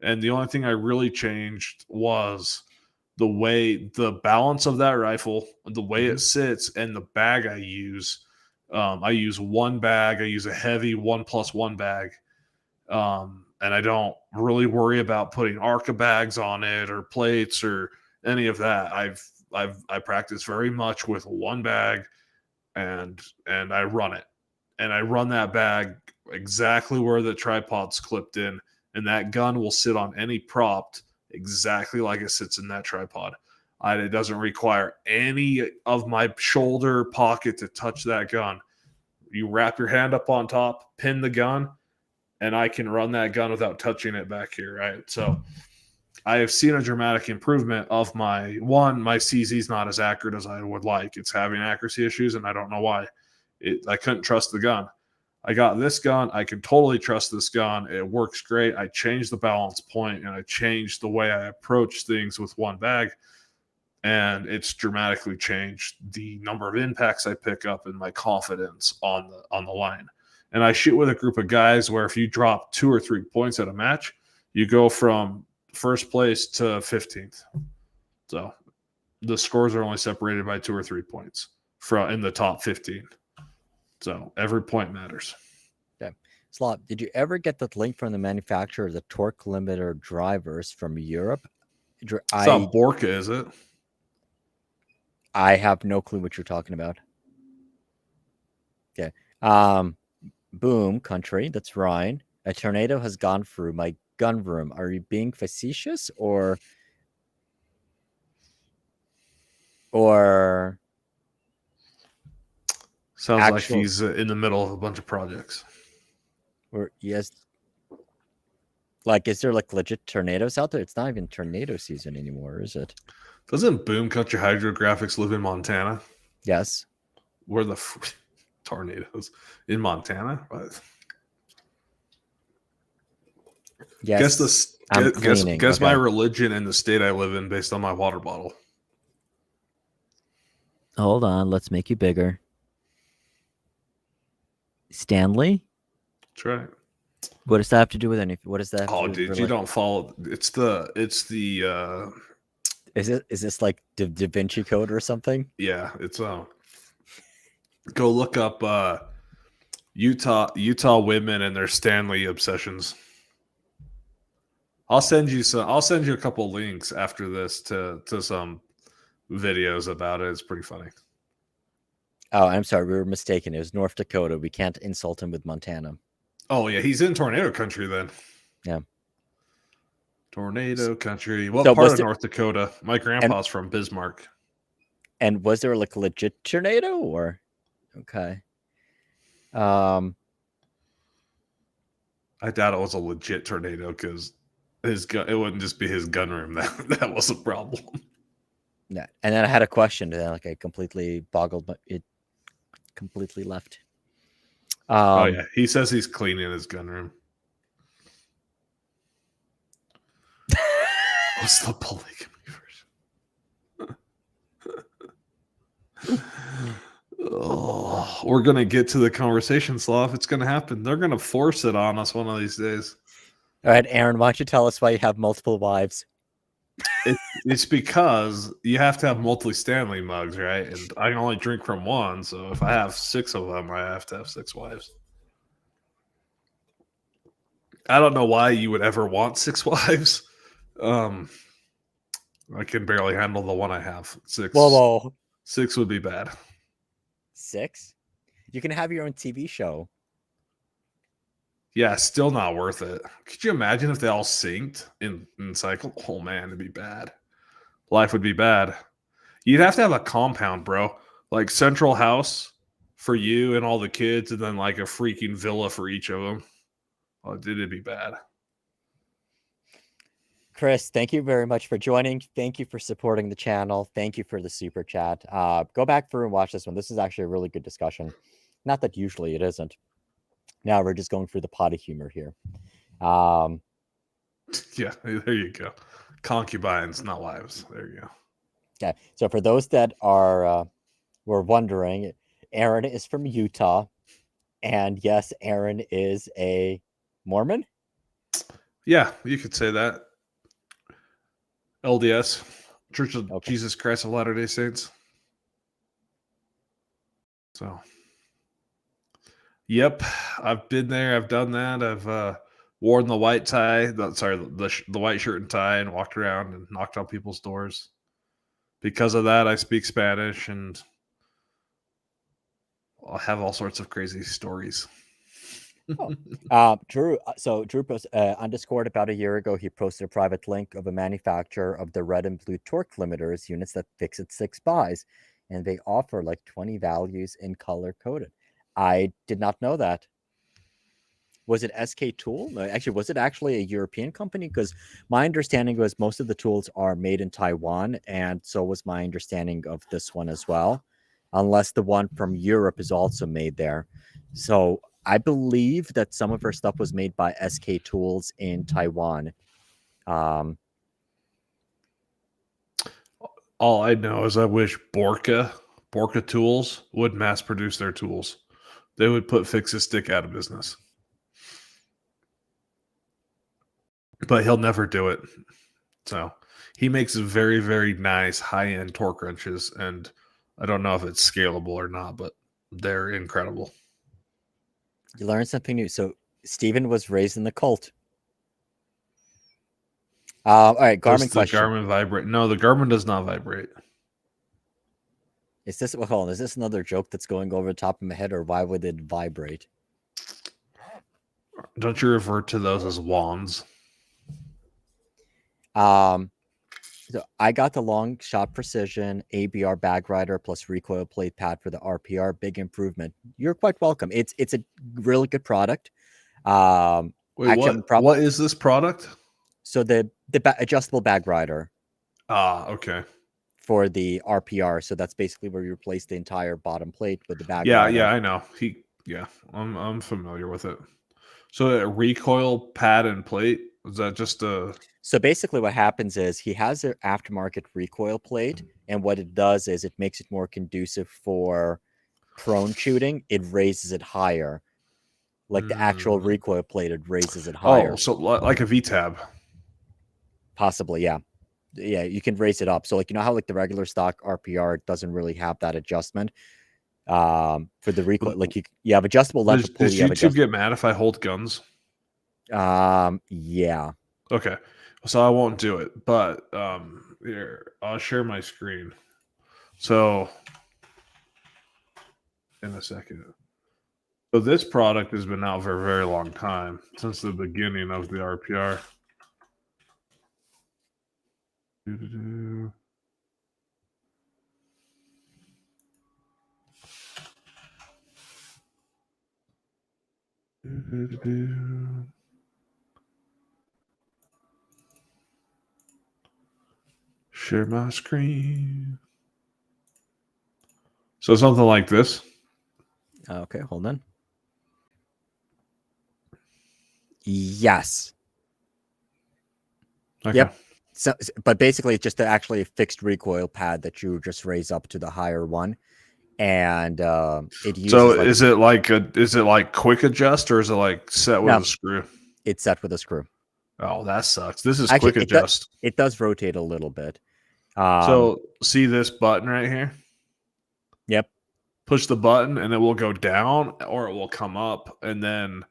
And the only thing I really changed was the balance of that rifle, the way it sits, and the bag I use. I use one bag. I use a heavy 1+1 bag. And I don't really worry about putting ARCA bags on it or plates or any of that. I practice very much with one bag, and I run it. And I run that bag exactly where the tripod's clipped in, and that gun will sit on any prop exactly like it sits in that tripod. It doesn't require any of my shoulder pocket to touch that gun. You wrap your hand up on top, pin the gun, and I can run that gun without touching it back here, right? So I have seen a dramatic improvement of my CZ is not as accurate as I would like. It's having accuracy issues, and I don't know why. I couldn't trust the gun. I got this gun. I can totally trust this gun. It works great. I changed the balance point, and I changed the way I approach things with one bag, and it's dramatically changed the number of impacts I pick up and my confidence on the line. And I shoot with a group of guys where if you drop 2 or 3 points at a match, you go from first place to 15th. So the scores are only separated by 2 or 3 points in the top 15. So every point matters. Okay. Slav, did you ever get the link from the manufacturer of the torque limiter drivers from Europe? It's not Borka, is it? I have no clue what you're talking about. Okay. Boom, country. That's Ryan. A tornado has gone through my gun room. Are you being facetious or sounds like he's in the middle of a bunch of projects? Or yes, like is there like legit tornadoes out there? It's not even tornado season anymore, is it? Doesn't Boom Country Hydrographics live in Montana? Yes. Where the tornadoes in Montana? What? Yes. Guess my Okay. religion and the state I live in based on my water bottle. Hold on. Let's make you bigger. Stanley? That's right. What does that have to do with anything? What does that have to Oh, do with dude, you don't follow. It's the Is this like Da Vinci Code or something? yeah, it's go look up Utah women and their Stanley obsessions. I'll send you a couple links after this to some videos about it. It's pretty funny. Oh, I'm sorry, we were mistaken. It was North Dakota. We can't insult him with Montana. Oh yeah, he's in tornado country then. Yeah. Tornado country. What So part of North Dakota? My grandpa's from Bismarck. And was there like a legit tornado or okay? I doubt it was a legit tornado because it wouldn't just be his gun room that was a problem. Yeah. And then I had a question, and then like I completely boggled, but it completely left. Oh yeah, he says he's cleaning his gun room. What's the polygamy version? Oh, we're gonna get to the conversation, Slav. It's gonna happen. They're gonna force it on us one of these days. All right, Aaron, why don't you tell us why you have multiple wives? It's because you have to have multiple Stanley mugs, right? And I can only drink from one, so if I have 6 of them, I have to have 6 wives. I don't know why you would ever want 6 wives. I can barely handle the one I have. 6. Whoa. 6 would be bad. 6? You can have your own TV show. Yeah, still not worth it. Could you imagine if they all synced in cycle? Oh man, it'd be bad. Life would be bad. You'd have to have a compound, bro. Like central house for you and all the kids, and then like a freaking villa for each of them. Oh, it'd be bad. Chris, thank you very much for joining. Thank you for supporting the channel. Thank you for the super chat. Go back through and watch this one. This is actually a really good discussion. Not that usually it isn't. Now we're just going through the potty humor here. Yeah, there you go. Concubines, not wives. There you go. Okay, so for those that were wondering, Aaron is from Utah, and yes, Aaron is a Mormon. Yeah, you could say that. LDS, Church of Jesus Christ of Latter-day Saints. So, yep, I've been there. I've done that. I've worn the white tie, the white shirt and tie, and walked around and knocked on people's doors. Because of that, I speak Spanish, and I'll have all sorts of crazy stories. Drew posted on Discord about a year ago. He posted a private link of a manufacturer of the red and blue torque limiters units that fix at 6 buys, and they offer like 20 values in color coded. I did not know that. Was it SK Tool? No, actually, was it actually a European company? Because my understanding was most of the tools are made in Taiwan, and so was my understanding of this one as well, unless the one from Europe is also made there. So I believe that some of her stuff was made by SK Tools in Taiwan. All I know is I wish Borka Tools would mass produce their tools. They would put Fix-A-Stick out of business. But he'll never do it. So he makes very, very nice high-end torque wrenches, and I don't know if it's scalable or not, but they're incredible. You learn something new. So Steven was raised in the cult. All right, Garmin question. The Garmin vibrate? No, the Garmin does not vibrate. Is this is this another joke that's going over the top of my head, or why would it vibrate? Don't you refer to those as wands? So I got the long shot precision ABR bag rider plus recoil plate pad for the RPR. Big improvement. You're quite welcome. It's a really good product. Wait, actually, what is this product? So the adjustable bag rider. Ah, okay. for the RPR. So that's basically where you replace the entire bottom plate with the bag Yeah, rider. I know. I'm familiar with it. So a recoil pad and plate, is that just a So basically what happens is he has an aftermarket recoil plate, and what it does is it makes it more conducive for prone shooting. It raises it higher. Like the actual recoil plate, it raises it higher. so like a V-tab. Possibly, yeah. Yeah, you can raise it up. So like, you know how like the regular stock RPR doesn't really have that adjustment for the recoil. Like you have adjustable lever pull, Does you have YouTube get mad if I hold guns? Yeah. Okay, so I won't do it, but here, I'll share my screen. So in a second. So this product has been out for a very long time, since the beginning of the RPR. Doo-doo-doo. Doo-doo-doo. Share my screen. So something like this. Okay, hold on. Yes. Okay. Yep. So, but basically, it's just actually a fixed recoil pad that you just raise up to the higher one, and it uses. So like, is it like quick adjust, or is it like set with no, a screw? it's set with a screw. Oh, that sucks. This is Actually, quick adjust. it does rotate a little bit. So see this button right here? Yep. Push the button and it will go down or it will come up. And then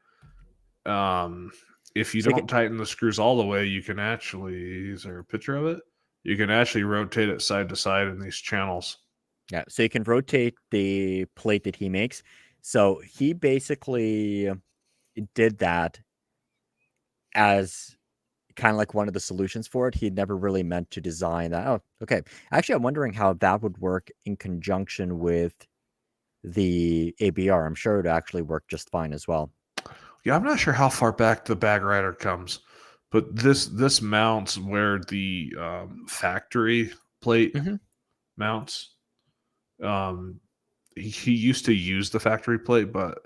if you So don't tighten the screws all the way, you can actually, is there a picture of it? You can actually rotate it side to side in these channels. Yeah, so you can rotate the plate that he makes. So he basically did that as kind of like one of the solutions for it. He never really meant to design that. Oh, okay. Actually, I'm wondering how that would work in conjunction with the ABR. I'm sure it would actually work just fine as well. Yeah, I'm not sure how far back the bag rider comes, but this mounts where the factory plate mounts. He used to use the factory plate, but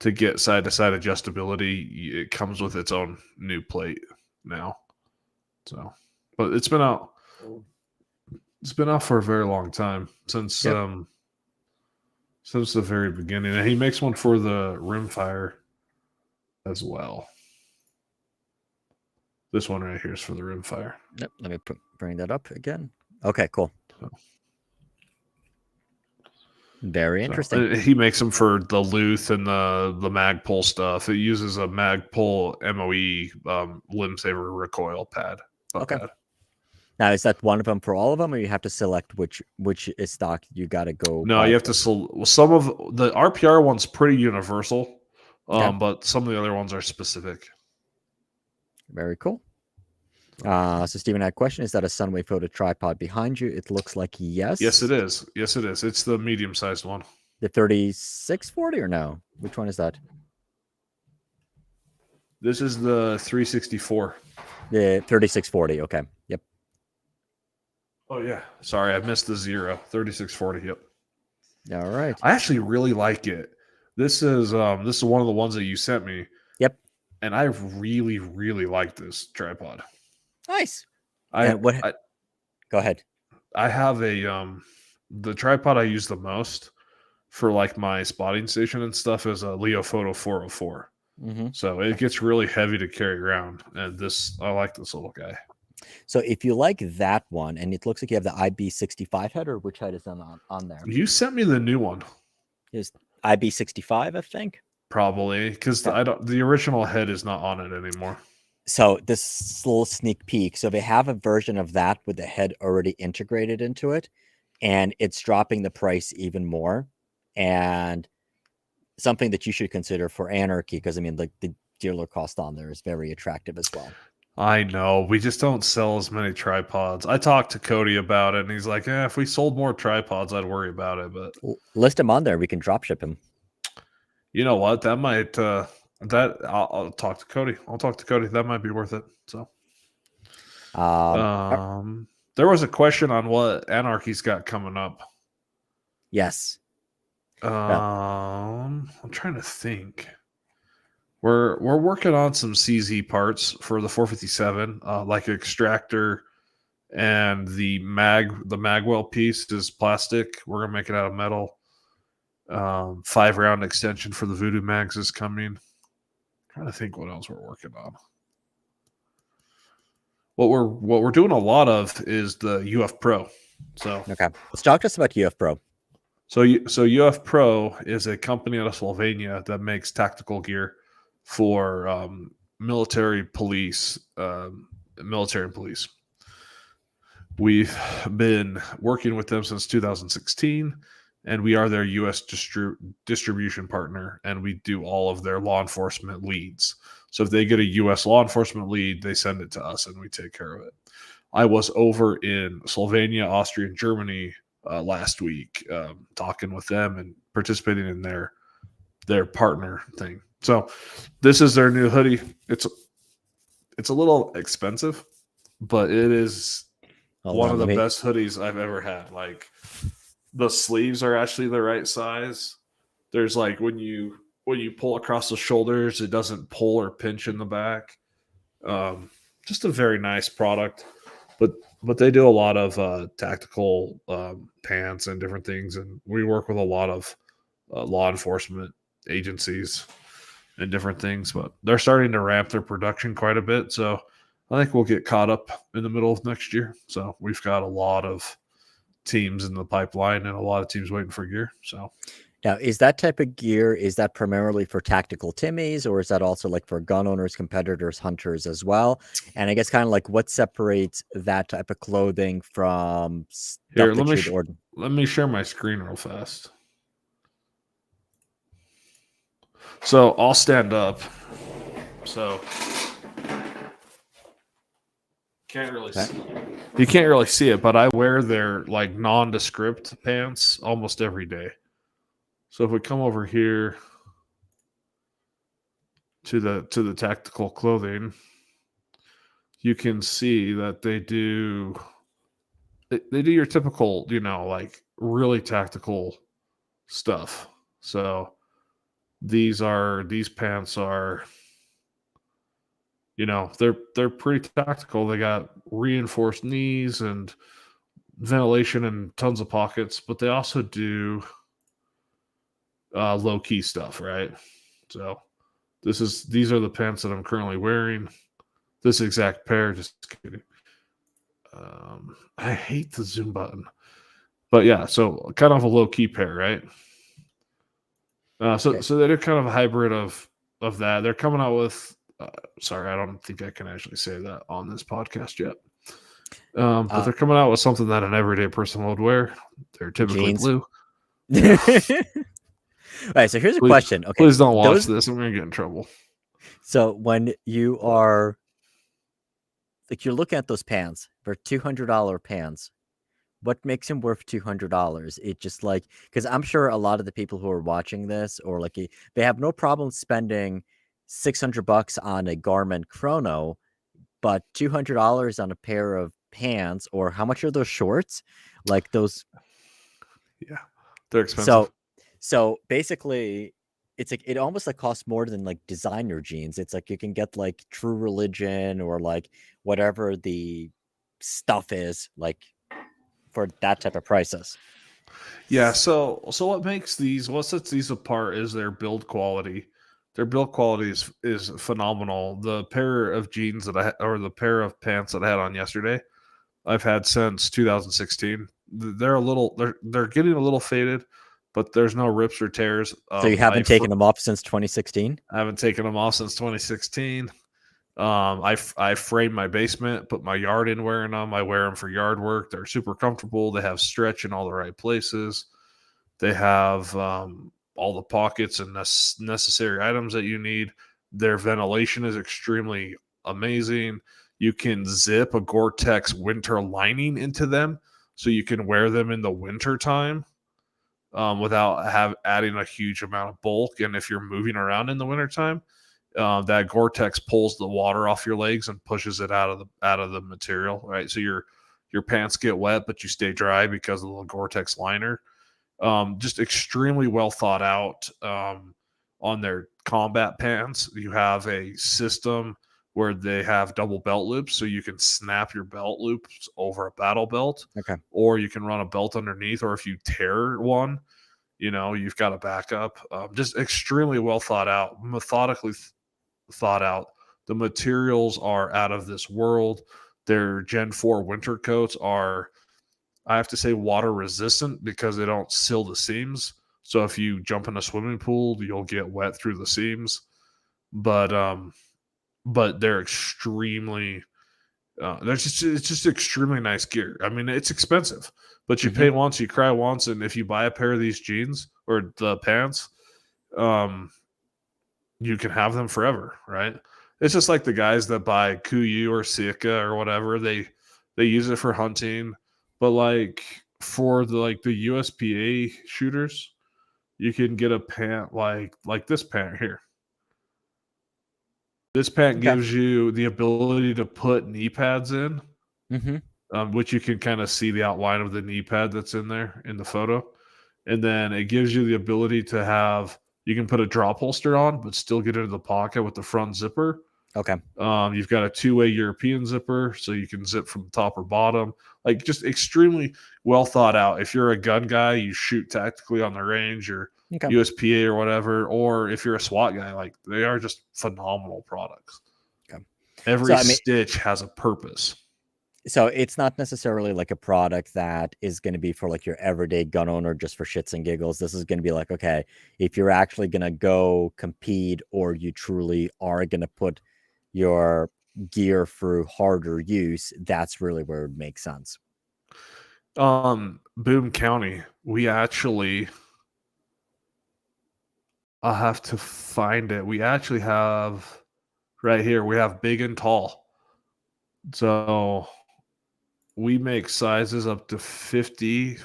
to get side to side adjustability, it comes with its own new plate now. So, but it's been out. It's been out for a very long time since the very beginning. And he makes one for the rimfire as well. This one right here is for the rimfire. Yep. Let me bring that up again. Okay, cool. So, Very interesting. he makes them for the Luth and the Magpul stuff. It uses a Magpul MOE limb saver recoil pad. Okay. Pad. Now, is that one of them for all of them, or you have to select which is stock? You got to go. No, you have to. Some of the RPR one's pretty universal, but some of the other ones are specific. Very cool. So Stephen had a question: is that a Sunway photo tripod behind you? It looks like yes. Yes, it is. Yes, it is. It's the medium-sized one. The 3640 or no? Which one is that? This is the 364. The 3640. Okay. Yep. Oh yeah. Sorry, I missed the Xero. 3640. Yep. All right. I actually really like it. This is one of the ones that you sent me. Yep. And I really, really like this tripod. Nice. Go ahead. I have the tripod I use the most for like my spotting station and stuff is a Leofoto 404. So it gets really heavy to carry around, and I like this little guy. So if you like that one, and it looks like you have the IB65 head, or which head is on there? You sent me the new one. Is IB65, I think. Probably because the original head is not on it anymore. So this little sneak peek. So they have a version of that with the head already integrated into it, and it's dropping the price even more. And something that you should consider for Anarchy, because I mean, like the dealer cost on there is very attractive as well. I know. We just don't sell as many tripods. I talked to Cody about it, and he's like, if we sold more tripods, I'd worry about it. But list him on there. We can drop ship him. You know what? That might I'll talk to Cody. That might be worth it. So there was a question on what Anarchy's got coming up. Yes. I'm trying to think. We're working on some CZ parts for the 457, like extractor, and the magwell piece is plastic. We're gonna make it out of metal. 5-round extension for the Voodoo mags is coming. I'm trying to think what else we're working on. What we're doing a lot of is the UF Pro. So okay, let's talk to us about UF Pro. So UF Pro is a company out of Slovenia that makes tactical gear for military police, military and police. We've been working with them since 2016, and we are their U.S. distribution partner, and we do all of their law enforcement leads. So if they get a U.S. law enforcement lead, they send it to us, and we take care of it. I was over in Slovenia, Austria, and Germany last week, talking with them and participating in their partner thing. So this is their new hoodie. It's a little expensive, but it is one of the best hoodies I've ever had. Like, the sleeves are actually the right size. There's like when you pull across the shoulders, it doesn't pull or pinch in the back. Just a very nice product. But they do a lot of tactical pants and different things, and we work with a lot of law enforcement agencies and different things. But they're starting to ramp their production quite a bit, so I think we'll get caught up in the middle of next year. So we've got a lot of teams in the pipeline and a lot of teams waiting for gear. So now, is that type of gear, is that primarily for tactical Timmies, or is that also like for gun owners, competitors, hunters as well? And I guess kind of like what separates that type of clothing from stuff here, that let me share my screen real fast. So I'll stand up. So you can't really see it, but I wear their like nondescript pants almost every day. So if we come over here to the tactical clothing, you can see that they do your typical, like really tactical stuff. So these pants are, they're pretty tactical. They got reinforced knees and ventilation and tons of pockets, but they also do low key stuff, right? So these are the pants that I'm currently wearing. This exact pair, just kidding. I hate the zoom button, but yeah, so kind of a low key pair, right? So they're kind of a hybrid of that. They're coming out with. Sorry, I don't think I can actually say that on this podcast yet. But they're coming out with something that an everyday person would wear. They're typically jeans. Blue. Yeah. All right, so here's a question. Okay, please don't watch this. I'm gonna get in trouble. So when you are like you're looking at those pants for $200 pants, what makes them worth $200? It just like, because I'm sure a lot of the people who are watching this, or like they have no problem spending $600 on a Garmin Chrono, but $200 on a pair of pants, or how much are those shorts? Like those. Yeah, they're expensive. So basically, it's like it almost like costs more than like designer jeans. It's like you can get like True Religion or like whatever the stuff is like for that type of prices. Yeah. So what sets these apart is their build quality. Their build quality is phenomenal. The pair of jeans or the pair of pants that I had on yesterday, I've had since 2016. They're getting a little faded, but there's no rips or tears. So you haven't taken them off since 2016? I haven't taken them off since 2016. I framed my basement, put my yard in wearing them. I wear them for yard work. They're super comfortable. They have stretch in all the right places. They have all the pockets and necessary items that you need. Their ventilation is extremely amazing. You can zip a Gore-Tex winter lining into them, so you can wear them in the winter time without adding a huge amount of bulk. And if you're moving around in the wintertime, that Gore-Tex pulls the water off your legs and pushes it out of the material, right? So your pants get wet, but you stay dry because of the Gore-Tex liner. Just extremely well thought out. On their combat pants, you have a system where they have double belt loops, so you can snap your belt loops over a battle belt, Okay. or you can run a belt underneath, or if you tear one, you've got a backup. Just extremely well thought out, methodically thought out. The materials are out of this world. Their Gen 4 winter coats are, I have to say, water resistant because they don't seal the seams. So if you jump in a swimming pool, you'll get wet through the seams. But they're extremely it's just extremely nice gear. I mean, it's expensive, but you pay once, you cry once, and if you buy a pair of these jeans or the pants, you can have them forever, right? It's just like the guys that buy Kuiu or Sika or whatever. They use it for hunting, but like for the USPA shooters, you can get a pant like this pant here. This pant Okay. gives you the ability to put knee pads in, which you can kind of see the outline of the knee pad that's in there in the photo. And then it gives you the ability to have, you can put a drop holster on, but still get into the pocket with the front zipper. Okay. You've got a two-way European zipper, so you can zip from top or bottom. Like, just extremely well thought out. If you're a gun guy, you shoot tactically on the range, or Okay. USPA or whatever, or if you're a SWAT guy, like, they are just phenomenal products. Okay. Every stitch has a purpose. So it's not necessarily like a product that is going to be for like your everyday gun owner just for shits and giggles. This is going to be like, okay, if you're actually going to go compete, or you truly are going to put your gear through harder use, that's really where it makes sense. Boone County, we actually, I'll have to find it. We actually have right here, we have big and tall. So we make sizes up to 50,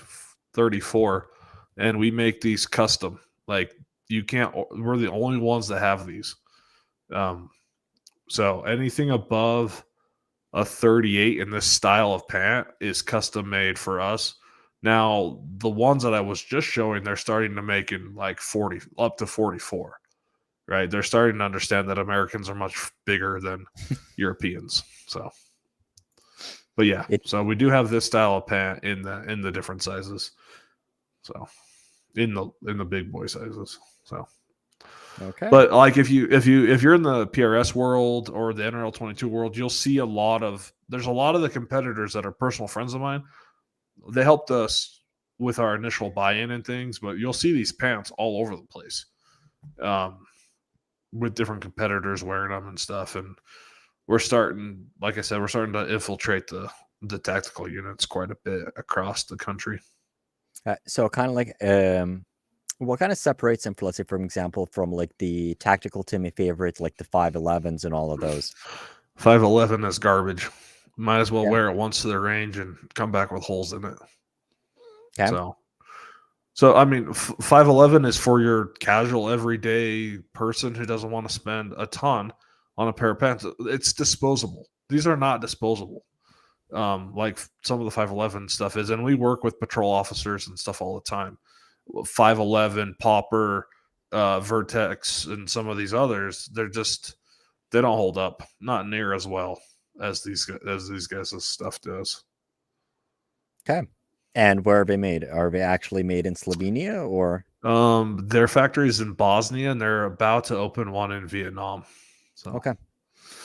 34, and we make these custom. Like, you can't, we're the only ones that have these. So anything above a 38 in this style of pant is custom made for us. Now, the ones that I was just showing, they're starting to make in like 40, up to 44, right? They're starting to understand that Americans are much bigger than Europeans. So, but yeah, so we do have this style of pant in the different sizes. So, in the big boy sizes. So, okay. But like if you're in the PRS world or the NRL 22 world, you'll see there's a lot of the competitors that are personal friends of mine. They helped us with our initial buy-in and things, but you'll see these pants all over the place, with different competitors wearing them and stuff. And we're starting, like I said, to infiltrate the tactical units quite a bit across the country. So kind of like, what kind of separates them, let's say, for example, from like the tactical Timmy favorites, like the 511s and all of those? 511 is garbage. Might as well wear it once to the range and come back with holes in it. Okay. So I mean, 511 is for your casual, everyday person who doesn't want to spend a ton on a pair of pants. It's disposable. These are not disposable, like some of the 511 stuff is. And we work with patrol officers and stuff all the time. 511, Popper, Vertex, and some of these others, they don't hold up, not near as well as these guys' stuff does. Okay. And where are they made? Are they actually made in Slovenia, or? Their factory is in Bosnia, and they're about to open one in Vietnam. So okay.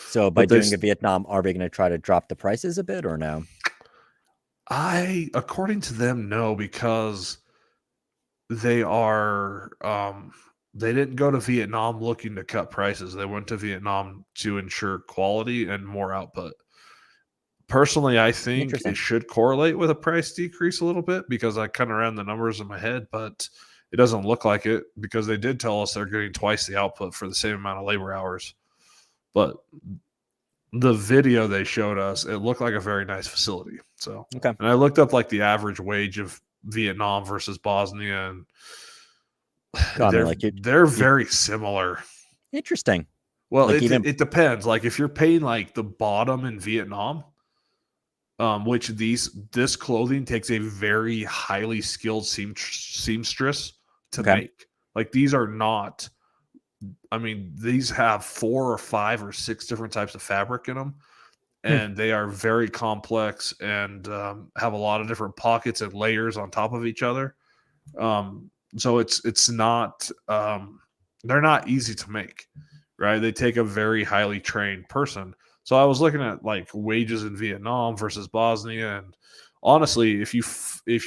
So by doing a Vietnam, are they going to try to drop the prices a bit, or no? According to them, no, because they are they didn't go to Vietnam looking to cut prices. They went to Vietnam to ensure quality and more output. Personally, I think it should correlate with a price decrease a little bit, because I kind of ran the numbers in my head, but it doesn't look like it, because they did tell us they're getting twice the output for the same amount of labor hours. But the video they showed us, it looked like a very nice facility. So, okay. And I looked up like the average wage of Vietnam versus Bosnia, and they're very similar. Interesting. Well, like it depends. Like if you're paying like the bottom in Vietnam, which this clothing takes a very highly skilled seamstress to Okay. make. Like these are not. I mean, these have 4 or 5 or 6 different types of fabric in them, Hmm. and they are very complex and have a lot of different pockets and layers on top of each other. So it's not they're not easy to make, right? They take a very highly trained person. So I was looking at like wages in Vietnam versus Bosnia, and honestly, if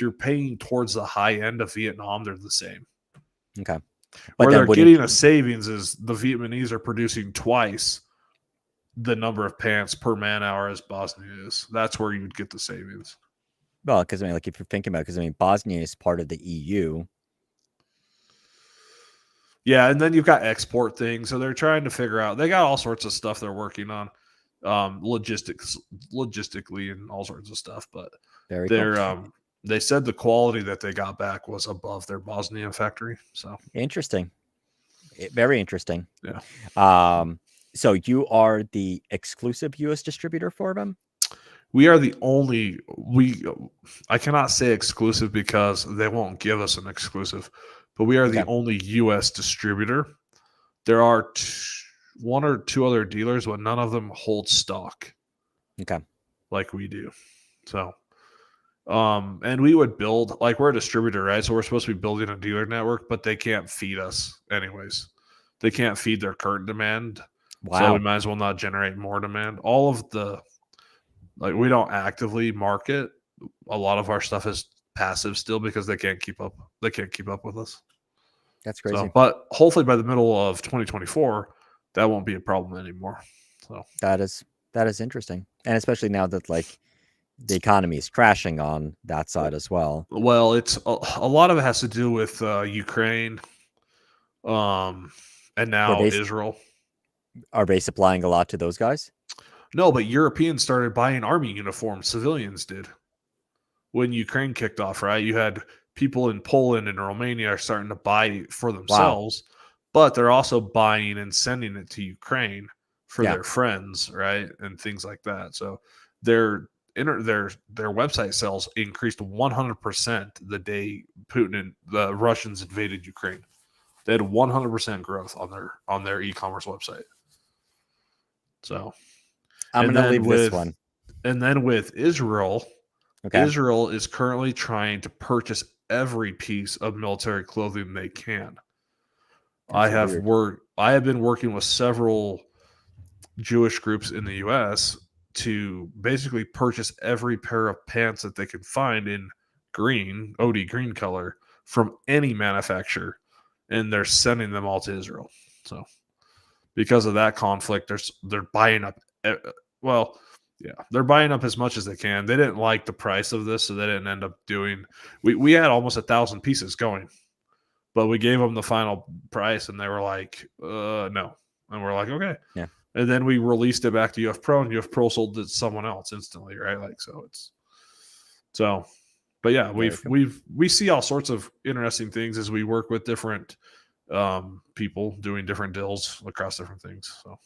you're paying towards the high end of Vietnam, they're the same. Okay. But Where then they're wouldn't getting a savings is the Vietnamese are producing twice the number of pants per man hour as Bosnia is. That's where you would get the savings. well, because I mean, like if you're thinking about, because I mean, Bosnia is part of the EU. Yeah, and then you've got export things. So they're trying to figure out. They got all sorts of stuff they're working on, logistically, and all sorts of stuff. But Very cool. they said the quality that they got back was above their Bosnia factory. So Interesting. Very interesting. yeah, So you are the exclusive U.S. distributor for them? we are the only we. I cannot say exclusive because they won't give us an exclusive, but we are the Okay. only U.S. distributor. There are 1 or 2 other dealers, but none of them hold stock Okay. like we do. So, and we would build like we're a distributor, right? So we're supposed to be building a dealer network, but they can't feed us anyways. They can't feed their current demand. So we Wow. might as well not generate more demand. All of the like we don't actively market. A lot of our stuff is passive still because they can't keep up. They can't keep up with us. That's So, crazy. but hopefully by the middle of 2024, that won't be a problem anymore. So That is interesting. And especially now that like the economy is crashing on that side as well. well, it's a lot of it has to do with Ukraine, and Were now they Israel. are they supplying a lot to those guys? No, but Europeans started buying army uniforms. Civilians did when Ukraine kicked off. Right, you had people in Poland and Romania are starting to buy for Wow. themselves, but they're also buying and sending it to Ukraine for Yeah. their friends, right, and things like that. So their their website sales increased 100% the day Putin and the Russians invaded Ukraine. They had 100% growth on their e-commerce website. So, I'm and gonna then leave this with one. Israel, Okay. Israel is currently trying to purchase every piece of military clothing they can. That's weird. I have been working with several Jewish groups in the US to basically purchase every pair of pants that they can find in green, OD green color from any manufacturer, and they're sending them all to Israel. So because of that conflict, they're buying up. Well, yeah, they're buying up as much as they can. They didn't like the price of this, so they didn't end up doing. We had almost 1,000 pieces going, but we gave them the final price, and they were like, no, and we're like, okay. Yeah. And then we released it back to UF Pro, and UF Pro sold it to someone else instantly, right? Like so, it's so. But yeah, Very cool. we see all sorts of interesting things as we work with different people doing different deals across different things. So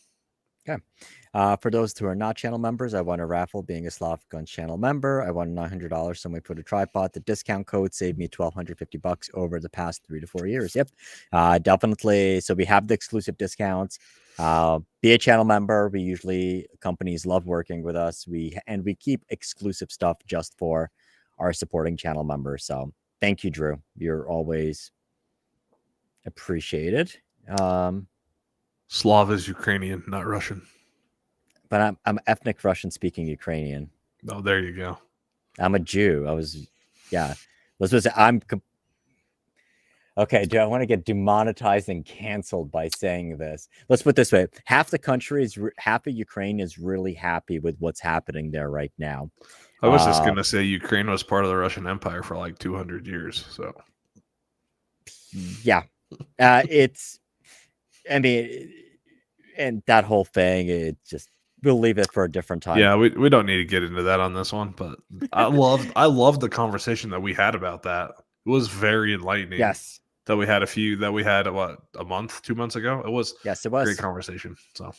Okay. For those who are not channel members, I won a raffle being a SlavGuns channel member. I won $900. Somebody put a tripod. The discount code saved me $1,250 over the past 3 to 4 years. Yep. Definitely. So we have the exclusive discounts. Be a channel member. We usually companies love working with us. We keep exclusive stuff just for our supporting channel members. So thank you, Drew. You're always appreciated. Slav is Ukrainian, not Russian. But I'm ethnic Russian speaking Ukrainian. Oh, there you go. I'm a Jew. Yeah. Let's just say okay. Do I want to get demonetized and canceled by saying this? Let's put it this way: half of Ukraine is really happy with what's happening there right now. I was just gonna say Ukraine was part of the Russian Empire for like 200 years. So yeah, it's. I mean, and that whole thing. It just we'll leave it for a different time. yeah, we don't need to get into that on this one, but I loved the conversation that we had about that. It was very enlightening. Yes. That we had a month, 2 months ago. It was Yes, it a great was. conversation. So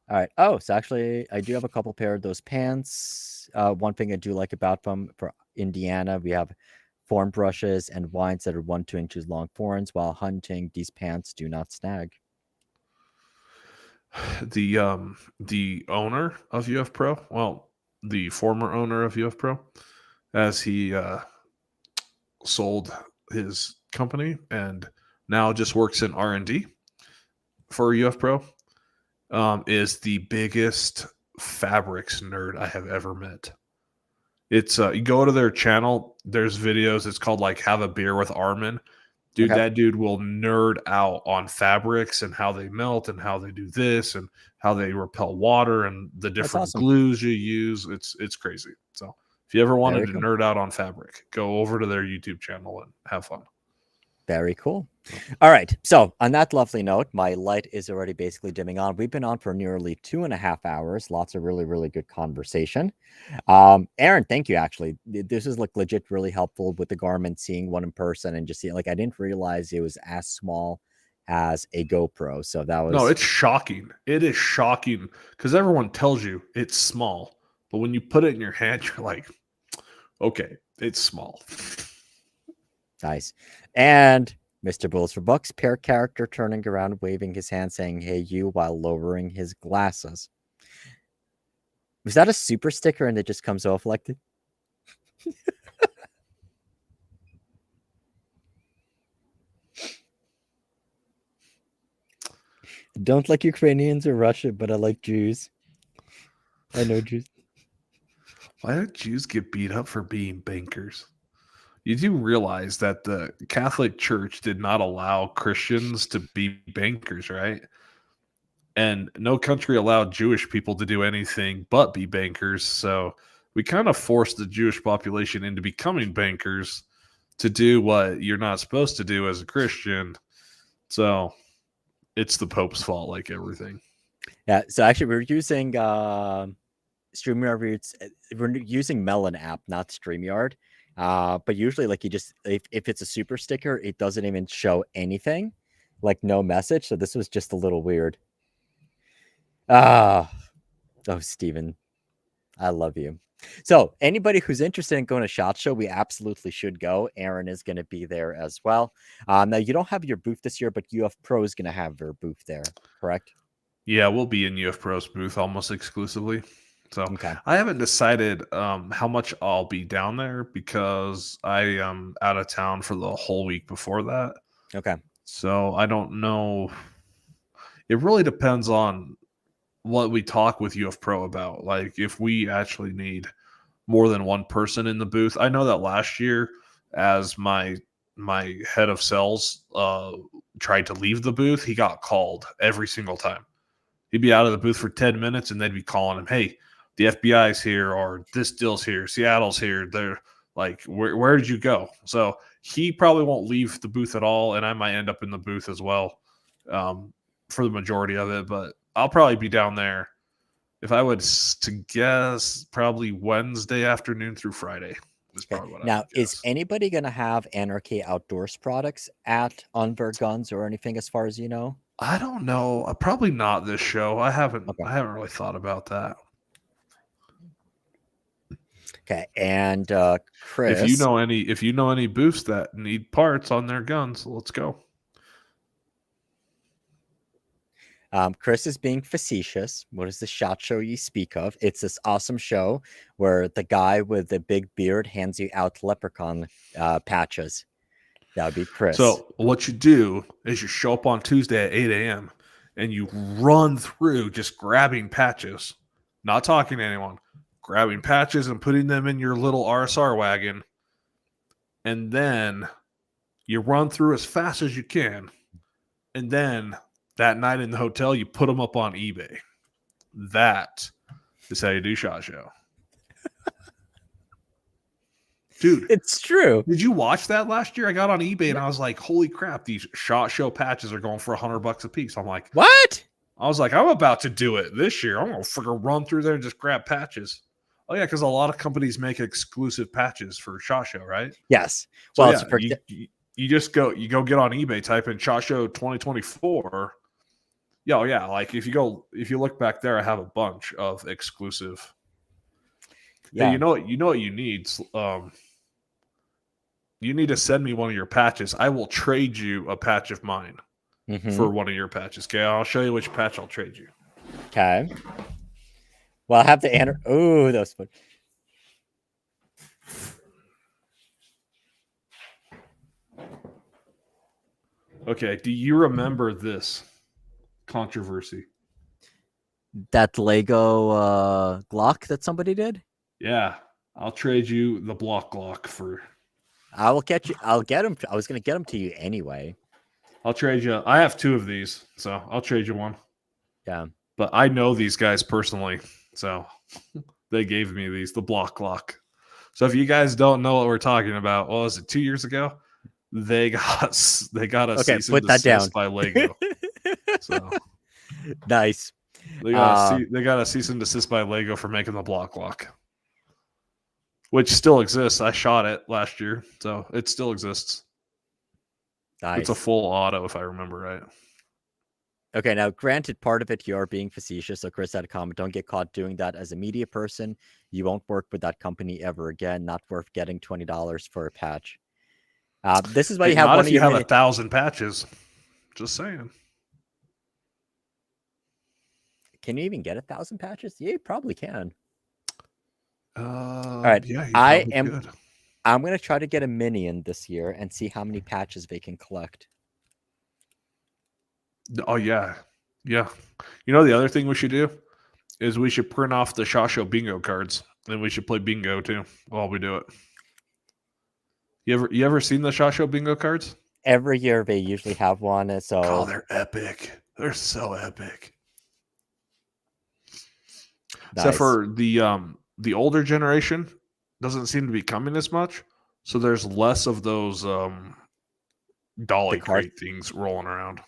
All right. Oh, so actually, I do have a couple pair of those pants. One thing I do like about them for Indiana, we have form brushes and wines that are 1 to 2 inches long forms. While hunting, these pants do not snag. The owner of UF Pro, well, the former owner of UF Pro, as he sold his company and now just works in R&D for UF Pro, is the biggest fabrics nerd I have ever met. It's you go to their channel, there's videos, it's called like Have a Beer with Armin. Dude, Okay, that dude will nerd out on fabrics and how they melt and how they do this and how they repel water and the that's different awesome. glues you use. It's crazy. So if you ever wanted Very to cool. nerd out on fabric, go over to their YouTube channel and have fun. Very cool. All right. So, on that lovely note, my light is already basically dimming on. We've been on for nearly 2.5 hours. Lots of really, really good conversation. Aaron, thank you. Actually, this is like legit really helpful with the Garmin, seeing one in person and just seeing, like, I didn't realize it was as small as a GoPro. So that No, was it's shocking. It is shocking because everyone tells you it's small, but when you put it in your hand, you're like, okay, it's small. nice. And Mr. Bulls for Bucks, pair character turning around, waving his hand, saying, "Hey, you," while lowering his glasses. Was that a super sticker and it just comes off like the. Don't like Ukrainians or Russia, but I like Jews. I know Jews. Why do Jews get beat up for being bankers? You do realize that the Catholic Church did not allow Christians to be bankers, right? And no country allowed Jewish people to do anything but be bankers. So we kind of forced the Jewish population into becoming bankers to do what you're not supposed to do as a Christian. So it's the Pope's fault, like everything. Yeah. So actually, we're using StreamYard. We're using Melon app, not StreamYard. But usually, like, you just, if it's a super sticker, it doesn't even show anything, like no message. So this was just a little weird. Ah, oh, Steven, I love you. So anybody who's interested in going to SHOT Show, we absolutely should go. Aaron is going to be there as well. Now you don't have your booth this year, but UF Pro is going to have their booth there, correct? Yeah, we'll be in UF Pro's booth almost exclusively. So Okay. I haven't decided how much I'll be down there because I am out of town for the whole week before that. Okay. So I don't know. It really depends on what we talk with UF Pro about. Like if we actually need more than one person in the booth. I know that last year, as my head of sales tried to leave the booth, he got called every single time. He'd be out of the booth for 10 minutes and they'd be calling him, hey, the FBI's here or this deal's here, Seattle's here. They're like, where did you go? So he probably won't leave the booth at all. And I might end up in the booth as well for the majority of it. But I'll probably be down there. If I was to guess, probably Wednesday afternoon through Friday is Okay. probably what I Now, would is guess. anybody going to have Anarchy Outdoors products at Unver Guns or anything, as far as you know? I don't know. Probably not this show. I haven't. Okay. I haven't really thought about that. Okay. And If you Chris, know any booths that need parts on their guns, let's go. Chris is being facetious. What is the SHOT Show you speak of? It's this awesome show where the guy with the big beard hands you out leprechaun patches. That would be Chris. So what you do is you show up on Tuesday at 8 a.m. and you run through just grabbing patches, not talking to anyone, grabbing patches and putting them in your little RSR wagon. And then you run through as fast as you can. And then that night in the hotel, you put them up on eBay. That is how you do SHOT Show. Dude, It's true. did you watch that last year? I got on eBay and I was like, holy crap, these SHOT Show patches are going for $100 a piece. I'm like, What? I was like, I'm about to do it this year. I'm going to freaking run through there and just grab patches. Oh, yeah, because a lot of companies make exclusive patches for SHOT Show, right? Yes. So, Well, yeah, it's you just go get on eBay, type in SHOT Show 2024, Yeah, oh, yeah. Like if you look back there, I have a bunch of exclusive. Hey, Yeah. you know what you need. You need to send me one of your patches. I will trade you a patch of mine Mm-hmm. for one of your patches. Okay, I'll show you which patch I'll trade you. Okay. Well, I have to enter. Oh, that was fun. Okay, do you remember this controversy? That Lego Glock that somebody did. Yeah, I'll trade you the block for. I will catch you. I'll get them. I was gonna get them to you anyway. I'll trade you. I have 2 of these, so I'll trade you one. Yeah. But I know these guys personally, so they gave me these, the block. So if you guys don't know what we're talking about, what was it, 2 years ago? They got a Okay, cease and put that down. desist by Lego. So Nice. they got a cease and desist by Lego for making the block, which still exists. I shot it last year, so it still exists. Nice. It's a full auto, if I remember right. Okay, now granted, part of it you're being facetious. So Chris had a comment: "Don't get caught doing that as a media person. You won't work with that company ever again. Not worth getting $20 for a patch." This is why you have not one if of you your have 1,000 patches. Just saying. Can you even get 1,000 patches? Yeah, you probably can. All right, yeah, you I probably am. could. I'm gonna try to get a minion this year and see how many patches they can collect. Oh yeah, yeah. You know the other thing we should do is we should print off the SHOT Show bingo cards, and we should play bingo too while we do it. You ever seen the SHOT Show bingo cards? Every year they usually have one, so Oh, they're epic. They're so epic. nice. Except for the older generation doesn't seem to be coming as much, so there's less of those dolly crate things rolling around.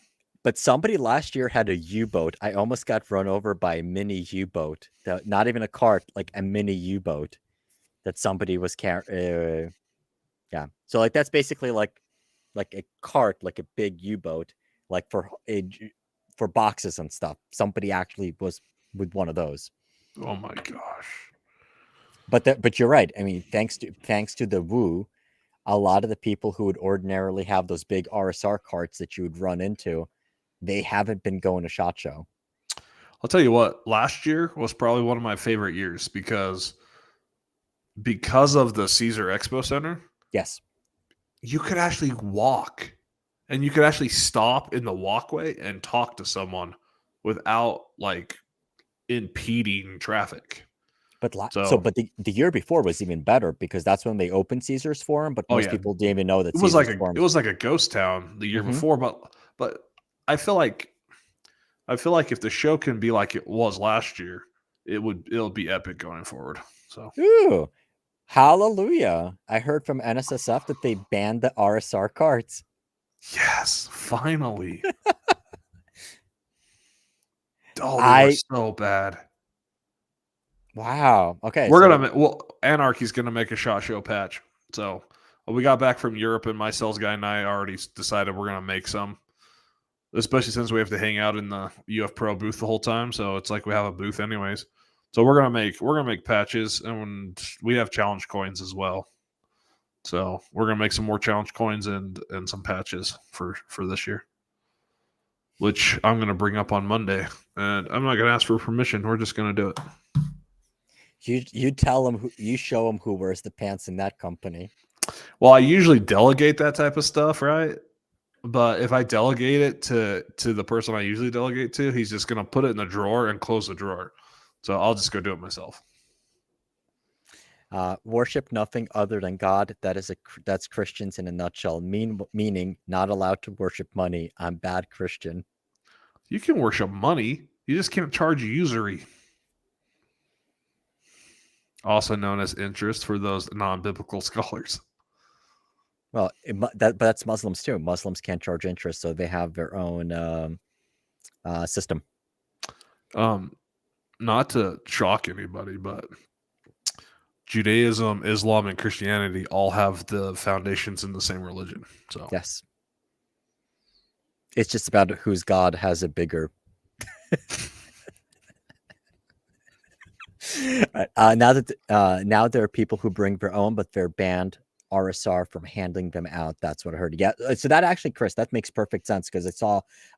But somebody last year had a U-boat. I almost got run over by a mini U-boat. Not even a cart, like a mini U-boat that somebody was carrying. Yeah. So like that's basically like a cart, like a big U-boat, like for boxes and stuff. Somebody actually was with one of those. Oh my gosh. But you're right. I mean, thanks to the Woo, a lot of the people who would ordinarily have those big RSR carts that you would run into, they haven't been going to SHOT Show. I'll tell you what, last year was probably one of my favorite years because of the Caesar Expo Center. Yes. You could actually walk and you could actually stop in the walkway and talk to someone without like impeding traffic. But the year before was even better because that's when they opened Caesar's Forum. But most people didn't even know that it was like a ghost town the year before. But I feel like if the show can be like it was last year, it'll be epic going forward. So ooh, hallelujah! I heard from NSSF that they banned the RSR carts. Yes, finally. Oh, they were so bad. Wow. Okay. Anarchy's gonna make a SHOT Show patch. So we got back from Europe, and my sales guy and I already decided we're gonna make some. Especially since we have to hang out in the UF Pro booth the whole time, so it's like we have a booth anyways. So we're gonna make patches, and we have challenge coins as well. So we're gonna make some more challenge coins and some patches for this year, which I'm gonna bring up on Monday. And I'm not gonna ask for permission. We're just gonna do it. You tell them you show them who wears the pants in that company. Well, I usually delegate that type of stuff, right? But if I delegate it to the person I usually delegate to, he's just gonna put it in the drawer and close the drawer. So I'll just go do it myself. Worship nothing other than God. That's Christians in a nutshell. Meaning not allowed to worship money. I'm bad Christian. You can worship money. You just can't charge usury. Also known as interest for those non-biblical scholars. Well, that's Muslims too. Muslims can't charge interest, so they have their own system. Not to shock anybody, but Judaism, Islam, and Christianity all have the foundations in the same religion. So yes, it's just about whose God has a bigger Now there are people who bring their own, but they're banned RSR from handing them out. That's what I heard. Yeah, so that actually, Chris, that makes perfect sense because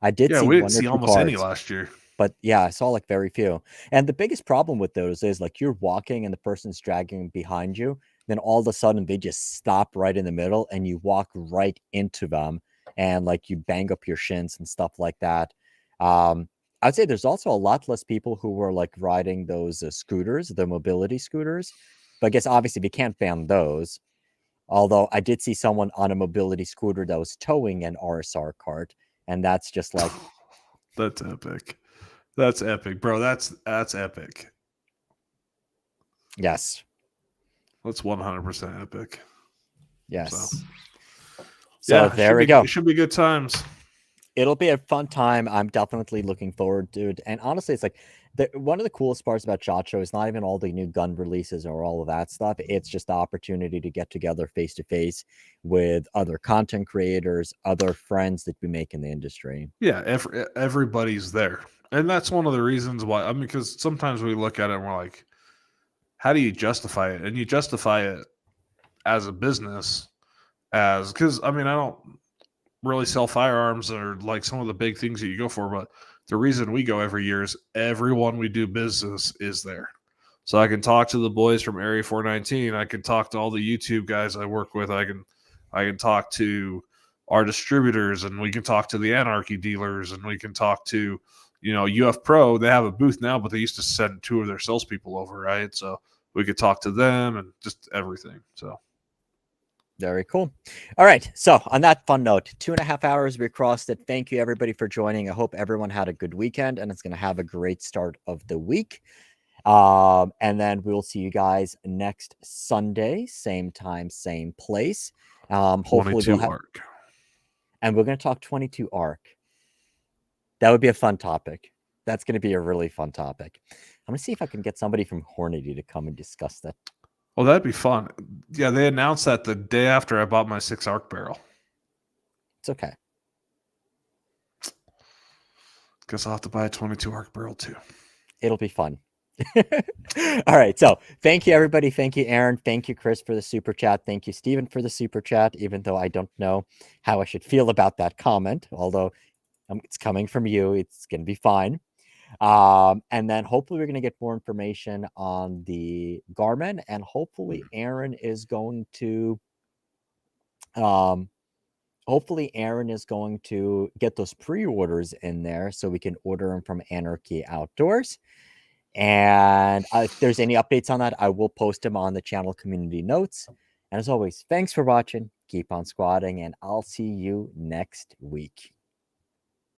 I did Yeah, see we didn't one or see two almost any cards, last year. but yeah, I saw like very few. And the biggest problem with those is like you're walking and the person's dragging behind you, then all of a sudden they just stop right in the middle and you walk right into them and like you bang up your shins and stuff like that. I'd say there's also a lot less people who were like riding those scooters, the mobility scooters. But I guess obviously we can't ban those. Although I did see someone on a mobility scooter that was towing an RSR cart, and that's just like That's epic. That's epic, bro. That's epic. yes, That's 100% epic. yes. So Yeah, there we go. It should be good times. It'll be a fun time. I'm definitely looking forward to it. And honestly, it's like one of the coolest parts about SHOT Show is not even all the new gun releases or all of that stuff. It's just the opportunity to get together face to face with other content creators, other friends that we make in the industry. Yeah, everybody's there. And that's one of the reasons why. I mean, because sometimes we look at it and we're like, how do you justify it? And you justify it as a business, because I mean, I don't really sell firearms or like some of the big things that you go for, but the reason we go every year is everyone we do business is there. So I can talk to the boys from Area 419. I can talk to all the YouTube guys I work with. I can talk to our distributors, and we can talk to the Anarchy dealers, and we can talk to, UF Pro. They have a booth now, but they used to send 2 of their salespeople over, right? So we could talk to them and just everything. So very cool. All right. So on that fun note, 2.5 hours, we crossed it. Thank you everybody for joining. I hope everyone had a good weekend and it's going to have a great start of the week. And then we'll see you guys next Sunday, same time, same place. Hopefully we'll have, ARC. and we're going to talk 22 ARC. That would be a fun topic. That's going to be a really fun topic. I'm going to see if I can get somebody from Hornady to come and discuss that. Oh, that'd be fun. Yeah, they announced that the day after I bought my 6 ARC barrel. It's okay. Guess I'll have to buy a 22 ARC barrel too. It'll be fun. All right. So thank you, everybody. Thank you, Aaron. Thank you, Chris, for the super chat. Thank you, Stephen, for the super chat, even though I don't know how I should feel about that comment, although it's coming from you. It's going to be fine. And then hopefully we're going to get more information on the Garmin, and hopefully Aaron is going to get those pre-orders in there so we can order them from Anarchy Outdoors. And if there's any updates on that, I will post them on the channel community notes. And as always, thanks for watching. Keep on squatting, and I'll see you next week.